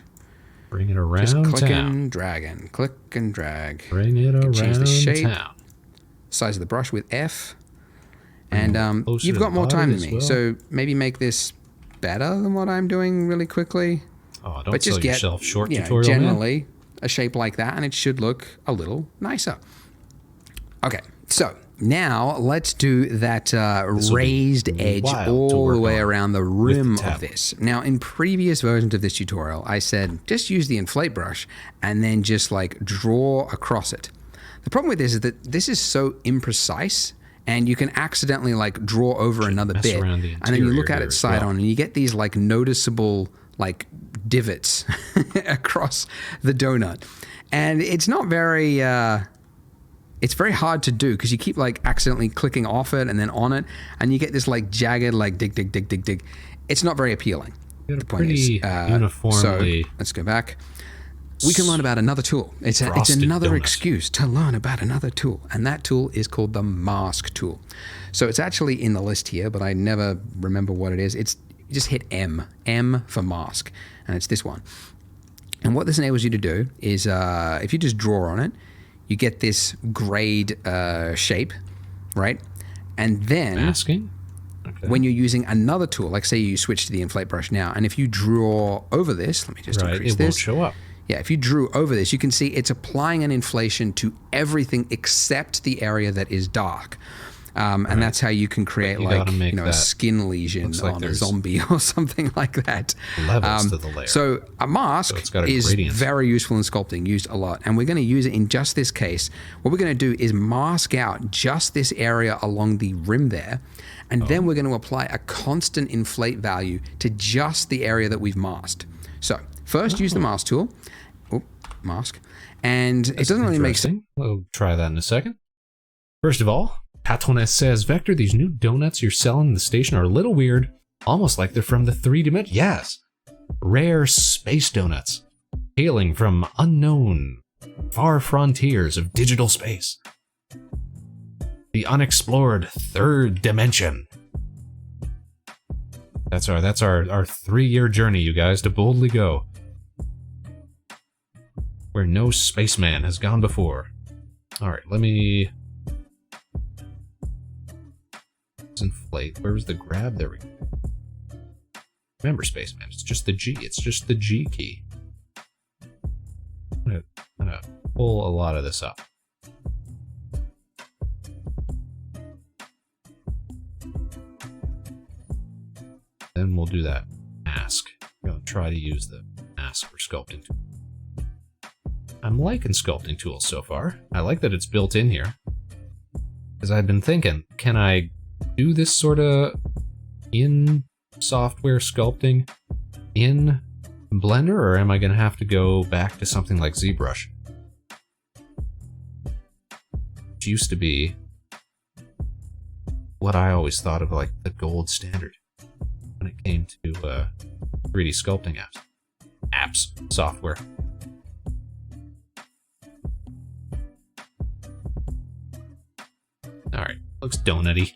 Bring it around Just click town. and drag and click and drag. Bring it around change the shape, town. Size of the brush with F. And you've got more time than me, so maybe make this better than what I'm doing really quickly. Oh, don't sell yourself short tutorial, generally a shape like that, and it should look a little nicer. Okay, so now let's do that raised edge all the way around the rim of this. Now, in previous versions of this tutorial, I said just use the inflate brush and then just like draw across it. The problem with this is that this is so imprecise, and you can accidentally like draw over another bit, and then you look at it side on, and you get these like noticeable like divots across the donut, and it's not very. It's very hard to do because you keep like accidentally clicking off it and then on it, and you get this like jagged like dig. It's not very appealing. The point is, uniformly. So let's go back. We can learn about another tool. It's another excuse to learn about another tool, and that tool is called the mask tool. So it's actually in the list here, but I never remember what it is. You just hit M for mask, and it's this one. And what this enables you to do is if you just draw on it, you get this grade shape, right? And then masking. Okay. When you're using another tool, like say you switch to the inflate brush now, and if you draw over this, let me just increase this. It won't show up. Yeah, if you drew over this, you can see it's applying an inflation to everything except the area that is dark. And that's how you can create like a skin lesion on a zombie or something like that. Levels to the layer. So a mask is very useful in sculpting, used a lot. And we're going to use it in just this case. What we're going to do is mask out just this area along the rim there. And then we're going to apply a constant inflate value to just the area that we've masked. So first use the mask tool. Mask. And it doesn't really make sense. We'll try that in a second. First of all, Patroness says, Vector, these new donuts you're selling in the station are a little weird, almost like they're from the 3D. Yes, rare space donuts, hailing from unknown, far frontiers of digital space. The unexplored third dimension. That's our 3-year journey, you guys, to boldly go where no spaceman has gone before. All right, let me inflate. Where was the grab? There we go. Remember, Spaceman, it's just the G. It's just the G key. I'm gonna pull a lot of this up. Then we'll do that mask. I'm gonna try to use the mask for sculpting tool. I'm liking sculpting tools so far. I like that it's built in here. Because I've been thinking, can I do this sort of in software sculpting in Blender, or am I going to have to go back to something like ZBrush? Which used to be what I always thought of like the gold standard when it came to 3D sculpting apps, software. All right, looks donutty.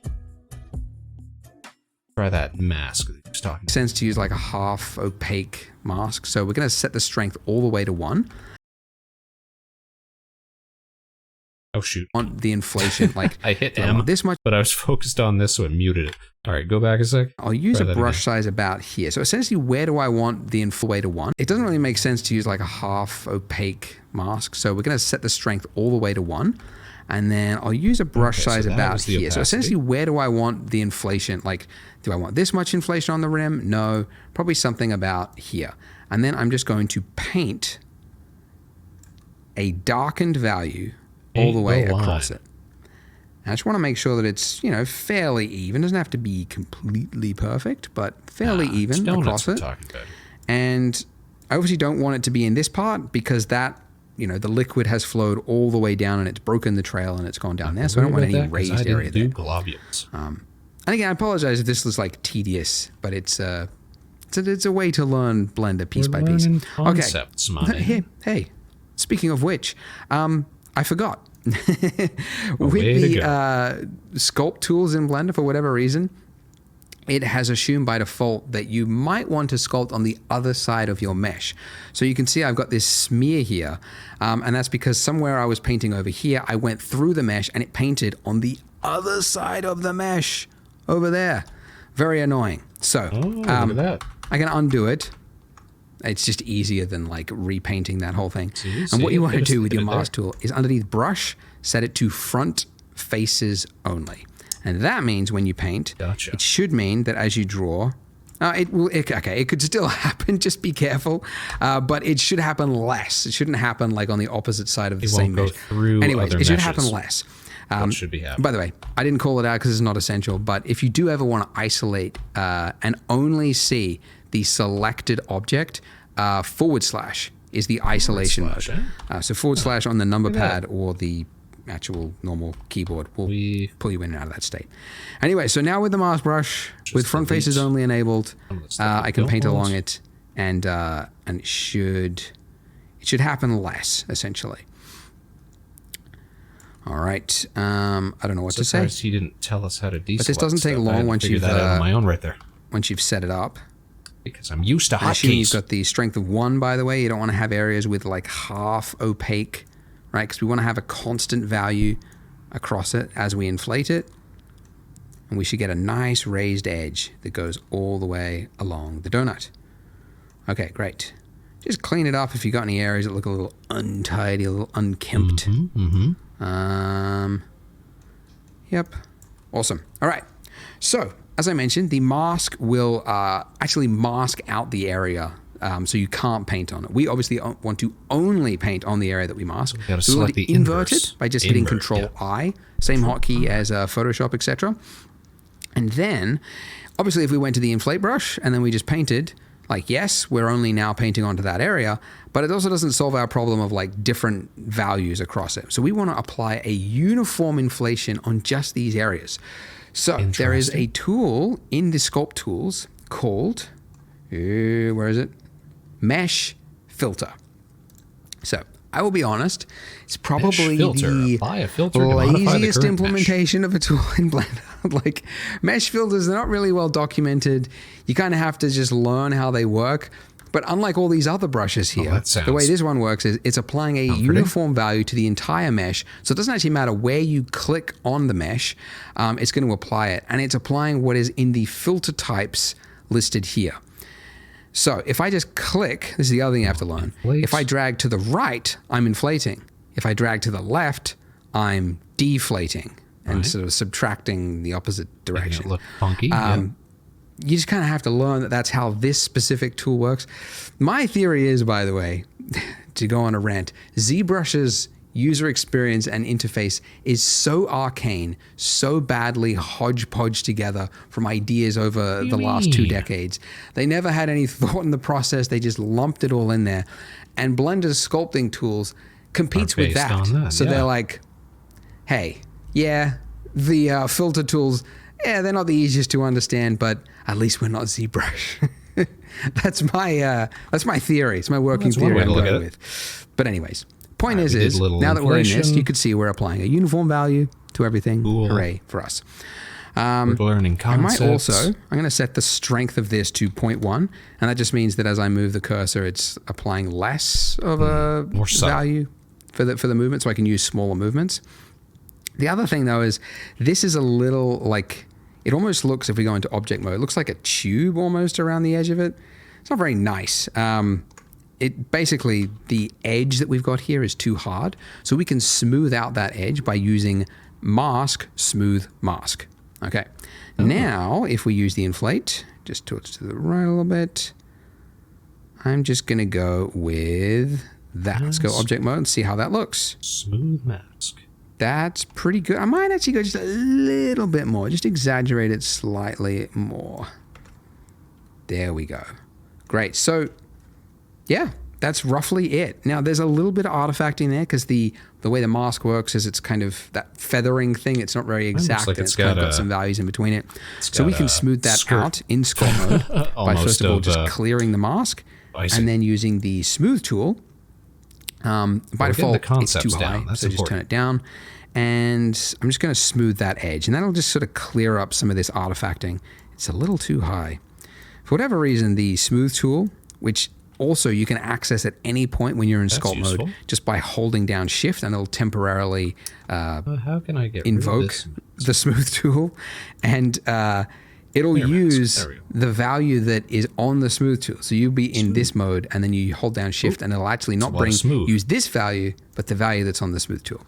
Try that mask that he was talking about. Sense to use like a half opaque mask. So we're going to set the strength all the way to 1. Oh shoot! Want the inflation like I hit M this much, but I was focused on this, so it muted it. All right, go back a sec. I'll use Try a that brush again. size about here. So essentially, where do I want the way to 1? It doesn't really make sense to use like a half opaque mask. So we're going to set the strength all the way to 1. And then I'll use a brush Okay, so size that about was the here. So opacity. essentially, where do I want the inflation? Like, do I want this much inflation on the rim? No, probably something about here. And then I'm just going to paint a darkened value all the way across it. I just want to make sure that it's, you know, fairly even. It doesn't have to be completely perfect, but fairly even across it. And I obviously don't want it to be in this part because that, you know, the liquid has flowed all the way down and it's broken the trail and it's gone down there. So I don't want any raised area there. Globules. And again, I apologize if this was like tedious, but it's a way to learn Blender piece by piece. Concepts, Okay. Hey, speaking of which, I forgot. With way the to sculpt tools in Blender, for whatever reason, it has assumed by default that you might want to sculpt on the other side of your mesh. So you can see I've got this smear here, and that's because somewhere I was painting over here, I went through the mesh and it painted on the other side of the mesh over there. Very annoying. So look at that. I can undo it. It's just easier than like repainting that whole thing. See, and what you want to just do with did your it there. mask tool is underneath brush, set it to front faces only. And that means when you paint, Gotcha. it should mean that as you draw, it could still happen, just be careful, but it should happen less. It shouldn't happen like on the opposite side of the same won't go mesh. through Anyways, other it should meshes. happen less. That should be happening. By the way, I didn't call it out because it's not essential, but if you do ever want to isolate and only see the selected object, / is the isolation mode. So / on the number pad or the actual normal keyboard will pull you in and out of that state. Anyway, so now with the mask brush, with front faces only enabled, I can paint along it, and it should happen less essentially. All right, I don't know what to say. He didn't tell us how to deselect. But this doesn't take stuff. I long had to once figure you've that out on my own right there. Once you've set it up. Because I'm used to I assume you've hotkeys. got the strength of 1, by the way. You don't want to have areas with like half opaque, right? Because we want to have a constant value across it as we inflate it. And we should get a nice raised edge that goes all the way along the donut. Okay, great. Just clean it up if you've got any areas that look a little untidy, a little unkempt. Yep. Awesome. All right. So, as I mentioned, the mask will actually mask out the area, so you can't paint on it. We obviously want to only paint on the area that we mask. gotta So we want select to the invert inverse. it by just hitting Invert, Control-I, same hotkey as Photoshop, etc. And then, obviously, if we went to the inflate brush and then we just painted, like, yes, we're only now painting onto that area, but it also doesn't solve our problem of like different values across it. So we want to apply a uniform inflation on just these areas. So there is a tool in the sculpt tools called, where is it? Mesh Filter. So I will be honest, it's probably the Apply a filter to modify the laziest current implementation of a tool in Blender. Like mesh filters, they're not really well documented. You kind of have to just learn how they work. But unlike all these other brushes here, the way this one works is it's applying a uniform value to the entire mesh. So it doesn't actually matter where you click on the mesh, it's going to apply it. And it's applying what is in the filter types listed here. So if I just click, this is the other thing you have to learn. If I drag to the right, I'm inflating. If I drag to the left, I'm deflating and sort of subtracting the opposite direction. Making it look funky. You just kind of have to learn that that's how this specific tool works. My theory is, by the way, to go on a rant, ZBrush's user experience and interface is so arcane, so badly hodgepodge together from ideas over the last 2 decades. They never had any thought in the process. They just lumped it all in there. And Blender's sculpting tools competes with that. So they're like, hey, yeah, the filter tools, Yeah, they're not the easiest to understand, but at least we're not ZBrush. That's my theory. It's my working theory I'm going with. But anyways, point is now that we're in this, you could see we're applying a uniform value to everything. Cool. Hooray for us. We're learning concepts. I'm going to set the strength of this to 0.1, and that just means that as I move the cursor, it's applying less of a value for the movement, so I can use smaller movements. The other thing, though, is this is a little like, it almost looks, if we go into object mode, it looks like a tube almost around the edge of it. It's not very nice. It basically, the edge that we've got here is too hard, so we can smooth out that edge by using mask, smooth, mask. Okay. Now, if we use the inflate, just to the right a little bit, I'm just going to go with that. Let's go object mode and see how that looks. Smooth mask. That's pretty good. I might actually go just a little bit more. Just exaggerate it slightly more. There we go. Great. So, yeah, that's roughly it. Now, there's a little bit of artifacting there because the way the mask works is it's kind of that feathering thing. It's not very exact. Like it's kind of got some values in between it. So we can smooth that out in sculpt mode by first of all just clearing the mask and then using the smooth tool. By default, it's too high, so just turn it down. And I'm just going to smooth that edge. And that'll just sort of clear up some of this artifacting. It's a little too high. For whatever reason, the smooth tool, which also you can access at any point when you're in sculpt mode just by holding down shift, and it'll temporarily how can I get invoke the smooth tool. And it'll use the value that is on the smooth tool. So you'll be in this mode, and then you hold down shift, and it'll actually not use this value, but the value that's on the smooth tool.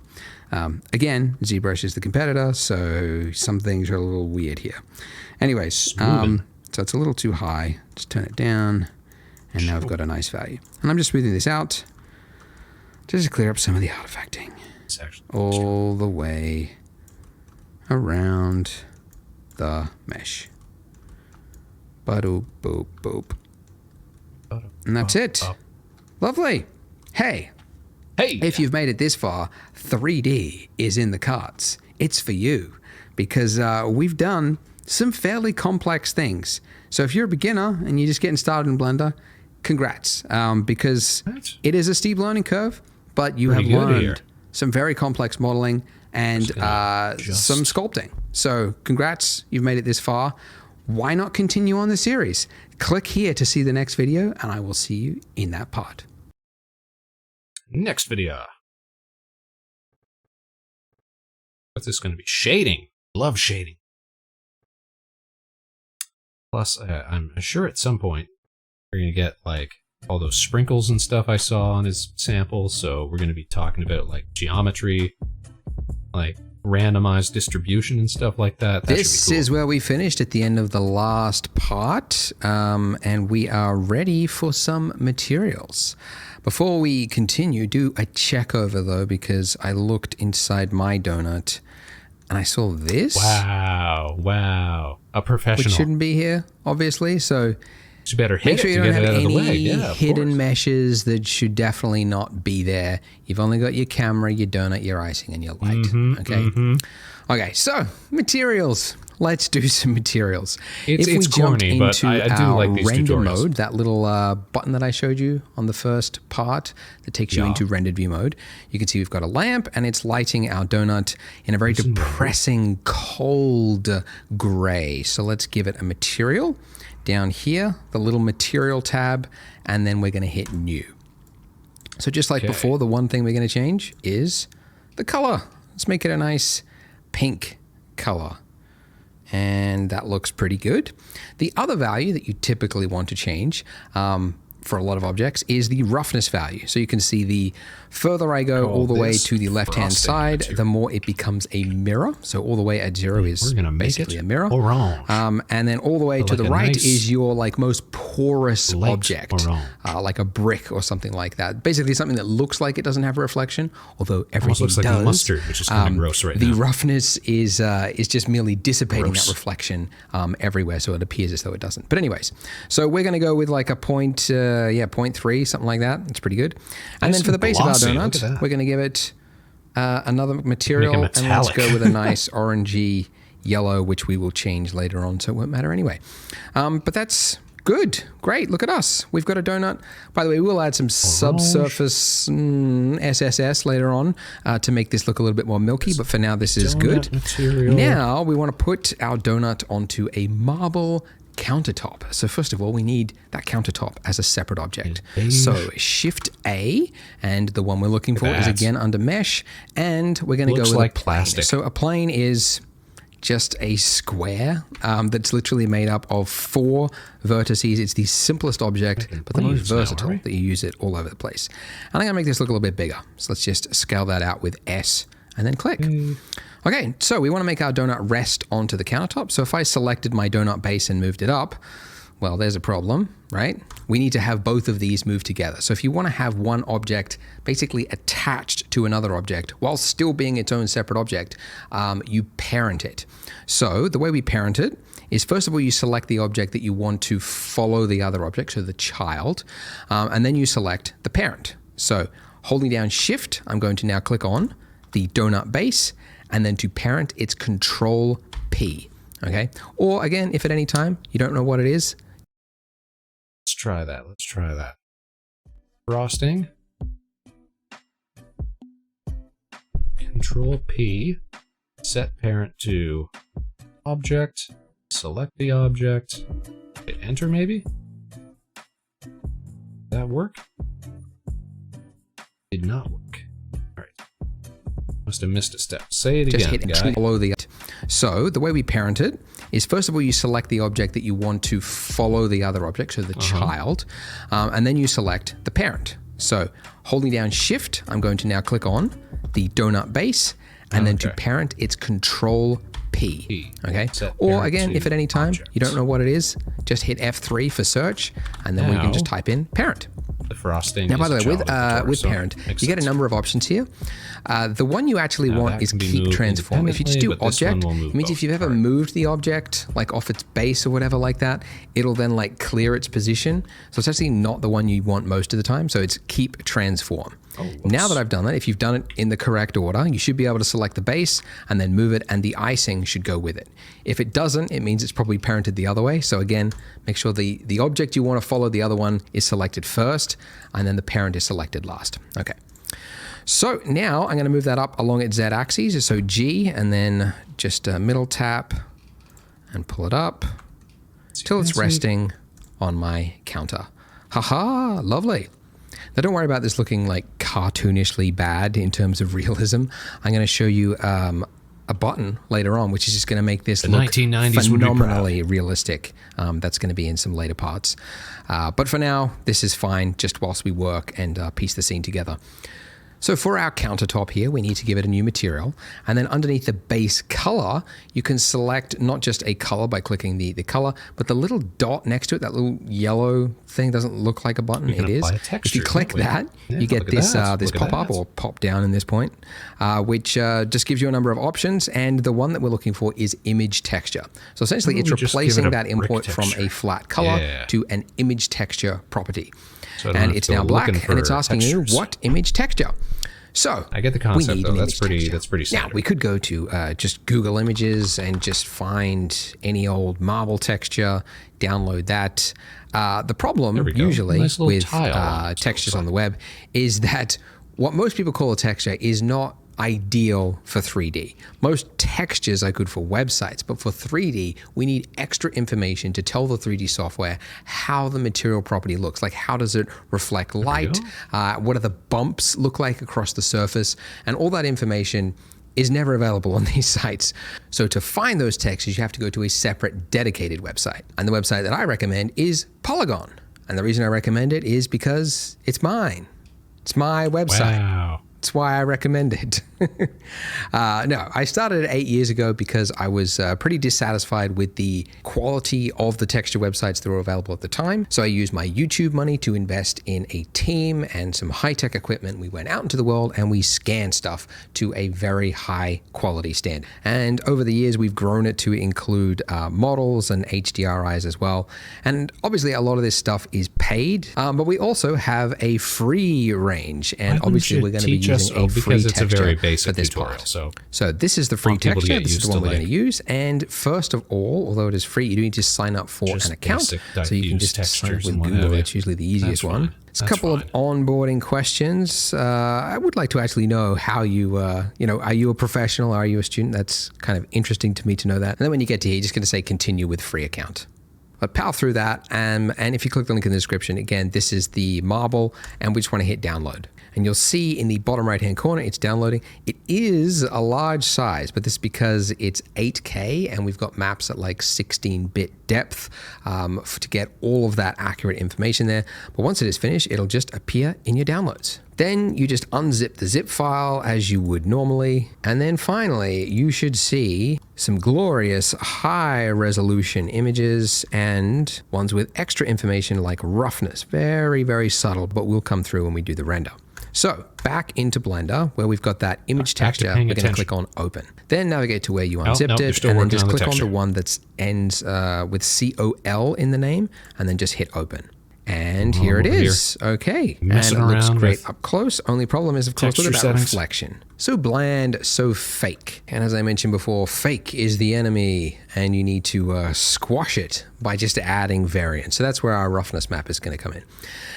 Again, ZBrush is the competitor, so some things are a little weird here. Anyways, so it's a little too high. Just turn it down, and now I've got a nice value. And I'm just smoothing this out just to clear up some of the artifacting. All the way around the mesh. Boop, boop, boop. And that's it. Lovely. Hey, if you've made it this far, 3D is in the cards. It's for you because we've done some fairly complex things. So if you're a beginner and you're just getting started in Blender, congrats, because it is a steep learning curve, but you have learned some very complex modeling and some sculpting. So congrats, you've made it this far. Why not continue on the series? Click here to see the next video, and I will see you in that part. Next video. What's this going to be? Shading. Love shading. Plus, I'm sure at some point we're going to get like all those sprinkles and stuff I saw on his sample. So we're going to be talking about like geometry, like randomized distribution and stuff like that. This is where we finished at the end of the last part, and we are ready for some materials. Before we continue, do a check over though, because I looked inside my donut and I saw this. Wow. A professional. Which shouldn't be here, obviously. So you better hit make sure it you to don't get have it out of the way. any Yeah, hidden meshes that should definitely not be there. You've only got your camera, your donut, your icing, and your light. Okay, so materials. Let's do some materials. It's corny, but I do like these render tutorials. mode, that little button that I showed you on the first part that takes you into rendered view mode, you can see we've got a lamp and it's lighting our donut in a very depressing, cold gray. So let's give it a material. Down here, the little material tab, and then we're going to hit new. So just like before, the one thing we're going to change is the color. Let's make it a nice pink color. And that looks pretty good. The other value that you typically want to change for a lot of objects is the roughness value. So you can see the further I go all the way to the left-hand side, the more it becomes a mirror. So all the way at 0 is basically a mirror. And then all the way to the right is your like most porous object, like a brick or something like that. Basically something that looks like it doesn't have a reflection, although everything looks like does. mustard, which is kind of gross right now. The roughness is just merely dissipating that reflection everywhere, so it appears as though it doesn't. But anyways, so we're going to go with like a 0.3, something like that. It's pretty good. And then for the base of our donut, we're going to give it another material, and let's go with a nice orangey yellow, which we will change later on, so it won't matter anyway. But that's good. Great. Look at us. We've got a donut. By the way, we'll add some subsurface SSS later on to make this look a little bit more milky, but for now, this is good. Material. Now, we want to put our donut onto a marble countertop. So first of all, we need that countertop as a separate object. So Shift A, and the one we're looking for is again under mesh, and we're going to go with like a plane. plastic. So a plane is just a square that's literally made up of 4 vertices. It's the simplest object, but the most versatile that you use it all over the place. And I'm going to make this look a little bit bigger. So let's just scale that out with S and then click. Okay, so we want to make our donut rest onto the countertop. So if I selected my donut base and moved it up, well, there's a problem, right? We need to have both of these move together. So if you want to have one object basically attached to another object while still being its own separate object, you parent it. So the way we parent it is, first of all, you select the object that you want to follow the other object, so the child, and then you select the parent. So holding down Shift, I'm going to now click on the donut base, and then to parent, it's Control P. Okay? Or again, if at any time you don't know what it is, Let's try that. Let's try that. Frosting. Control P. Set parent to object. Select the object. Hit enter maybe? Did that work? Did not work. Alright. Must have missed a step. Say it just again, hit guy. follow the. So the way we parent it is, first of all, you select the object that you want to follow the other object, so the child, and then you select the parent. So holding down Shift, I'm going to now click on the donut base, and then to parent, it's Control P. Okay? Or again, if at any time you don't know what it is, just hit F3 for search, and then we can just type in parent. The frosting. Now, by the way, with so parent, you get a number of options here. The one you actually want is keep transform. If you just do object, it means if you've ever moved the object like off its base or whatever like that, it'll then like clear its position. So it's actually not the one you want most of the time. So it's keep transform. Now that I've done that, if you've done it in the correct order, you should be able to select the base and then move it, and the icing should go with it. If it doesn't, it means it's probably parented the other way. So again, make sure the object you want to follow the other one is selected first, and then the parent is selected last. Okay. So now I'm going to move that up along its Z-axis. So G, and then just middle tap and pull it up till it's resting on my counter. Haha, lovely. Now don't worry about this looking like cartoonishly bad in terms of realism. I'm going to show you a button later on, which is just going to make this look 1990s phenomenally realistic. That's going to be in some later parts. But for now, this is fine just whilst we work and piece the scene together. So for our countertop here, we need to give it a new material. And then underneath the base color, you can select not just a color by clicking the color, but the little dot next to it, that little yellow thing doesn't look like a button. It is. If you click that, you get this pop-up or pop-down in this point, which just gives you a number of options. And the one that we're looking for is image texture. So essentially, it's replacing that input from a flat color to an image texture property. So and it's now black, and it's asking you what image texture. So I get the concept though. That's pretty standard. Now we could go to just Google Images and just find any old marble texture, download that. The problem usually with textures on the web is that what most people call a texture is not ideal for 3D. Most textures are good for websites, but for 3D, we need extra information to tell the 3D software how the material property looks. Like, how does it reflect light? What do the bumps look like across the surface? And all that information is never available on these sites. So to find those textures, you have to go to a separate dedicated website. And the website that I recommend is Polygon. And the reason I recommend it is because it's mine. It's my website. Wow. That's why I recommend it. No, I started it 8 years ago because I was pretty dissatisfied with the quality of the texture websites that were available at the time. So I used my YouTube money to invest in a team and some high-tech equipment. We went out into the world and we scanned stuff to a very high quality standard. And over the years, we've grown it to include models and HDRIs as well. And obviously, a lot of this stuff is paid, but we also have a free range, and obviously we're going to be using a free because it's a very texture basic for this tutorial. part. So this is the free Want people to texture. get This is used the one to we're going like to use. And first of all, although it is free, you do need to sign up for just an account. basic So you can diffuse just sign up textures with and what Google. have you. That's usually the easiest That's one. fine. It's a That's couple of onboarding questions. I would like to actually know how you, are you a professional? Are you a student? That's kind of interesting to me to know that. And then when you get to here, you're just going to say continue with free account. But power through that, and if you click the link in the description, again, this is the marble, and we just want to hit download. And you'll see in the bottom right-hand corner, it's downloading. It is a large size, but this is because it's 8K, and we've got maps at like 16-bit depth to get all of that accurate information there. But once it is finished, it'll just appear in your downloads. Then you just unzip the zip file as you would normally. And then finally, you should see some glorious high resolution images and ones with extra information like roughness. Very, very subtle, but will come through when we do the render. So back into Blender where we've got that image texture, we're going to click on open. Then navigate to where you unzipped it, and then just click on the one that ends with COL in the name, and then just hit open. And here it is. Okay. And it looks great up close. Only problem is, of course, look at that reflection. So bland, so fake. And as I mentioned before, fake is the enemy, and you need to squash it by just adding variance. So that's where our roughness map is going to come in.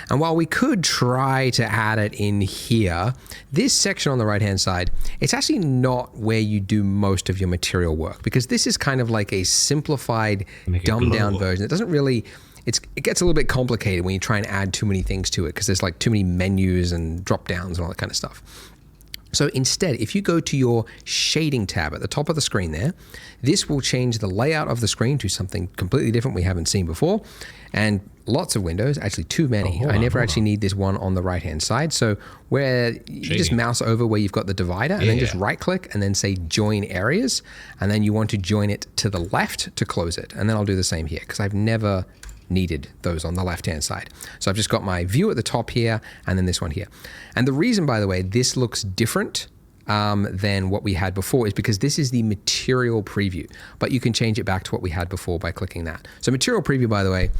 And while we could try to add it in here, this section on the right-hand side, it's actually not where you do most of your material work, because this is kind of like a simplified, dumbed-down version. It doesn't really... It gets a little bit complicated when you try and add too many things to it, because there's like too many menus and drop downs and all that kind of stuff. So instead, if you go to your shading tab at the top of the screen there, this will change the layout of the screen to something completely different we haven't seen before. And lots of windows, actually too many. I never actually need this one on the right-hand side. So where you just mouse over where you've got the divider, and then just right-click and then say join areas. And then you want to join it to the left to close it. And then I'll do the same here, because I've never needed those on the left-hand side. So I've just got my view at the top here, and then this one here. And the reason, by the way, this looks different than what we had before is because this is the material preview, but you can change it back to what we had before by clicking that. So material preview, by the way,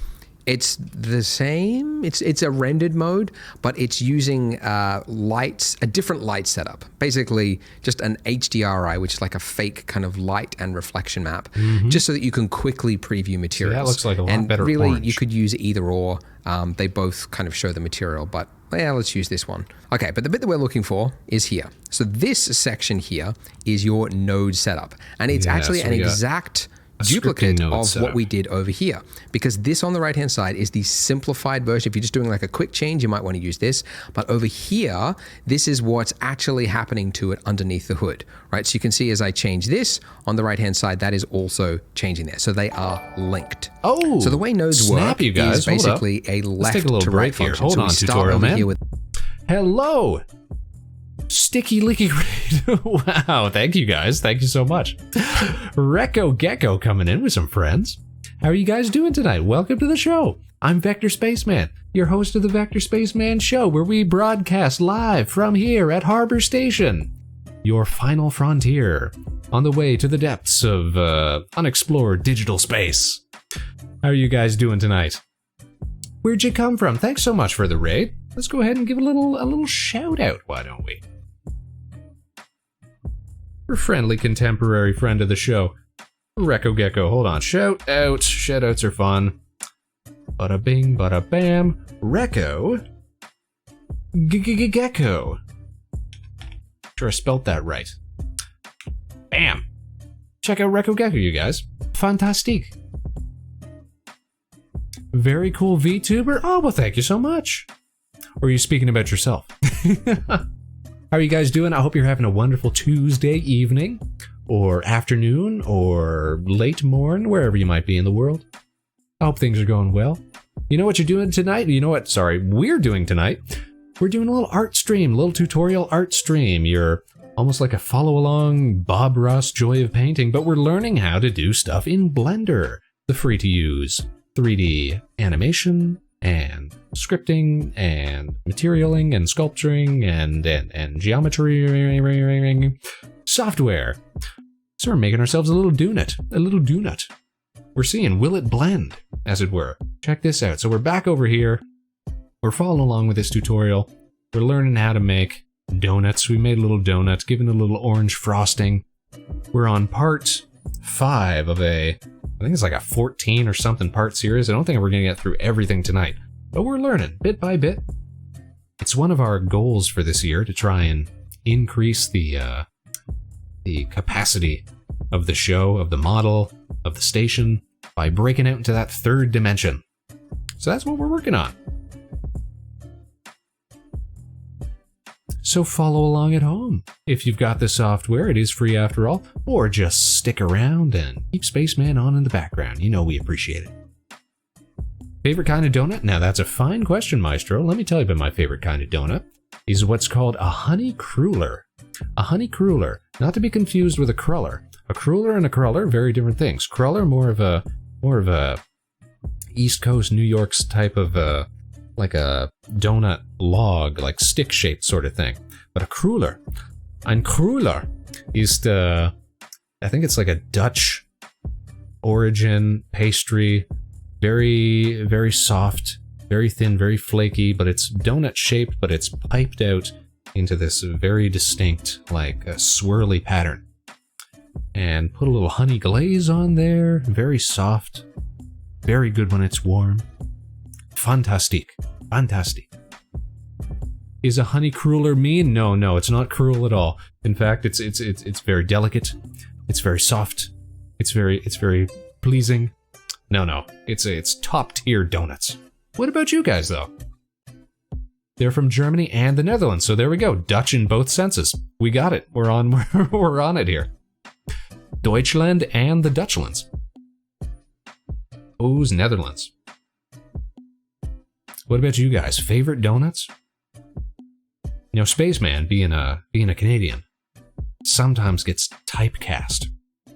it's the same. It's a rendered mode, but it's using lights, a different light setup. Basically, just an HDRI, which is like a fake kind of light and reflection map, just so that you can quickly preview materials. So that looks like a lot better. And really, orange. you could use either or. They both kind of show the material, but yeah, let's use this one. Okay, but the bit that we're looking for is here. So this section here is your node setup, and it's actually an exact duplicate of what we did over here, because this on the right hand side is the simplified version. If you're just doing like a quick change, you might want to use this, but over here this is what's actually happening to it underneath the hood, right? So you can see as I change this on the right hand side, that is also changing there, so they are linked. So the way nodes work you guys. is basically a left to right function. Hold on, so we start tutorial over man. here with Hello, Sticky Licky Raid. Wow, thank you guys. Thank you so much. Recco Gecko coming in with some friends. How are you guys doing tonight? Welcome to the show. I'm Vector Spaceman, your host of the Vector Spaceman Show, where we broadcast live from here at Harbor Station, your final frontier, on the way to the depths of unexplored digital space. How are you guys doing tonight? Where'd you come from? Thanks so much for the raid. Let's go ahead and give a little shout out, why don't we? Your friendly contemporary friend of the show, Recco Gecko. Hold on, shout out. Shout outs are fun. Bada bing, bada bam. Recco Gecko. Sure I spelt that right. Bam. Check out Recco Gecko, you guys. Fantastique. Very cool VTuber. Oh, well, thank you so much. Or are you speaking about yourself? How are you guys doing? I hope you're having a wonderful Tuesday evening, or afternoon, or late morn, wherever you might be in the world. I hope things are going well. You know what you're doing tonight? You know what? Sorry, we're doing tonight. We're doing a little art stream, a little tutorial art stream. You're almost like a follow-along Bob Ross Joy of Painting, but we're learning how to do stuff in Blender, the free-to-use 3D animation and scripting and materialing and sculpturing and geometry software. So we're making ourselves a little donut. We're seeing will it blend, as it were. Check this out. So we're back over here we're following along with this tutorial. We're learning how to make donuts. We made a little donut, given a little orange frosting. We're on part 5 of I think it's like a 14 or something part series. I don't think we're going to get through everything tonight, but we're learning bit by bit. It's one of our goals for this year to try and increase the capacity of the show, of the model, of the station, by breaking out into that 3rd dimension. So that's what we're working on. So follow along at home. If you've got the software, it is free after all, or just stick around and keep Spaceman on in the background. You know we appreciate it. Favorite kind of donut? Now that's a fine question, Maestro. Let me tell you about my favorite kind of donut. Is what's called a honey cruller. A honey cruller, not to be confused with a cruller. A cruller and a cruller, very different things. Cruller, more of a East Coast New York's type of like a donut log, like stick-shaped sort of thing. But a cruller, ein cruller, is I think it's like a Dutch origin pastry, very, very soft, very thin, very flaky, but it's donut-shaped, but it's piped out into this very distinct, like a swirly pattern. And put a little honey glaze on there, very soft, very good when it's warm. Fantastic. Fantastic. Is a honey cruller mean? No, it's not cruel at all. In fact, it's very delicate. It's very soft. It's very pleasing. No, it's top tier donuts. What about you guys though? They're from Germany and the Netherlands, so there we go. Dutch in both senses. We got it. We're on it here. Deutschland and the Dutchlands. Ooh's Netherlands. What about you guys? Favorite donuts? You know, Spaceman, being a Canadian, sometimes gets typecast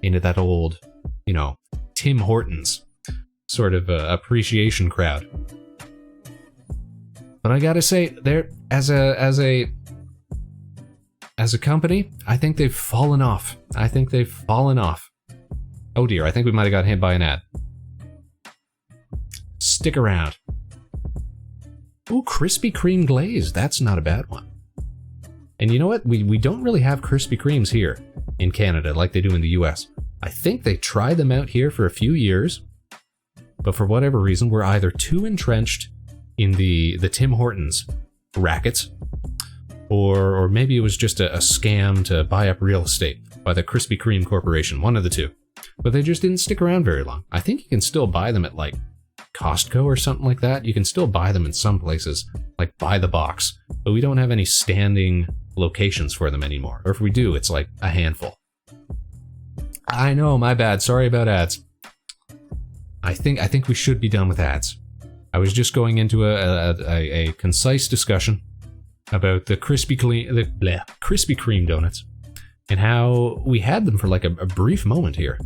into that old, Tim Hortons sort of appreciation crowd. But I gotta say, they're as a company, I think they've fallen off. Oh dear, I think we might have got hit by an ad. Stick around. Ooh, Krispy Kreme glaze. That's not a bad one. And you know what? We don't really have Krispy Kremes here in Canada like they do in the US. I think they tried them out here for a few years, but for whatever reason, we're either too entrenched in the Tim Hortons rackets, or maybe it was just a scam to buy up real estate by the Krispy Kreme Corporation, one of the two. But they just didn't stick around very long. I think you can still buy them at like Costco or something like that. You can still buy them in some places, like by the box, but we don't have any standing locations for them anymore. Or if we do, it's like a handful. I know, my bad. Sorry about ads. I think we should be done with ads. I was just going into a concise discussion about the Krispy Kreme donuts and how we had them for like a brief moment here,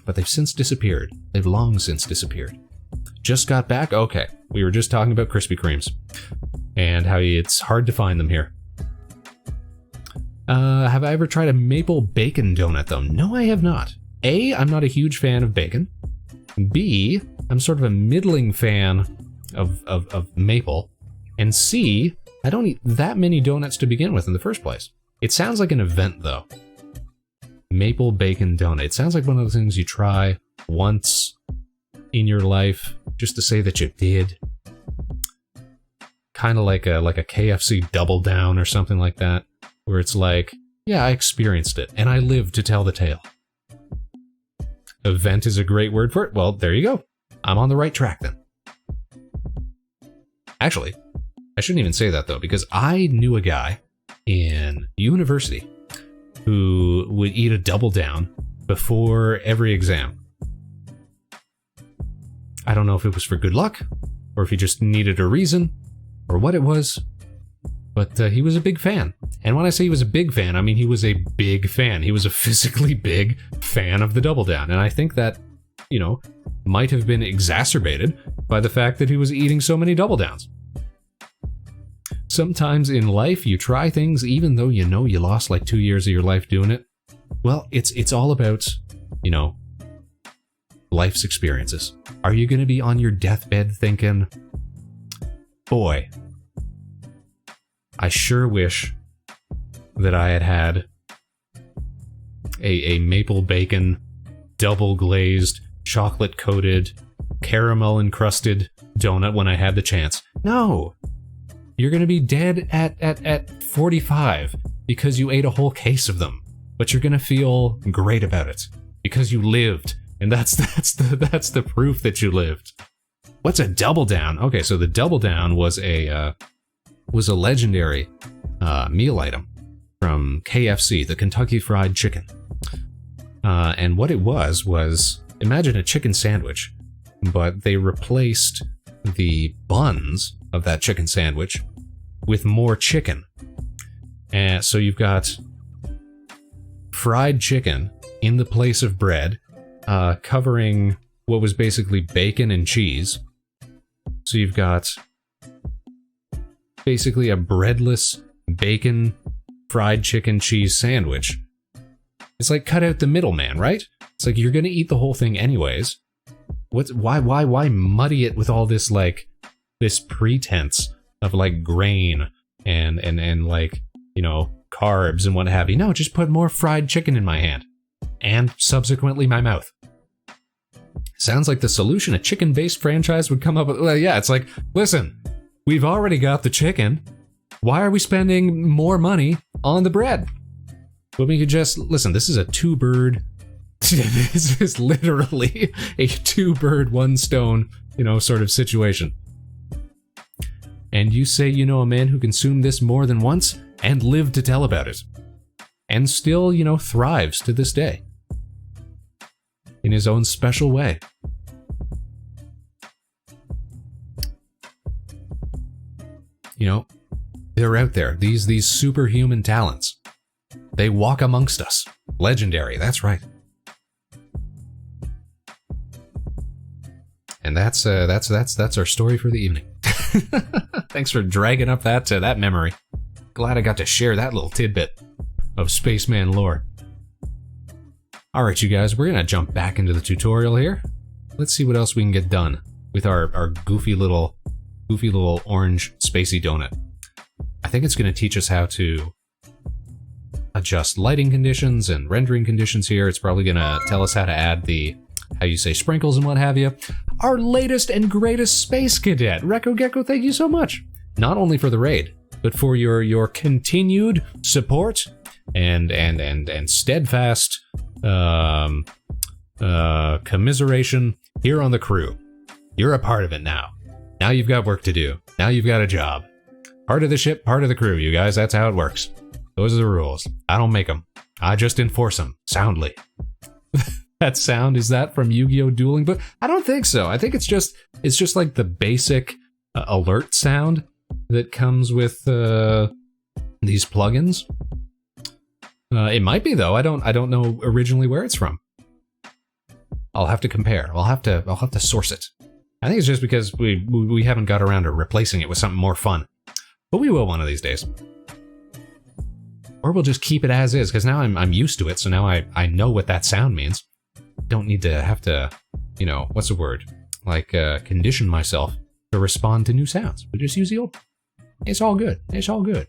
but they've since disappeared. They've long since disappeared. Just got back? Okay. We were just talking about Krispy Kremes and how it's hard to find them here. Have I ever tried a maple bacon donut though? No, I have not. A, I'm not a huge fan of bacon. B, I'm sort of a middling fan of maple. And C, I don't eat that many donuts to begin with in the first place. It sounds like an event though. Maple bacon donut. It sounds like one of those things you try once in your life just to say that you did. Kind of like a KFC double down or something like that, where it's like, yeah, I experienced it and I lived to tell the tale. Event is a great word for it. Well, there you go. I'm on the right track then. Actually, I shouldn't even say that though, because I knew a guy in university who would eat a double down before every exam. I don't know if it was for good luck, or if he just needed a reason, or what it was, but he was a big fan. And when I say he was a big fan, I mean he was a big fan. He was a physically big fan of the double down. And I think that, might have been exacerbated by the fact that he was eating so many double downs. Sometimes in life, you try things even though you know you lost like 2 years of your life doing it. Well, it's all about, life's experiences. Are you going to be on your deathbed thinking, boy, I sure wish that I had had a maple bacon, double glazed, chocolate coated, caramel encrusted donut when I had the chance. No, you're gonna be dead at 45 because you ate a whole case of them, but you're gonna feel great about it because you lived, and that's the proof that you lived. What's a double down? Okay, so the double down was a legendary meal item from KFC, the Kentucky Fried Chicken. And what it was imagine a chicken sandwich, but they replaced the buns of that chicken sandwich with more chicken. And so you've got fried chicken in the place of bread, covering what was basically bacon and cheese. So you've got basically a breadless bacon fried chicken cheese sandwich. It's like cut out the middleman, right? It's like you're gonna eat the whole thing anyways. Why muddy it with all this like this pretense of like grain and like, you know, carbs and what have you? No, just put more fried chicken in my hand and subsequently my mouth. Sounds like the solution a chicken-based franchise would come up with. Well, yeah, it's like, listen, we've already got the chicken. Why are we spending more money on the bread? But we could just, listen, this is a two-bird, this is literally a two-bird, one-stone, you know, sort of situation. And you say you know a man who consumed this more than once and lived to tell about it. And still, you know, thrives to this day. In his own special way. You know, they're out there. These superhuman talents. They walk amongst us. Legendary, that's right. And that's our story for the evening. Thanks for dragging up that memory. Glad I got to share that little tidbit of Spaceman lore. Alright, you guys, we're gonna jump back into the tutorial here. Let's see what else we can get done with our goofy little orange spacey donut. I think it's gonna teach us how to adjust lighting conditions and rendering conditions here. It's probably gonna tell us how to add the, how you say, sprinkles and what have you. Our latest and greatest space cadet, Rekko Gecko, thank you so much. Not only for the raid, but for your continued support and steadfast commiseration here on the crew. You're a part of it now. Now you've got work to do. Now you've got a job. Part of the ship, part of the crew, you guys. That's how it works. Those are the rules. I don't make them. I just enforce them soundly. That sound, is that from Yu-Gi-Oh! Dueling Book? I don't think so. I think it's just like the basic alert sound that comes with these plugins. It might be though. I don't know originally where it's from. I'll have to compare. I'll have to source it. I think it's just because we haven't got around to replacing it with something more fun. But we will one of these days. Or we'll just keep it as is, because now I'm used to it, so now I know what that sound means. Don't need to have to, you know, what's the word? Like condition myself to respond to new sounds. We just use the old. It's all good. It's all good.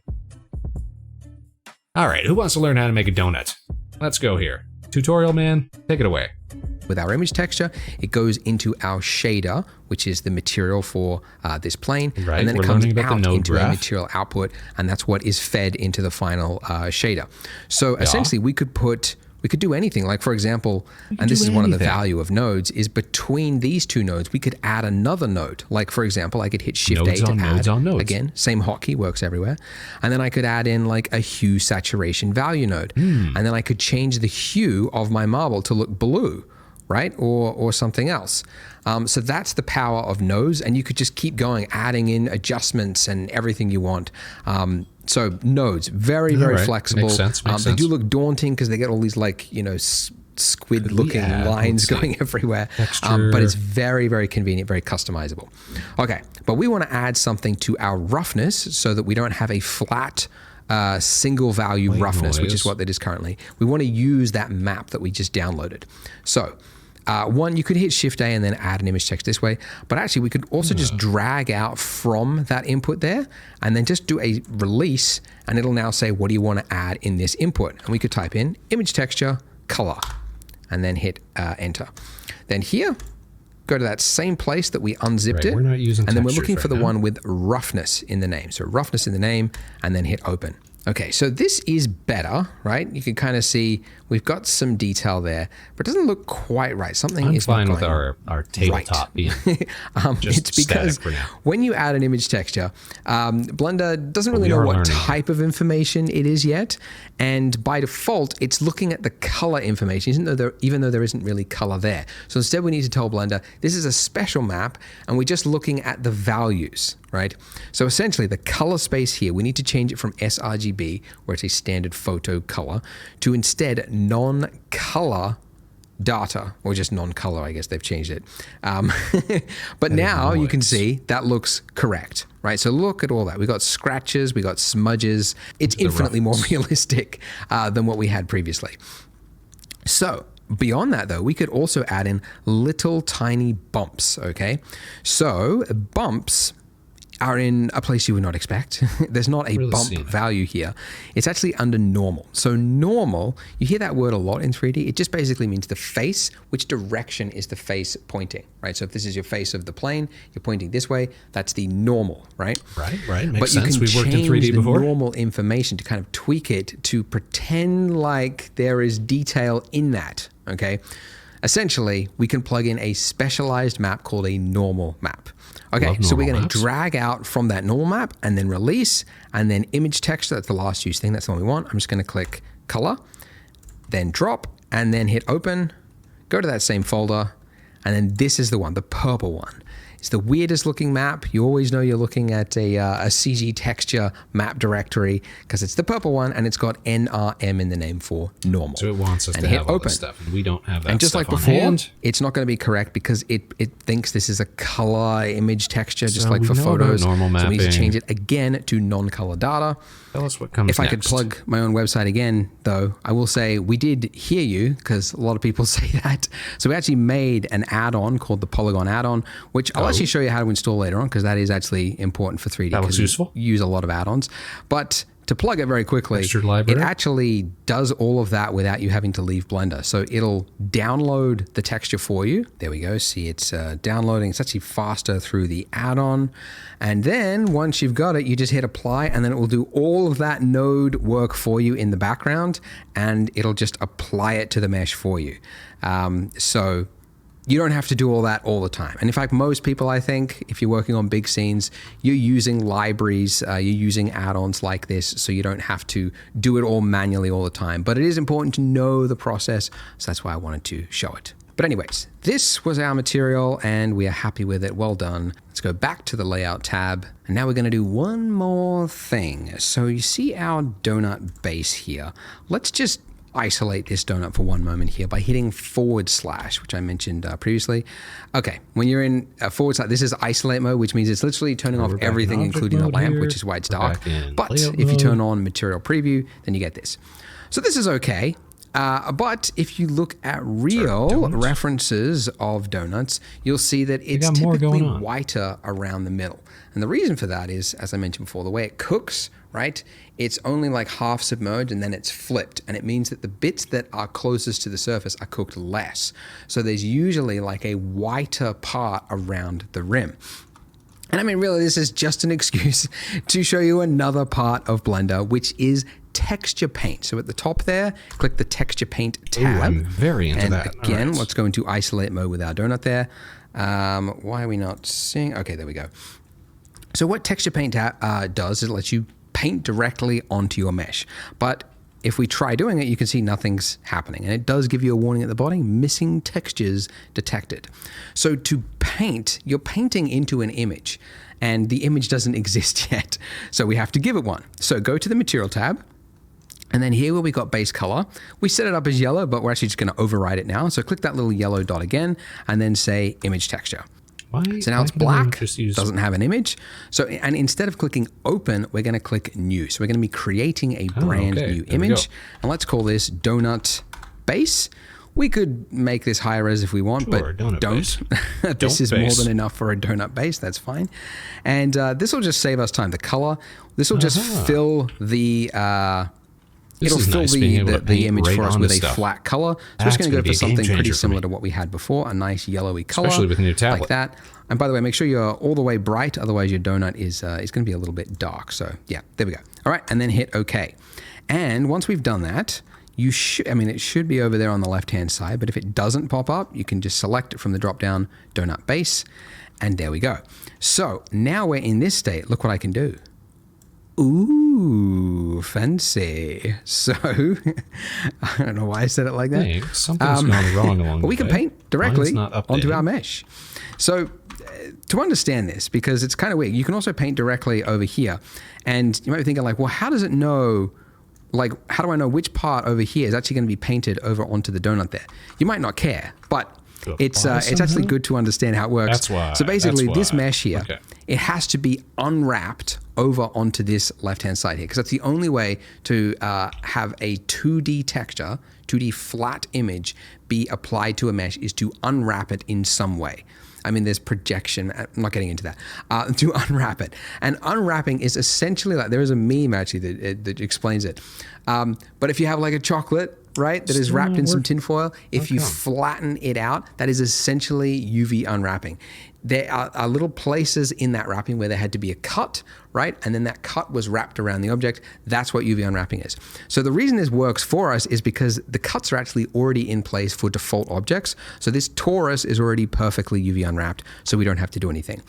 Alright, who wants to learn how to make a donut? Let's go here. Tutorial man, take it away. With our image texture, it goes into our shader, which is the material for this plane, right, and then we're it comes learning about the out node into graph. a material output, and that's what is fed into the final shader. So essentially, we could do anything. Like for example, and this is one of the value of nodes, is between these two nodes, we could add another node. Like for example, I could hit Shift A to add, nodes. again, same hotkey, works everywhere. And then I could add in like a hue saturation value node. And then I could change the hue of my marble to look blue, right? Or something else. So that's the power of nodes, and you could just keep going, adding in adjustments and everything you want. So nodes, very flexible. Makes sense. They do look daunting because they get all these like, you know, squid-looking lines going everywhere. But it's very, very convenient, very customizable. Okay, but we want to add something to our roughness so that we don't have a flat single value roughness, which is what that is currently. We want to use that map that we just downloaded. So One, you could hit Shift A and then add an image text this way, but actually we could also just drag out from that input there and then just do a release, and it'll now say, what do you want to add in this input? And we could type in image texture, color, and then hit enter. Then here, go to that same place that we unzipped it. We're not using and then we're textures looking for right the now. one with roughness in the name. So roughness in the name, and then hit open. Okay, so this is better, right? You can kind of see we've got some detail there, but it doesn't look quite right. Something I'm is not fine with going our tabletop being just it's because static for now. when you add an image texture, Blender doesn't really we know are what learning. type of information it is yet, and by default, it's looking at the color information, even though there isn't really color there. So instead, we need to tell Blender this is a special map, and we're just looking at the values, right? So essentially, the color space here, we need to change it from sRGB, where it's a standard photo color, to instead non-color data, or just non-color, I guess they've changed it. But now you can see that looks correct, right? So look at all that. We got scratches, we got smudges. It's infinitely more realistic than what we had previously. So beyond that, though, we could also add in little tiny bumps, okay? So bumps are in a place you would not expect. There's not a bump value here. It's actually under normal. So normal, you hear that word a lot in 3D. It just basically means the face, which direction is the face pointing, right? So if this is your face of the plane, you're pointing this way, that's the normal, right? Right. Makes But sense. you We've can worked in change 3D the before. normal information to kind of tweak it to pretend like there is detail in that, okay? Essentially, we can plug in a specialized map called a normal map. Okay, so we're going to drag out from that normal map and then release, and then image texture. That's the last use thing. That's the one we want. I'm just going to click color, then drop, and then hit open. Go to that same folder, and then this is the one, the purple one. It's the weirdest looking map. You always know you're looking at a CG texture map directory because it's the purple one, and it's got NRM in the name for normal. So it wants us and to hit have all open. this stuff, and we don't have that And just stuff like on before, hand. it's not going to be correct because it thinks this is a color image texture, just So like we for know about photos. normal So we need to mapping. change it again to non-color data. Tell us what comes If I next. could plug my own website again, though, I will say we did hear you because a lot of people say that. So we actually made an add-on called the Polygon add-on, which I'll actually show you how to install later on because that is actually important for 3D. That looks useful. We use a lot of add-ons. But to plug it very quickly, Extra library. it actually does all of that without you having to leave Blender. So it'll download the texture for you. There we go. See, it's downloading. It's actually faster through the add-on. And then once you've got it, you just hit apply, and then it will do all of that node work for you in the background, and it'll just apply it to the mesh for you. So you don't have to do all that all the time. And in fact, most people, I think, if you're working on big scenes, you're using libraries, you're using add-ons like this, so you don't have to do it all manually all the time. But it is important to know the process, so that's why I wanted to show it. But anyways, this was our material, and we are happy with it. Well done. Let's go back to the Layout tab, and now we're going to do one more thing. So you see our donut base here. Let's just isolate this donut for one moment here by hitting /, which I mentioned previously. Okay, when you're in /, this is isolate mode, which means it's literally turning off everything, including the lamp, which is why it's dark. But if you turn on material preview, then you get this. So this is okay. But if you look at real references of donuts, you'll see that it's typically whiter around the middle. And the reason for that is, as I mentioned before, the way it cooks, right? It's only like half submerged and then it's flipped. And it means that the bits that are closest to the surface are cooked less. So there's usually like a whiter part around the rim. And I mean, really, this is just an excuse to show you another part of Blender, which is texture paint. So at the top there, click the texture paint tab. Ooh, I'm very into that. And again, let's go into isolate mode with our donut there. Why are we not seeing? Okay, there we go. So what texture paint does is it lets you paint directly onto your mesh. But if we try doing it, you can see nothing's happening. And it does give you a warning at the bottom, missing textures detected. So to paint, you're painting into an image, and the image doesn't exist yet. So we have to give it one. So go to the Material tab, and then here where we got base color, we set it up as yellow, but we're actually just going to override it now. So click that little yellow dot again, and then say Image Texture. So now it's black, doesn't have an image. So, and instead of clicking open, we're going to click new. So we're going to be creating a brand new image. And let's call this donut base We could make this higher res if we want, Sure, but donut don't. base. This is more than enough for a donut base. That's fine. And this will just save us time. The color, this will just fill the... it'll fill nice, being able to the paint image right for us on with the a stuff. flat color. So That's we're just going to gonna go be for a game something pretty changer for similar me. to what we had before, a nice yellowy color. Especially with the new tablet. Like that. And by the way, make sure you're all the way bright, otherwise your donut is going to be a little bit dark. So yeah, there we go. All right, and then hit OK. And once we've done that, you should, it should be over there on the left-hand side, but if it doesn't pop up, you can just select it from the drop-down donut base, and there we go. So now we're in this state. Look what I can do. Ooh, fancy. So, I don't know why I said it like that. Hey, something's gone wrong along the But we way. can paint directly Mine's not onto updated. our mesh. So, to understand this, because it's kind of weird, you can also paint directly over here. And you might be thinking like, well, how does it know, like, how do I know which part over here is actually going to be painted over onto the donut there? You might not care, but it's actually good to understand how it works. That's why. So basically, this mesh here, Okay. it has to be unwrapped over onto this left-hand side here, because that's the only way to have a 2D texture, 2D flat image be applied to a mesh is to unwrap it in some way. There's projection. I'm not getting into that. To unwrap it. And unwrapping is essentially like, there is a meme actually that explains it. But if you have like a chocolate, right, that is wrapped in some tinfoil, if you flatten it out, that is essentially UV unwrapping. There are little places in that wrapping where there had to be a cut, right? And then that cut was wrapped around the object. That's what UV unwrapping is. So the reason this works for us is because the cuts are actually already in place for default objects. So this torus is already perfectly UV unwrapped, so we don't have to do anything.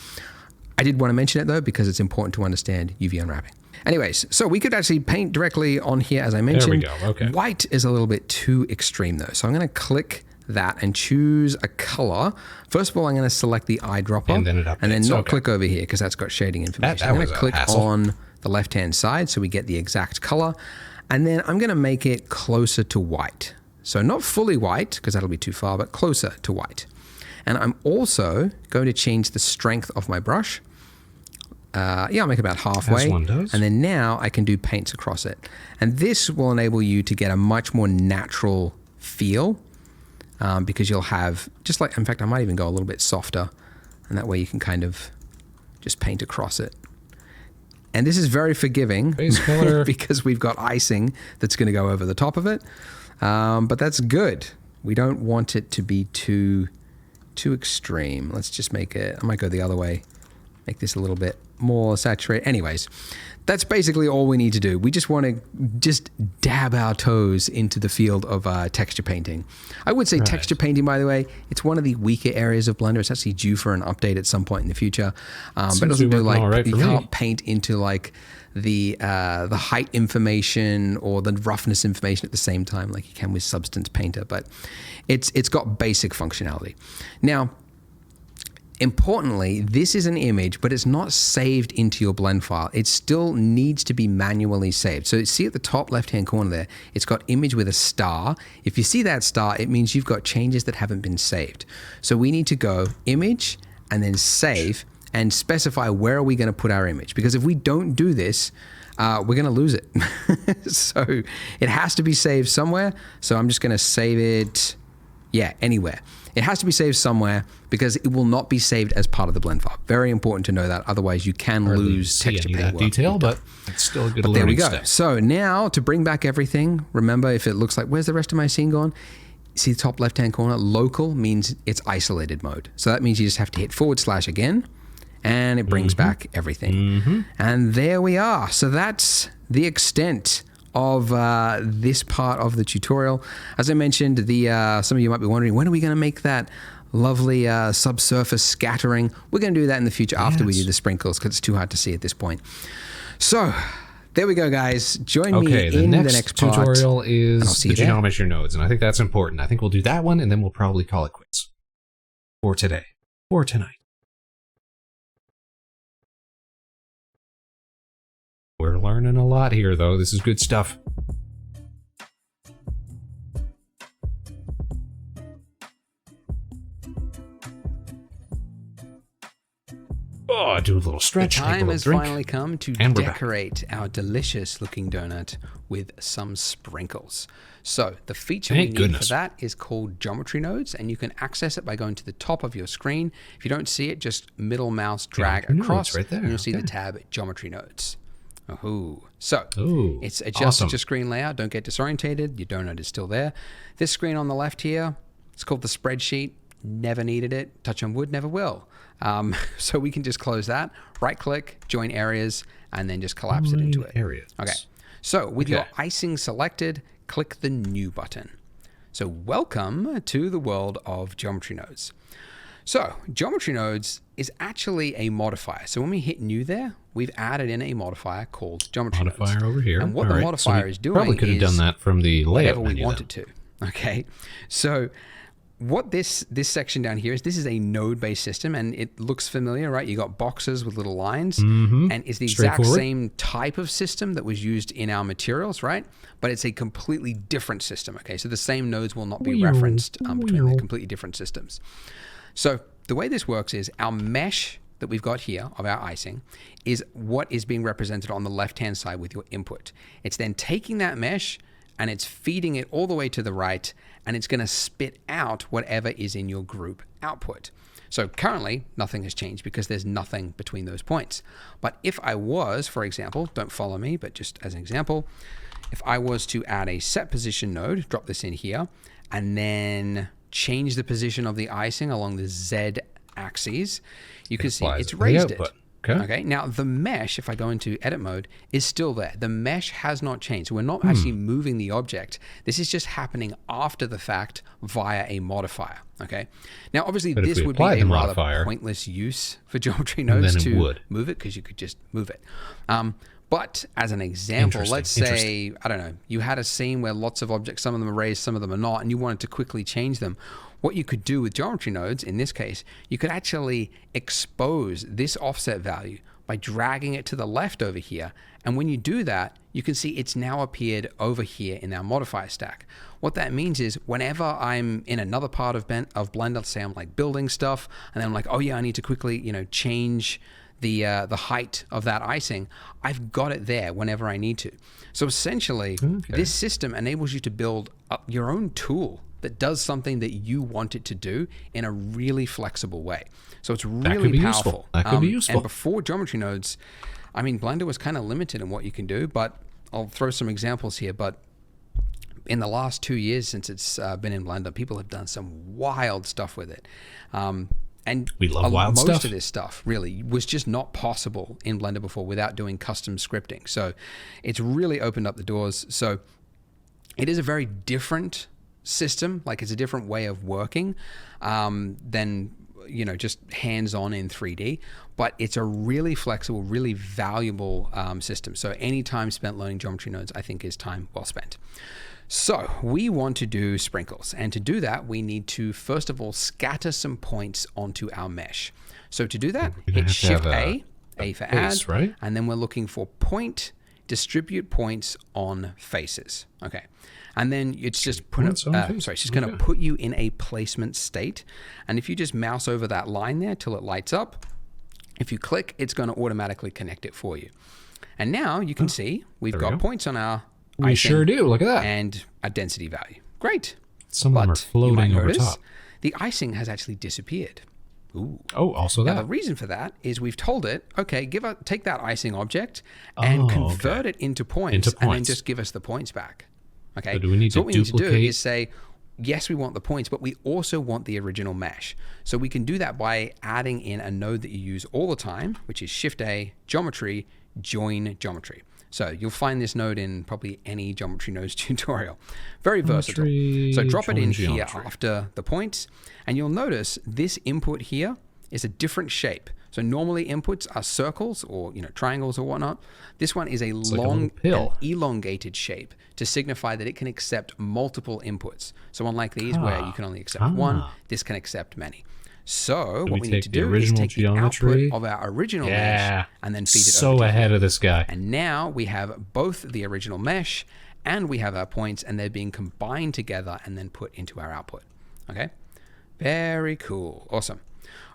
I did want to mention it though, because it's important to understand UV unwrapping. Anyways, so we could actually paint directly on here, as I mentioned. There we go, okay. White is a little bit too extreme though. So I'm going to click that and choose a color. First of all, I'm going to select the eyedropper And then it updates, and then not okay. click over here because that's got shading information. That I'm going was to a click hassle. on the left-hand side so we get the exact color. And then I'm going to make it closer to white. So not fully white because that'll be too far, but closer to white. And I'm also going to change the strength of my brush. I'll make about halfway. As one does. And then now I can do paints across it. And this will enable you to get a much more natural feel because you'll have, just like, in fact, I might even go a little bit softer. And that way you can kind of just paint across it. And this is very forgiving Base color. because we've got icing that's going to go over the top of it. But that's good. We don't want it to be too extreme. Let's just make it, I might go the other way. Make this a little bit more saturated. Anyways, that's basically all we need to do. We just want to just dab our toes into the field of texture painting. I would say texture painting, by the way, it's one of the weaker areas of Blender. It's actually due for an update at some point in the future. But it doesn't do like, you can't paint into like the height information or the roughness information at the same time like you can with Substance Painter. But it's got basic functionality. Now, importantly, this is an image, but it's not saved into your blend file. It still needs to be manually saved. So see at the top left-hand corner there, it's got image with a star. If you see that star, it means you've got changes that haven't been saved. So we need to go image and then save and specify where are we going to put our image. Because if we don't do this, we're going to lose it. So it has to be saved somewhere. So I'm just going to save it, anywhere. It has to be saved somewhere because it will not be saved as part of the blend file. Very important to know that. Otherwise, you can lose texture paint work. Detail, but it's still a good learning There we go. step. So now to bring back everything, remember if it looks like, where's the rest of my scene gone? See the top left-hand corner? Local means it's isolated mode. So that means you just have to hit / again, and it brings back everything. And there we are. So that's the extent of this part of the tutorial. As I mentioned, some of you might be wondering, when are we going to make that lovely subsurface scattering? We're going to do that in the future after we do the sprinkles because it's too hard to see at this point. So there we go, guys. Join me in the next part. Tutorial is the you there. geometry nodes, and I think that's important. I think we'll do that one, and then we'll probably call it quits for today, or tonight. We're learning a lot here, though. This is good stuff. Oh, do a little The stretch. Take a time little has drink. finally come to And we're back. decorate our delicious looking donut with some sprinkles. So the feature Thank we need goodness. for that is called geometry nodes, and you can access it by going to the top of your screen. If you don't see it, just middle mouse drag Geometry nodes, across, right there. and you'll see the Okay. tab geometry nodes. Oh, so Ooh, it's adjusted awesome. to screen layout. Don't get disorientated. Your donut is still there. This screen on the left here, it's called the spreadsheet. Never needed it. Touch on wood, never will. So we can just close that, right click, join areas, and then just collapse it into it. Areas. Okay. So with your Okay. icing selected, click the new button. So welcome to the world of geometry nodes. So geometry nodes is actually a modifier. So when we hit new there, we've added in a modifier called geometry nodes. Modifier over here. And what All the right, modifier so we is doing probably could have is done that from the layout whatever we menu wanted then. to. Okay. So what this section down here is, this is a node-based system, and it looks familiar, right? You got boxes with little lines, and it's the exact Straightforward. same type of system that was used in our materials, right? But it's a completely different system. Okay, so the same nodes will not be referenced between the completely different systems. So the way this works is our mesh that we've got here of our icing is what is being represented on the left-hand side with your input. It's then taking that mesh and it's feeding it all the way to the right, and it's going to spit out whatever is in your group output. So currently, nothing has changed because there's nothing between those points. But if I was, for example, don't follow me, but just as an example, if I was to add a set position node, drop this in here, and then change the position of the icing along the Z axes, you can see applies it's to the raised it. output. Okay. Okay. Now the mesh, if I go into edit mode, is still there. The mesh has not changed. So we're not actually moving the object. This is just happening after the fact via a modifier. Okay. Now, obviously, But if this we would be apply a the rather modifier, pointless use for geometry nodes then it to would. move it, because you could just move it. But as an example, let's say, I don't know, you had a scene where lots of objects, some of them are raised, some of them are not, and you wanted to quickly change them. What you could do with geometry nodes, in this case, you could actually expose this offset value by dragging it to the left over here. And when you do that, you can see it's now appeared over here in our modifier stack. What that means is whenever I'm in another part of Blender, let's say I'm like building stuff, and then I'm like, oh yeah, I need to quickly, change the height of that icing, I've got it there whenever I need to. So essentially, this system enables you to build up your own tool that does something that you want it to do in a really flexible way. So it's really powerful. That could be useful. And before geometry nodes, I mean, Blender was kind of limited in what you can do, but I'll throw some examples here. But in the last 2 years since it's been in Blender, people have done some wild stuff with it. And we love wild most stuff. of this stuff really was just not possible in Blender before without doing custom scripting. So it's really opened up the doors. So it is a very different system. Like, it's a different way of working than just hands-on in 3D, but it's a really flexible, really valuable system. So any time spent learning geometry nodes, I think, is time well spent. So we want to do sprinkles, and to do that, we need to first of all scatter some points onto our mesh. So to do that, hit Shift A for add, right? and then we're looking for point, distribute points on faces. Okay. And then it's just it's just going to put you in a placement state. And if you just mouse over that line there till it lights up, if you click, it's going to automatically connect it for you. And now you can see we've got points on our We sure do. Look at that. and a density value. Great. Some of them are floating over top. The icing has actually disappeared. Ooh. Oh, also Now, that. the reason for that is we've told it, okay, take that icing object and convert it into points, and then just give us the points back. Okay. So do we need so to what we need to do duplicate? is say, yes, we want the points, but we also want the original mesh. So we can do that by adding in a node that you use all the time, which is Shift A, Geometry, Join Geometry. So you'll find this node in probably any geometry nodes tutorial. Very versatile. So drop it in here after the points, and you'll notice this input here is a different shape. So normally inputs are circles or triangles or whatnot. This one is a long and elongated shape to signify that it can accept multiple inputs. So unlike these where you can only accept one, this can accept many. So what we need to do is take the output of our original mesh and then feed it over. So ahead of this guy. And now we have both the original mesh and we have our points, and they're being combined together and then put into our output. Okay? Very cool. Awesome.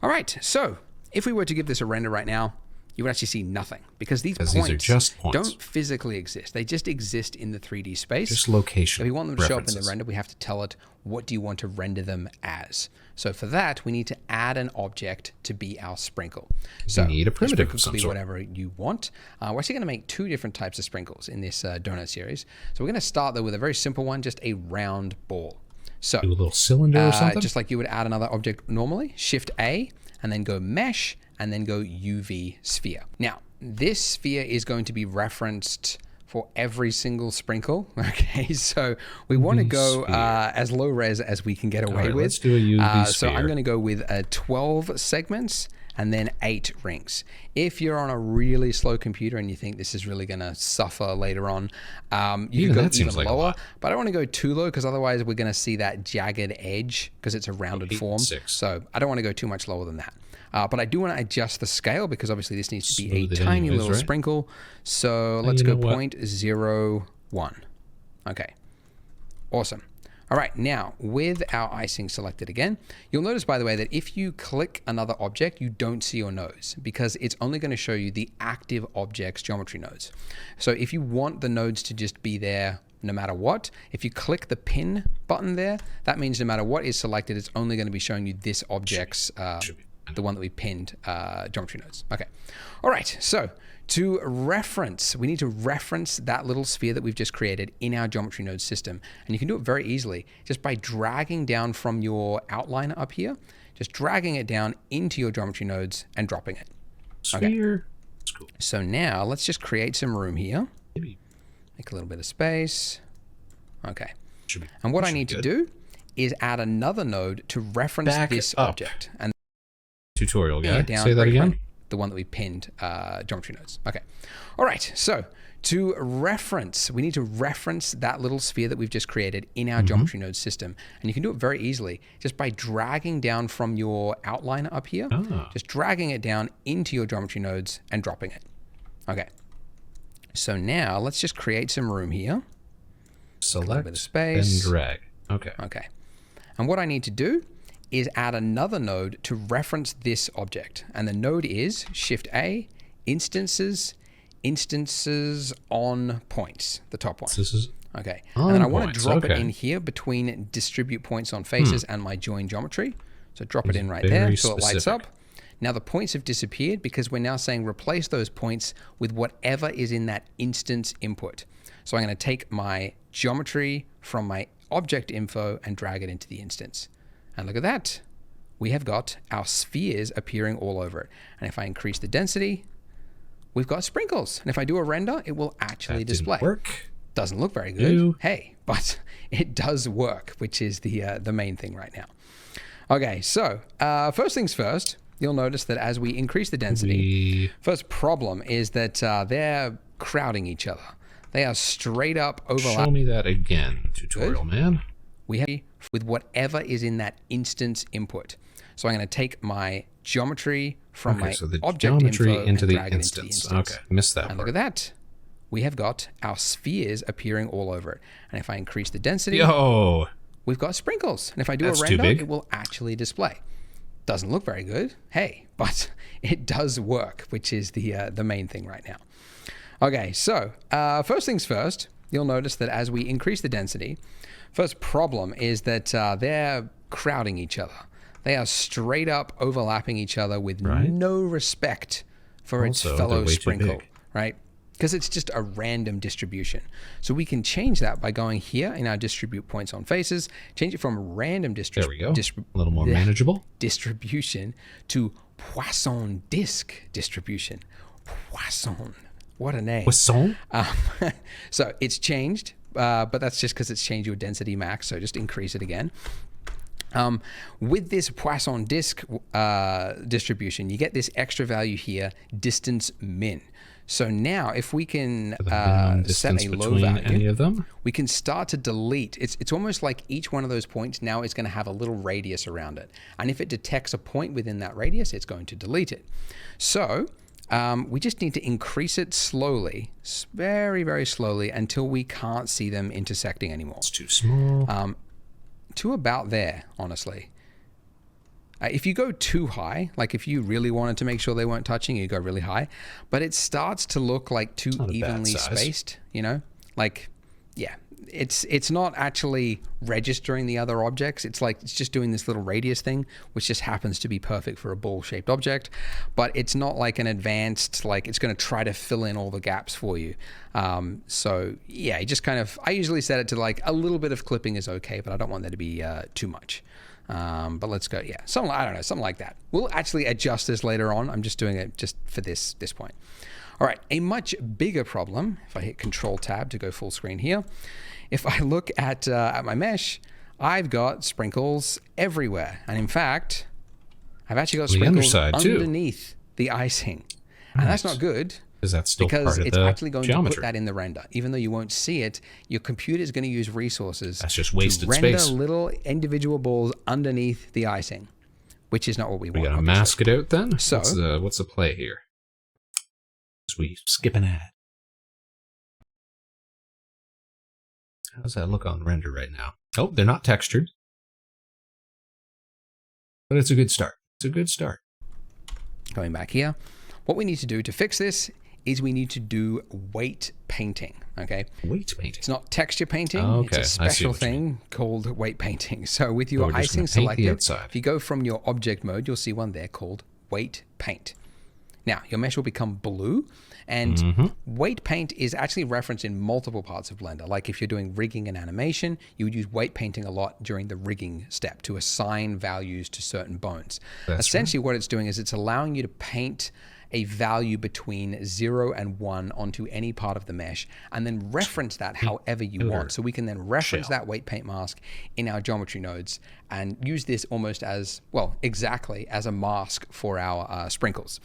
All right. So If we were to give this a render right now, you would actually see nothing because these Because points, these are just points. don't physically exist. They just exist in the 3D space. Just location If we want them to show up in the references. render, we have to tell it what do you want to render them as. So for that, we need to add an object to be our sprinkle. So You need a primitive sprinkle of some could be sort. whatever you want. We're actually going to make 2 different types of sprinkles in this donut series. So we're going to start though with a very simple one, just a round ball. So Do a little cylinder or something? just like you would add another object normally, Shift A, and then go Mesh, and then go UV Sphere. Now, this sphere is going to be referenced for every single sprinkle. Okay, so we want to go as low res as we can get away with. Let's do a UV So I'm sphere. going to go with 12 segments and then 8 rings. If you're on a really slow computer and you think this is really going to suffer later on, you can go that seems even like a lower. lot. But I don't want to go too low because otherwise we're going to see that jagged edge because it's a rounded 8 and form. 6. So I don't want to go too much lower than that. But I do want to adjust the scale because obviously this needs to be Smooth a it tiny anyways, little right? sprinkle. So let's you go know what? 0.01. Okay, awesome. All right, now with our icing selected again, you'll notice, by the way, that if you click another object, you don't see your nodes because it's only going to show you the active object's geometry nodes. So if you want the nodes to just be there no matter what, if you click the pin button there, that means no matter what is selected, it's only going to be showing you this object's, the one that we pinned, geometry nodes. Okay. All right, so to reference, we need to reference that little sphere that we've just created in our geometry node system. And you can do it very easily just by dragging down from your outliner up here, just dragging it down into your geometry nodes and dropping it. Sphere. That's cool. So now let's just create some room here. Maybe Make a little bit of space. Okay. should be, And what I should be need to good. do is add another node to reference Back this up. object. And Tutorial bring guy. it down Say that right again. from the one that we pinned, geometry nodes. Okay. All right. So to reference, we need to reference that little sphere that we've just created in our geometry node system. And you can do it very easily just by dragging down from your outliner up here, just dragging it down into your geometry nodes and dropping it. Okay. So now let's just create some room here. Select bit of space. and drag. Okay. Okay. And what I need to do is add another node to reference this object. And the node is Shift A, instances on points, the top one. This is Okay. on And then I want to points, drop it okay. in here between distribute points on faces and my join geometry. So drop it in right there very so it lights specific. up. Now the points have disappeared because we're now saying replace those points with whatever is in that instance input. So I'm going to take my geometry from my object info and drag it into the instance. And look at that. We have got our spheres appearing all over it. And if I increase the density, we've got sprinkles. And if I do a render, it will actually that display. didn't work. Doesn't look very good. Ew. Hey, but it does work, which is the main thing right now. Okay, so first things first, you'll notice that as we increase the density, first problem is that they're crowding each other. They are straight up Show overlapping. me that again, tutorial man. We have with whatever is in that instance input. So I'm going to take my geometry from my So the object geometry info into and the drag it into the instance. instance. Okay, missed that And part. look at that. We have got our spheres appearing all over it. And if I increase the density, Yo, we've got sprinkles. And if I do That's a too render, big. it will actually display. Doesn't look very good. Hey, but it does work, which is the main thing right now. Okay, so first things first, you'll notice that as we increase the density, first problem is that they're crowding each other. They are straight up overlapping each other with Right. no respect for its Also, fellow they're way too sprinkle, big. right? Because it's just a random distribution. So we can change that by going here in our distribute points on faces, change it from random there we go. A little more manageable. distribution to Poisson disk distribution. Poisson. What a name. Poisson? So it's changed, but that's just because it's changed your density max. So just increase it again. With this Poisson disk distribution, you get this extra value here, distance min. So now if we can Minimum set distance a low between value, any of them. we can start to delete. It's almost like each one of those points now is going to have a little radius around it. And if it detects a point within that radius, it's going to delete it. So we just need to increase it slowly, very, very slowly, until we can't see them intersecting anymore. It's too small. To about there, honestly. If you go too high, like if you really wanted to make sure they weren't touching, you go really high, but it starts to look like too evenly spaced, you know? Like, yeah, it's not actually registering the other objects. It's like, it's just doing this little radius thing, which just happens to be perfect for a ball-shaped object, but it's not like an advanced, like it's going to try to fill in all the gaps for you. So yeah, you just kind of, I usually set it to like a little bit of clipping is okay, but I don't want there to be too much. But let's go, yeah, something, I don't know, something like that. We'll actually adjust this later on. I'm just doing it just for this point. All right, a much bigger problem, if I hit Control Tab to go full screen here, if I look at my mesh, I've got sprinkles everywhere. And in fact, I've actually got sprinkles underneath the icing. And that's not good. That's still because part of it's the actually going geometry. to put that in the render. Even though you won't see it, your computer is going to use resources that's just wasted to render space. Little individual balls underneath the icing, which is not what we want. We gotta obviously. mask it out then? So what's the play here? As we skip an ad. How does that look on render right now? Oh, they're not textured. But it's a good start. It's a good start. Going back here, what we need to do to fix this is we need to do weight painting, okay? Weight painting? It's not texture painting. Oh, okay. It's a special thing called weight painting. So with your we're just icing gonna paint the selected, outside. if you go from your object mode, you'll see one there called weight paint. Now, your mesh will become blue, and weight paint is actually referenced in multiple parts of Blender. Like if you're doing rigging and animation, you would use weight painting a lot during the rigging step to assign values to certain bones. Essentially, what it's doing is it's allowing you to paint a value between 0 and 1 onto any part of the mesh, and then reference that however you want. So we can then reference that weight paint mask in our geometry nodes and use this almost as, well, exactly as a mask for our sprinkles.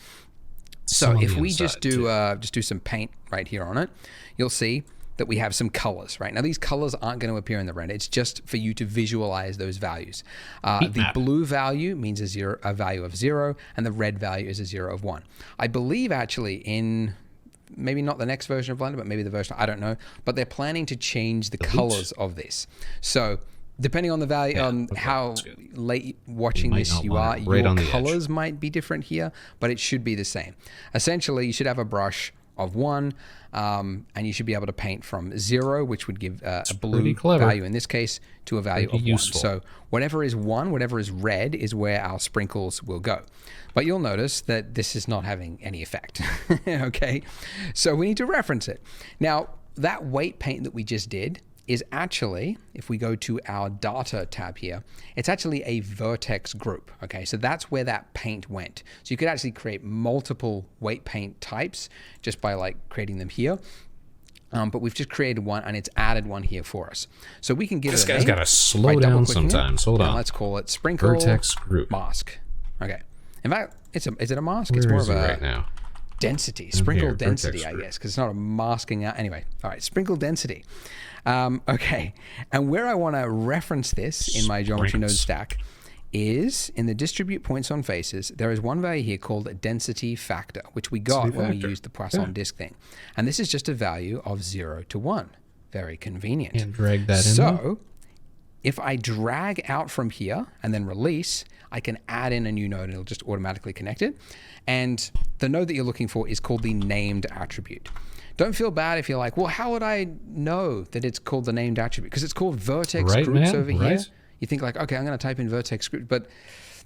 So if we just do some paint right here on it, you'll see that we have some colors, right? Now these colors aren't going to appear in the render. It's just for you to visualize those values. The blue value means a value of 0, and the red value is a 0 of 1. I believe actually in maybe not the next version of Blender, but maybe the version, I don't know, but they're planning to change the colors of this. So depending on the value, on how late watching this you are, your colors might be different here, but it should be the same. Essentially, you should have a brush of 1, and you should be able to paint from 0, which would give a blue value in this case, to a value of 1. So whatever is 1, whatever is red, is where our sprinkles will go. But you'll notice that this is not having any effect. Okay, so we need to reference it. Now, that weight paint that we just did is actually, if we go to our data tab here, it's actually a vertex group, okay? So that's where that paint went. So you could actually create multiple weight paint types just by like creating them here. But we've just created one and it's added one here for us. So we can give it a name. This guy's got to slow down sometimes. Hold on. Let's call it sprinkle vertex group mask. Okay. In fact, is it a mask? Where it's more is of a right now? Density, sprinkle density, I guess, because it's not a masking out. Anyway, all right, sprinkle density. Okay, and where I want to reference this in my geometry node stack is in the distribute points on faces. There is one value here called density factor, which we got when we used the Poisson disk thing. And this is just a value of 0 to 1. Very convenient. And drag that in. So if I drag out from here and then release, I can add in a new node and it'll just automatically connect it. And the node that you're looking for is called the named attribute. Don't feel bad if you're like, well, how would I know that it's called the named attribute? Because it's called vertex groups over here. You think like, okay, I'm going to type in vertex group, but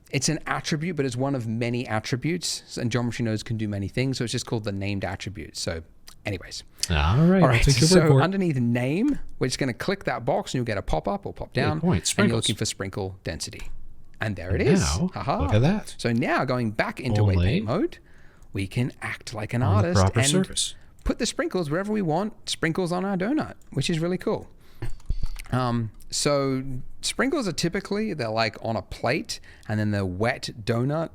it's an attribute, but it's one of many attributes, and geometry nodes can do many things. So it's just called the named attribute. So anyways. All right. So underneath name, we're just going to click that box and you'll get a pop-up or pop-down. And you're looking for sprinkle density. And there it is. Now, look at that. So now going back into weight paint mode, we can act like an artist and put the sprinkles wherever we want, sprinkles on our donut, which is really cool. So sprinkles are typically, they're like on a plate, and then the wet donut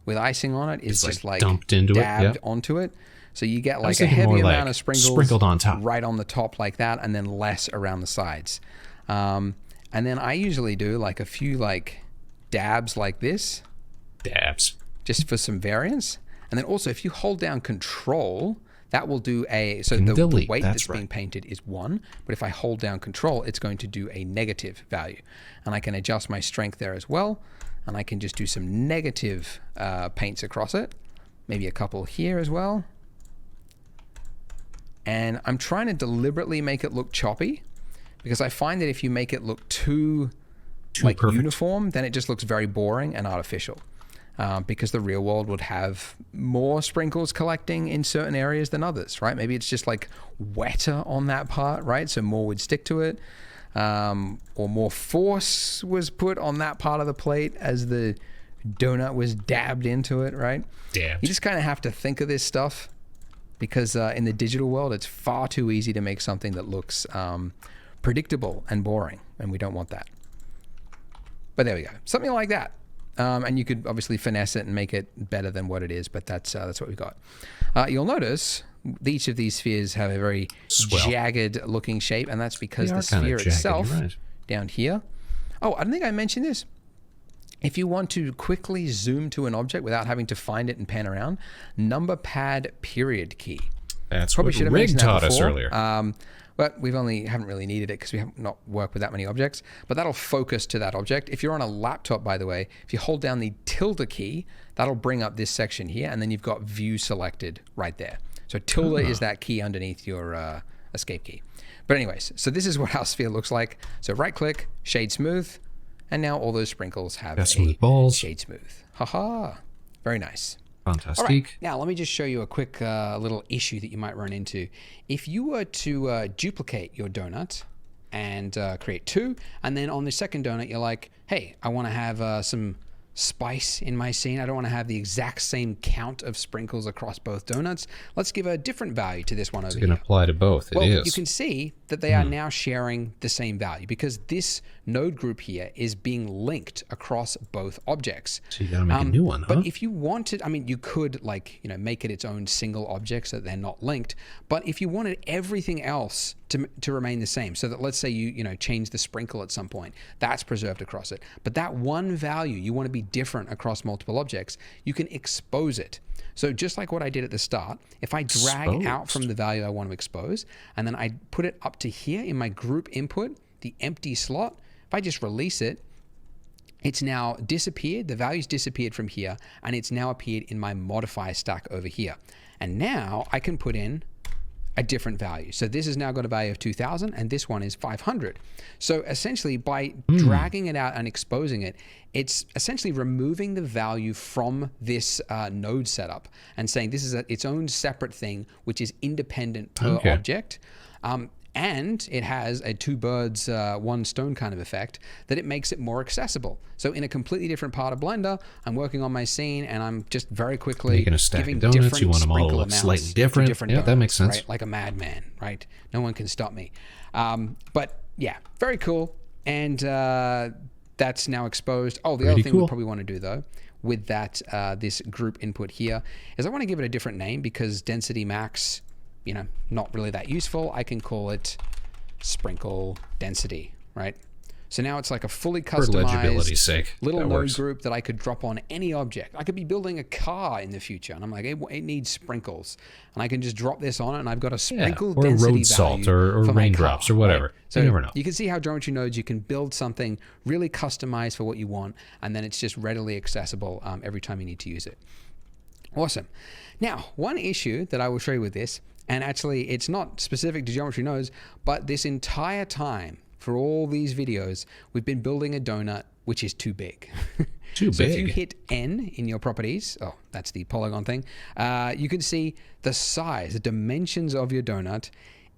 with icing on it is just like dumped into dabbed onto it. So you get like a heavy amount of sprinkles sprinkled on top, right on the top like that, and then less around the sides. And then I usually do like a few like dabs like this. Dabs. Just for some variance. And then also if you hold down Control, that will do the weight that's being painted is 1, but if I hold down Control, it's going to do a negative value. And I can adjust my strength there as well. and I can just do some negative paints across it. Maybe a couple here as well. And I'm trying to deliberately make it look choppy, because I find that if you make it look too like perfect, uniform, then it just looks very boring and artificial. Because the real world would have more sprinkles collecting in certain areas than others, right? Maybe it's just like wetter on that part, right? So more would stick to it. Or more force was put on that part of the plate as the donut was dabbed into it, right? Dabbed. You just kind of have to think of this stuff, because in the digital world, it's far too easy to make something that looks predictable and boring, and we don't want that. But there we go, something like that. And you could obviously finesse it and make it better than what it is, but that's what we've got. You'll notice each of these spheres have a very jagged looking shape, and that's because the sphere itself down here. Oh, I don't think I mentioned this. If you want to quickly zoom to an object without having to find it and pan around, number pad period key. That's what Rig taught us earlier. But haven't really needed it because we have not worked with that many objects. But that'll focus to that object. If you're on a laptop, by the way, if you hold down the tilde key, that'll bring up this section here, and then you've got view selected right there. So tilde is that key underneath your escape key. But anyways, so this is what our sphere looks like. So right click, shade smooth, and now all those sprinkles have a smooth balls. Shade smooth. Haha, very nice. Fantastic. All right, now let me just show you a quick little issue that you might run into. If you were to duplicate your donut and create two, and then on the second donut, you're like, hey, I want to have some spice in my scene. I don't want to have the exact same count of sprinkles across both donuts. Let's give a different value to this one over here. It's going to apply to both. Well, you can see that they are now sharing the same value, because this node group here is being linked across both objects. So you got to make a new one, huh? But if you wanted, I mean, you could make it its own single object so that they're not linked. But if you wanted everything else to remain the same, so that let's say you change the sprinkle at some point, that's preserved across it. But that one value you want to be different across multiple objects, you can expose it. So just like what I did at the start, if I drag out from the value I want to expose, and then I put it up to here in my group input, the empty slot, if I just release it, it's now disappeared, the value's disappeared from here, and it's now appeared in my modifier stack over here. And now I can put in a different value. So this has now got a value of 2000, and this one is 500. So essentially by dragging it out and exposing it, it's essentially removing the value from this node setup and saying this is its own separate thing, which is independent per object. And it has a two birds, one stone kind of effect, that it makes it more accessible. So in a completely different part of Blender, I'm working on my scene, and I'm just very quickly giving different you want them all to look amounts slightly different. To different Yeah, donuts, that makes sense. Right? Like a madman, right? No one can stop me. But yeah, very cool. And that's now exposed. Oh, the other thing we probably want to do though, with that this group input here, is I want to give it a different name, because density max, not really that useful. I can call it sprinkle density, right? So now it's like a fully customized little node group that I could drop on any object. I could be building a car in the future, and I'm like, it needs sprinkles, and I can just drop this on it, and I've got a sprinkle density road salt or raindrops or whatever. Right? So you never know. You can see how geometry nodes, you can build something really customized for what you want, and then it's just readily accessible every time you need to use it. Awesome. Now, one issue that I will show you with this, and actually it's not specific to geometry nodes, but this entire time for all these videos, we've been building a donut which is too big. So if you hit N in your properties, oh, that's the polygon thing, you can see the size, the dimensions of your donut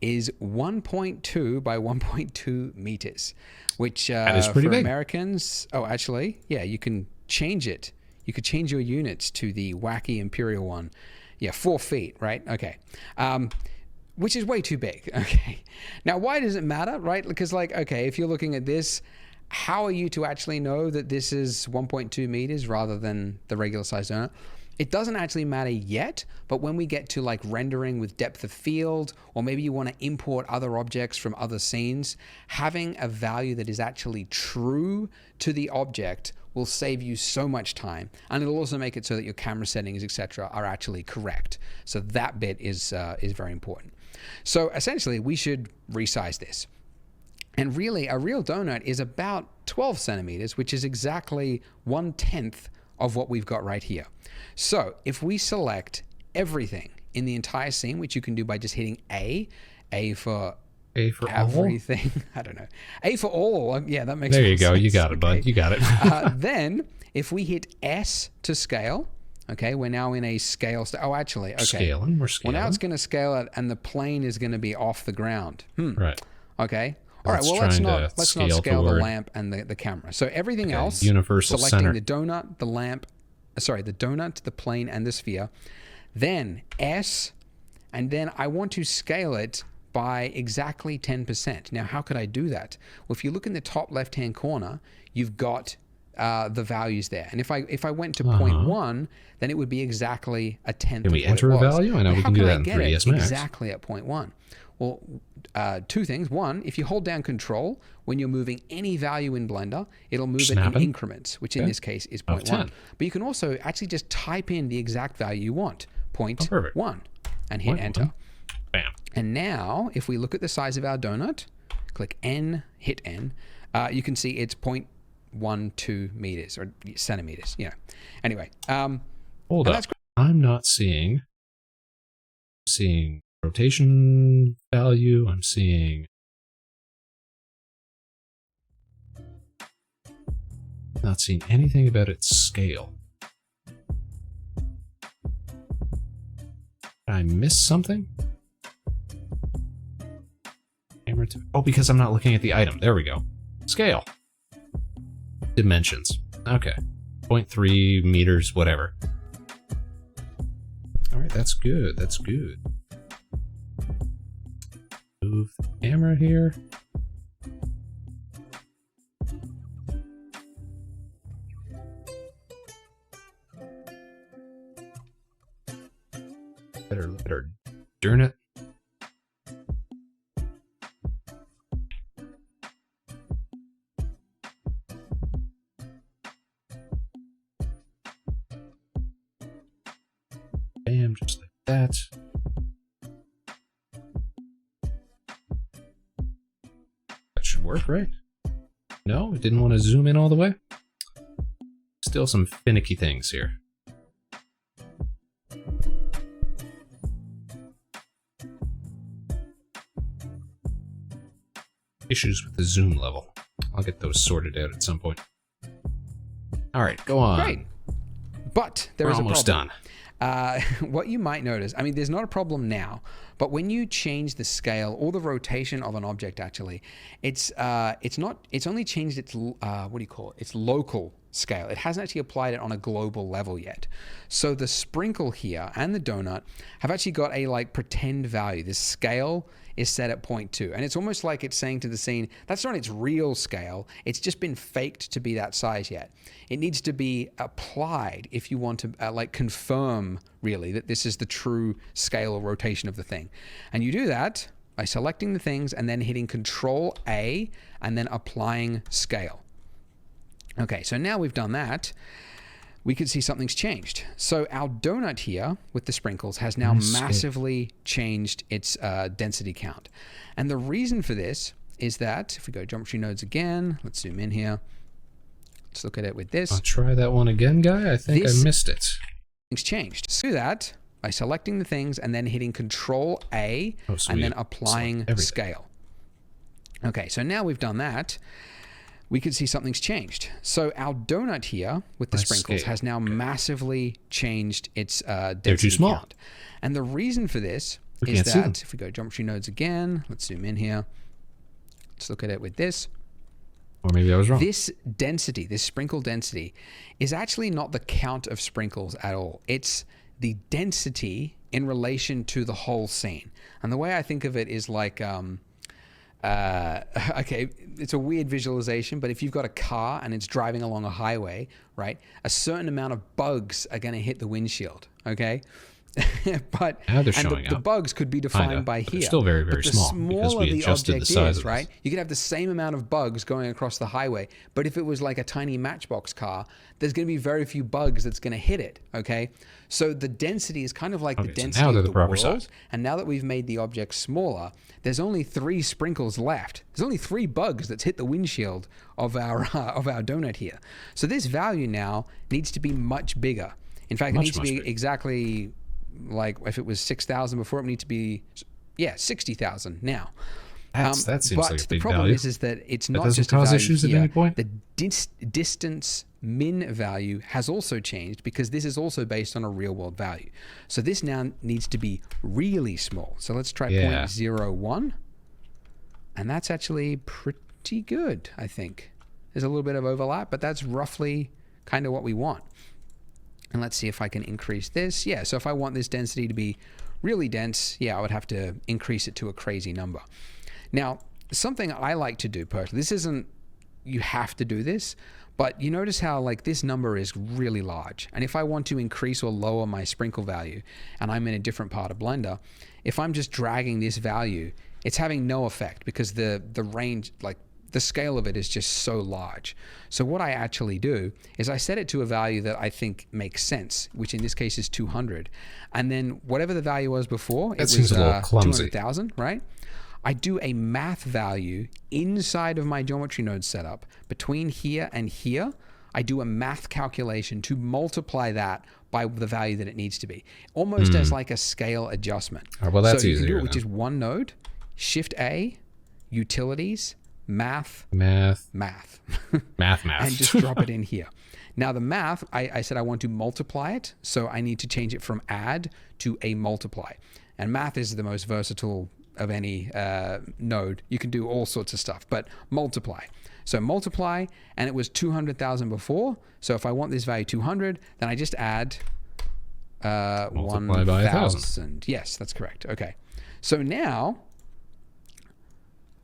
is 1.2 by 1.2 meters, which that is pretty big. Americans, you can change it. You could change your units to the wacky imperial one. Yeah, 4 feet, right? Okay. Which is way too big. Okay. Now, why does it matter, right? Because if you're looking at this, how are you to actually know that this is 1.2 meters rather than the regular size donut? It doesn't actually matter yet, but when we get to rendering with depth of field, or maybe you want to import other objects from other scenes, having a value that is actually true to the object will save you so much time, and it'll also make it so that your camera settings, etc., are actually correct. So that bit is very important. So essentially, we should resize this. And really, a real donut is about 12 centimeters, which is exactly 1/10 of what we've got right here. So if we select everything in the entire scene, which you can do by just hitting A for everything. I don't know. A for all. Yeah, that makes sense. There you go. You got it, bud. You got it. Then if we hit S to scale, okay, we're now in a scale. Oh, actually, okay. Scaling. We're scaling. Well, now it's going to scale it, and the plane is going to be off the ground. Right. Okay. All right. Well, let's not scale the lamp and the camera. So everything else, universal selecting center. the donut, the lamp, the donut, the plane, and the sphere. Then S, and then I want to scale it by exactly 10%. Now, how could I do that? Well, if you look in the top left-hand corner, you've got the values there. And if I went to 0.1, then it would be exactly a tenth. Can we enter a value? I know we can do that in 3ds Max. Exactly at 0.1. Well, two things. One, if you hold down Control, when you're moving any value in Blender, it'll move it in increments, which in this case is 0.1. But you can also actually just type in the exact value you want, 0.1, and hit Enter. Bam. And now, if we look at the size of our donut, click N, hit N, you can see it's 0.12 meters or centimeters. You know. Anyway, hold up. I'm not seeing rotation value. I'm not seeing anything about its scale. Did I miss something? Oh, because I'm not looking at the item. There we go. Scale. Dimensions. Okay. 0.3 meters, whatever. All right, that's good. That's good. Move the camera here. Better darn it. Bam, just like that. That should work, right? No, it didn't want to zoom in all the way. Still some finicky things here. Issues with the zoom level. I'll get those sorted out at some point. All right, go on. Great. But there is a problem. Almost done. What you might notice, I mean, there's not a problem now, but when you change the scale or the rotation of an object, actually, it's only changed its its local scale. It hasn't actually applied it on a global level yet. So the sprinkle here and the donut have actually got a like pretend value. The scale is set at 0.2, and it's almost like it's saying to the scene, that's not its real scale. It's just been faked to be that size yet. It needs to be applied if you want to like confirm really that this is the true scale or rotation of the thing. And you do that by selecting the things and then hitting Control A and then applying scale. Okay, so now we've done that, we can see something's changed. So our donut here with the sprinkles has now massively changed its density count. And the reason for this is that, if we go geometry nodes again, let's zoom in here. Let's look at it with this. I'll try that one again, guy. I think I missed it. Things changed. So do that by selecting the things and then hitting Control A and then applying scale. Okay, so now we've done that, we can see something's changed. So our donut here with the sprinkles has now massively changed its density count. And the reason for this is that, if we go geometry nodes again, let's zoom in here. Let's look at it with this. Or maybe I was wrong. This density, this sprinkle density, is actually not the count of sprinkles at all. It's the density in relation to the whole scene. And the way I think of it is like, okay, it's a weird visualization, but if you've got a car and it's driving along a highway, right, a certain amount of bugs are going to hit the windshield, okay? but Now they're and showing the up. bugs could be defined by But here. they're still very, But very the small because smaller we the adjusted the object size is, of right? this. You could have the same amount of bugs going across the highway, but if it was like a tiny Matchbox car, there's going to be very few bugs that's going to hit it. Okay, so the density is kind of like the Okay, so density now they're of the the proper world. size. And now that we've made the object smaller, there's only 3 sprinkles left. There's only 3 bugs that's hit the windshield of our donut here. So this value now needs to be much bigger. In fact, it needs to be bigger. exactly like if it was 6,000 before, it needs to be 60,000 now. That seems but like a the big problem value. is that it's That not doesn't just a cause value issues at here. any point? The distance min value has also changed because this is also based on a real world value. So this now needs to be really small. So let's try 0.01. And that's actually pretty good, I think. There's a little bit of overlap, but that's roughly kind of what we want. And let's see if I can increase this. Yeah, so if I want this density to be really dense, yeah, I would have to increase it to a crazy number. Now, something I like to do personally, this isn't, you have to do this, but you notice how like this number is really large. And if I want to increase or lower my sprinkle value, and I'm in a different part of Blender, if I'm just dragging this value, it's having no effect because the range, like the scale of it is just so large. So what I actually do is I set it to a value that I think makes sense, which in this case is 200. And then whatever the value was before, it was a little clumsy. 200,000, right? I do a math value inside of my geometry node setup between here and here. I do a math calculation to multiply that by the value that it needs to be, almost as like a scale adjustment. Well, that's so you can do easier it with then. just one node, Shift A, Utilities, Math, Math. and just drop it in here. Now the math, I said I want to multiply it, so I need to change it from add to a multiply. And math is the most versatile of any node. You can do all sorts of stuff, but multiply. So multiply, and it was 200,000 before. So if I want this value 200, then I just add Multiply by 1,000. Yes, that's correct. Okay. So now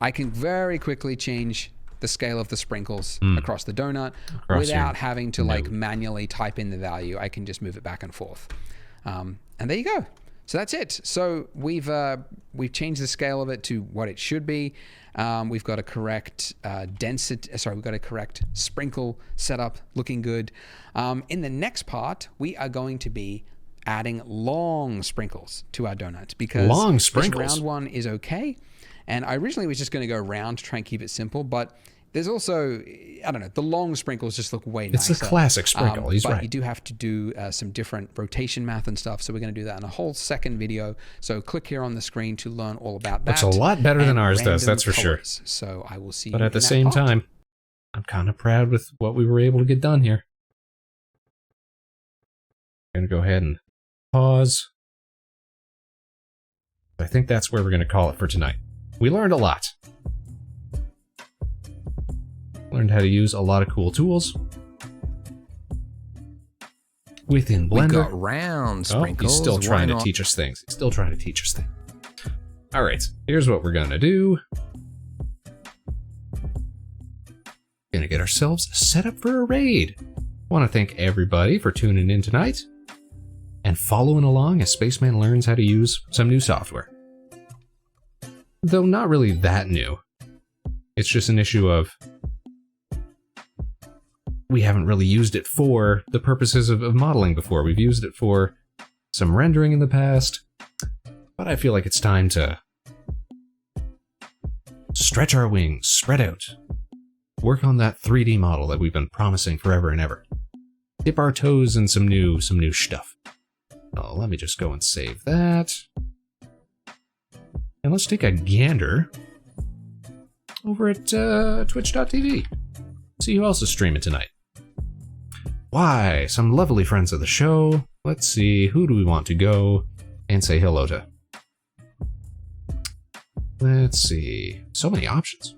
I can very quickly change the scale of the sprinkles across the donut without having to like manually type in the value. I can just move it back and forth. And there you go. So that's it. So we've changed the scale of it to what it should be. We've got a correct we've got a correct sprinkle setup looking good. In the next part, we are going to be adding long sprinkles to our donuts because Long this sprinkles? round one is okay. And I originally was just going to go round to try and keep it simple, but there's also, I don't know, the long sprinkles just look way nicer. It's a classic sprinkle. He's but right. you do have to do some different rotation math and stuff, so we're going to do that in a whole second video. So click here on the screen to learn all about that. Looks a lot better than and ours does, random that's for sure. colors. So I will see you But at the in that same part. time, I'm kind of proud with what we were able to get done here. I'm going to go ahead and pause. I think that's where we're going to call it for tonight. We learned a lot. Learned how to use a lot of cool tools within We Blender. got round Oh, sprinkles. he's still Why trying to not? teach us things. He's still trying to teach us things. All right, here's what we're gonna do. Gonna get ourselves set up for a raid. Want to thank everybody for tuning in tonight and following along as Spaceman learns how to use some new software. Though not really that new. It's just an issue of we haven't really used it for the purposes of modeling before. We've used it for some rendering in the past, but I feel like it's time to stretch our wings, spread out, work on that 3D model that we've been promising forever and ever. Dip our toes in some new stuff. Oh, let me just go and save that. And let's take a gander over at twitch.tv. See who else is streaming tonight. Why, some lovely friends of the show. Let's see, who do we want to go and say hello to? Let's see, so many options.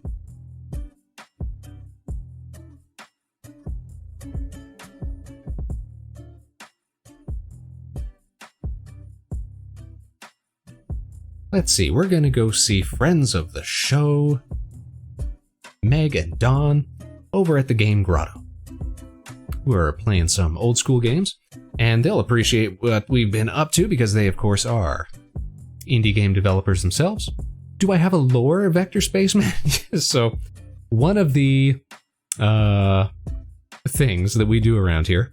Let's see, we're gonna go see friends of the show, Meg and Dawn, over at the Game Grotto, who are playing some old school games. and they'll appreciate what we've been up to because they, of course, are indie game developers themselves. Do I have a lore, Vector Spaceman? So, one of the things that we do around here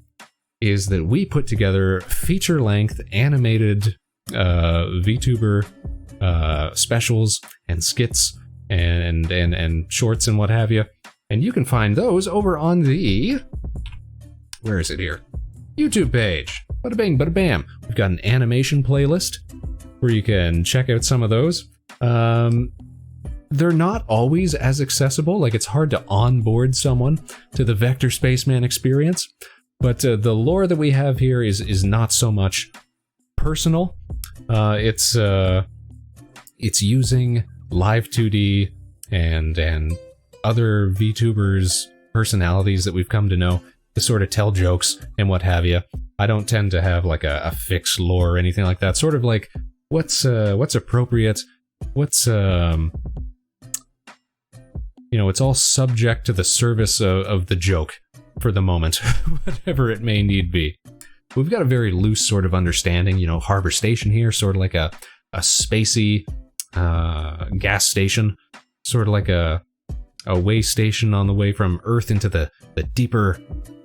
is that we put together feature-length animated VTuber specials and skits and shorts and what have you. And you can find those over on the... Where is it here? YouTube page. Bada bing, bada bam. We've got an animation playlist where you can check out some of those. They're not always as accessible. Like, it's hard to onboard someone to the Vector Spaceman experience. But the lore that we have here is not so much personal. It's using Live 2D and other VTubers' personalities that we've come to know to sort of tell jokes and what have you. I don't tend to have like a fixed lore or anything like that. Sort of like what's appropriate, what's it's all subject to the service of the joke for the moment, whatever it may need be. We've got a very loose sort of understanding, Harbor Station here, sort of like a spacey gas station, sort of like a way station on the way from Earth into the deeper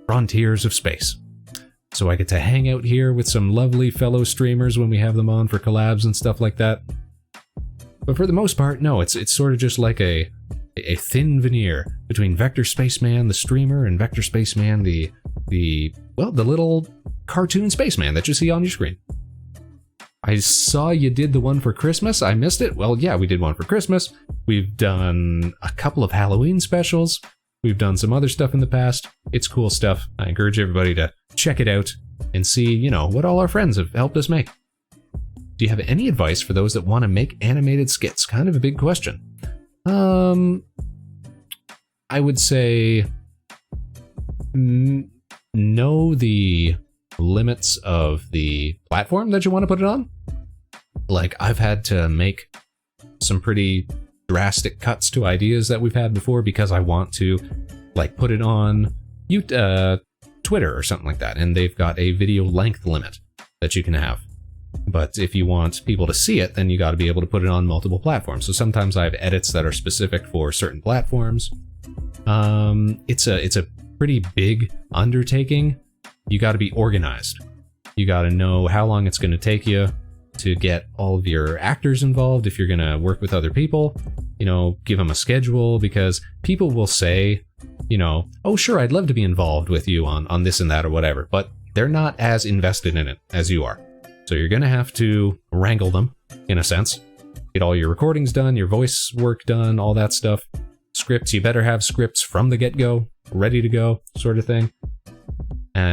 frontiers of space. So I get to hang out here with some lovely fellow streamers when we have them on for collabs and stuff like that. But for the most part, no, it's sort of just like a thin veneer between Vector Spaceman, the streamer, and Vector Spaceman, the little cartoon spaceman that you see on your screen. I saw you did the one for Christmas. I missed it. Well, yeah, we did one for Christmas. We've done a couple of Halloween specials. We've done some other stuff in the past. It's cool stuff. I encourage everybody to check it out and see, what all our friends have helped us make. Do you have any advice for those that want to make animated skits? Kind of a big question. I would say know the limits of the platform that you want to put it on. Like, I've had to make some pretty drastic cuts to ideas that we've had before because I want to, like, put it on Twitter or something like that, and they've got a video length limit that you can have. But if you want people to see it, then you got to be able to put it on multiple platforms. So sometimes I have edits that are specific for certain platforms. It's a pretty big undertaking. You got to be organized. You got to know how long it's going to take you to get all of your actors involved. If you're going to work with other people, give them a schedule, because people will say, oh, sure, I'd love to be involved with you on this and that or whatever, but they're not as invested in it as you are. So you're going to have to wrangle them, in a sense. Get all your recordings done, your voice work done, all that stuff. Scripts, you better have scripts from the get-go, ready to go, sort of thing.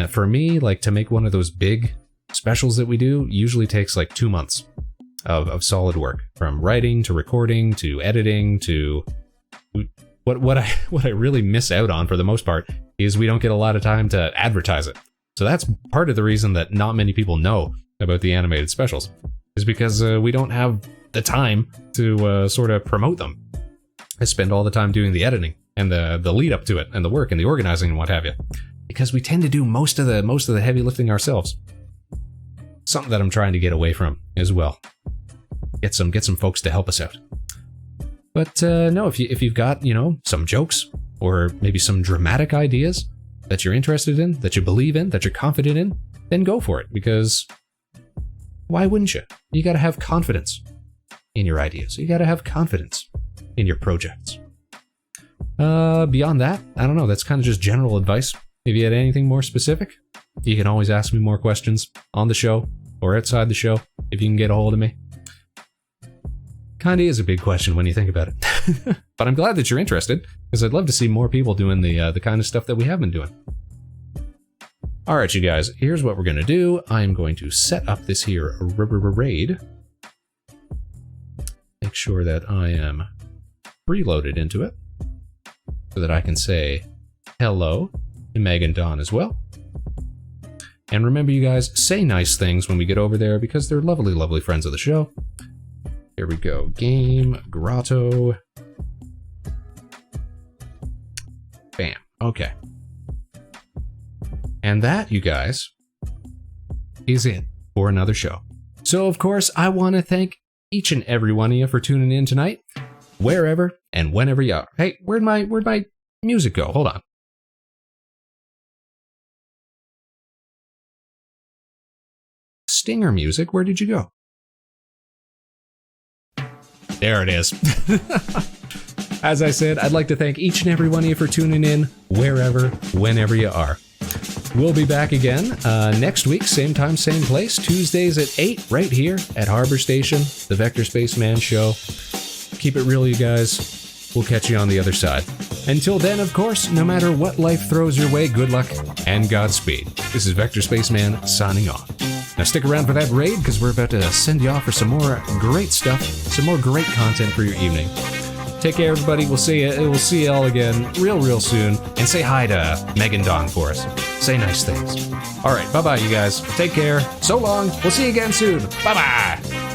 For me, like, to make one of those big specials that we do, usually takes like 2 months of solid work. From writing, to recording, to editing, to... What I really miss out on, for the most part, is we don't get a lot of time to advertise it. So that's part of the reason that not many people know about the animated specials, is because we don't have the time to sort of promote them. I spend all the time doing the editing and the lead up to it, and the work and the organizing and what have you, because we tend to do most of the heavy lifting ourselves. Something that I'm trying to get away from as well. Get some folks to help us out. But no, if you've got some jokes or maybe some dramatic ideas that you're interested in, that you believe in, that you're confident in, then go for it, because why wouldn't you? You got to have confidence in your ideas. You got to have confidence in your projects. Beyond that, I don't know. That's kind of just general advice. If you had anything more specific, you can always ask me more questions on the show or outside the show if you can get a hold of me. Kind of is a big question when you think about it. But I'm glad that you're interested, because I'd love to see more people doing the kind of stuff that we have been doing. All right, you guys, here's what we're going to do. I'm going to set up this here raid. Make sure that I am preloaded into it so that I can say hello to Meg and Dawn as well. And remember, you guys, say nice things when we get over there, because they're lovely, lovely friends of the show. Here we go. Game Grotto. Bam. Okay. And that, you guys, is it for another show. So, of course, I want to thank each and every one of you for tuning in tonight, wherever and whenever you are. Hey, where'd my music go? Hold on. Stinger music, where did you go? There it is. As I said, I'd like to thank each and every one of you for tuning in, wherever, whenever you are. We'll be back again next week, same time, same place, Tuesdays at 8, right here at Harbor Station, the Vector Spaceman Show. Keep it real, you guys. We'll catch you on the other side. Until then, of course, no matter what life throws your way, good luck and Godspeed. This is Vector Spaceman signing off. Now stick around for that raid, because we're about to send you off for some more great stuff, some more great content for your evening. Take care, everybody. We'll see you all again real soon. And say hi to Megan Dawn for us. Say nice things. All right, bye-bye, you guys. Take care. So long. We'll see you again soon. Bye-bye.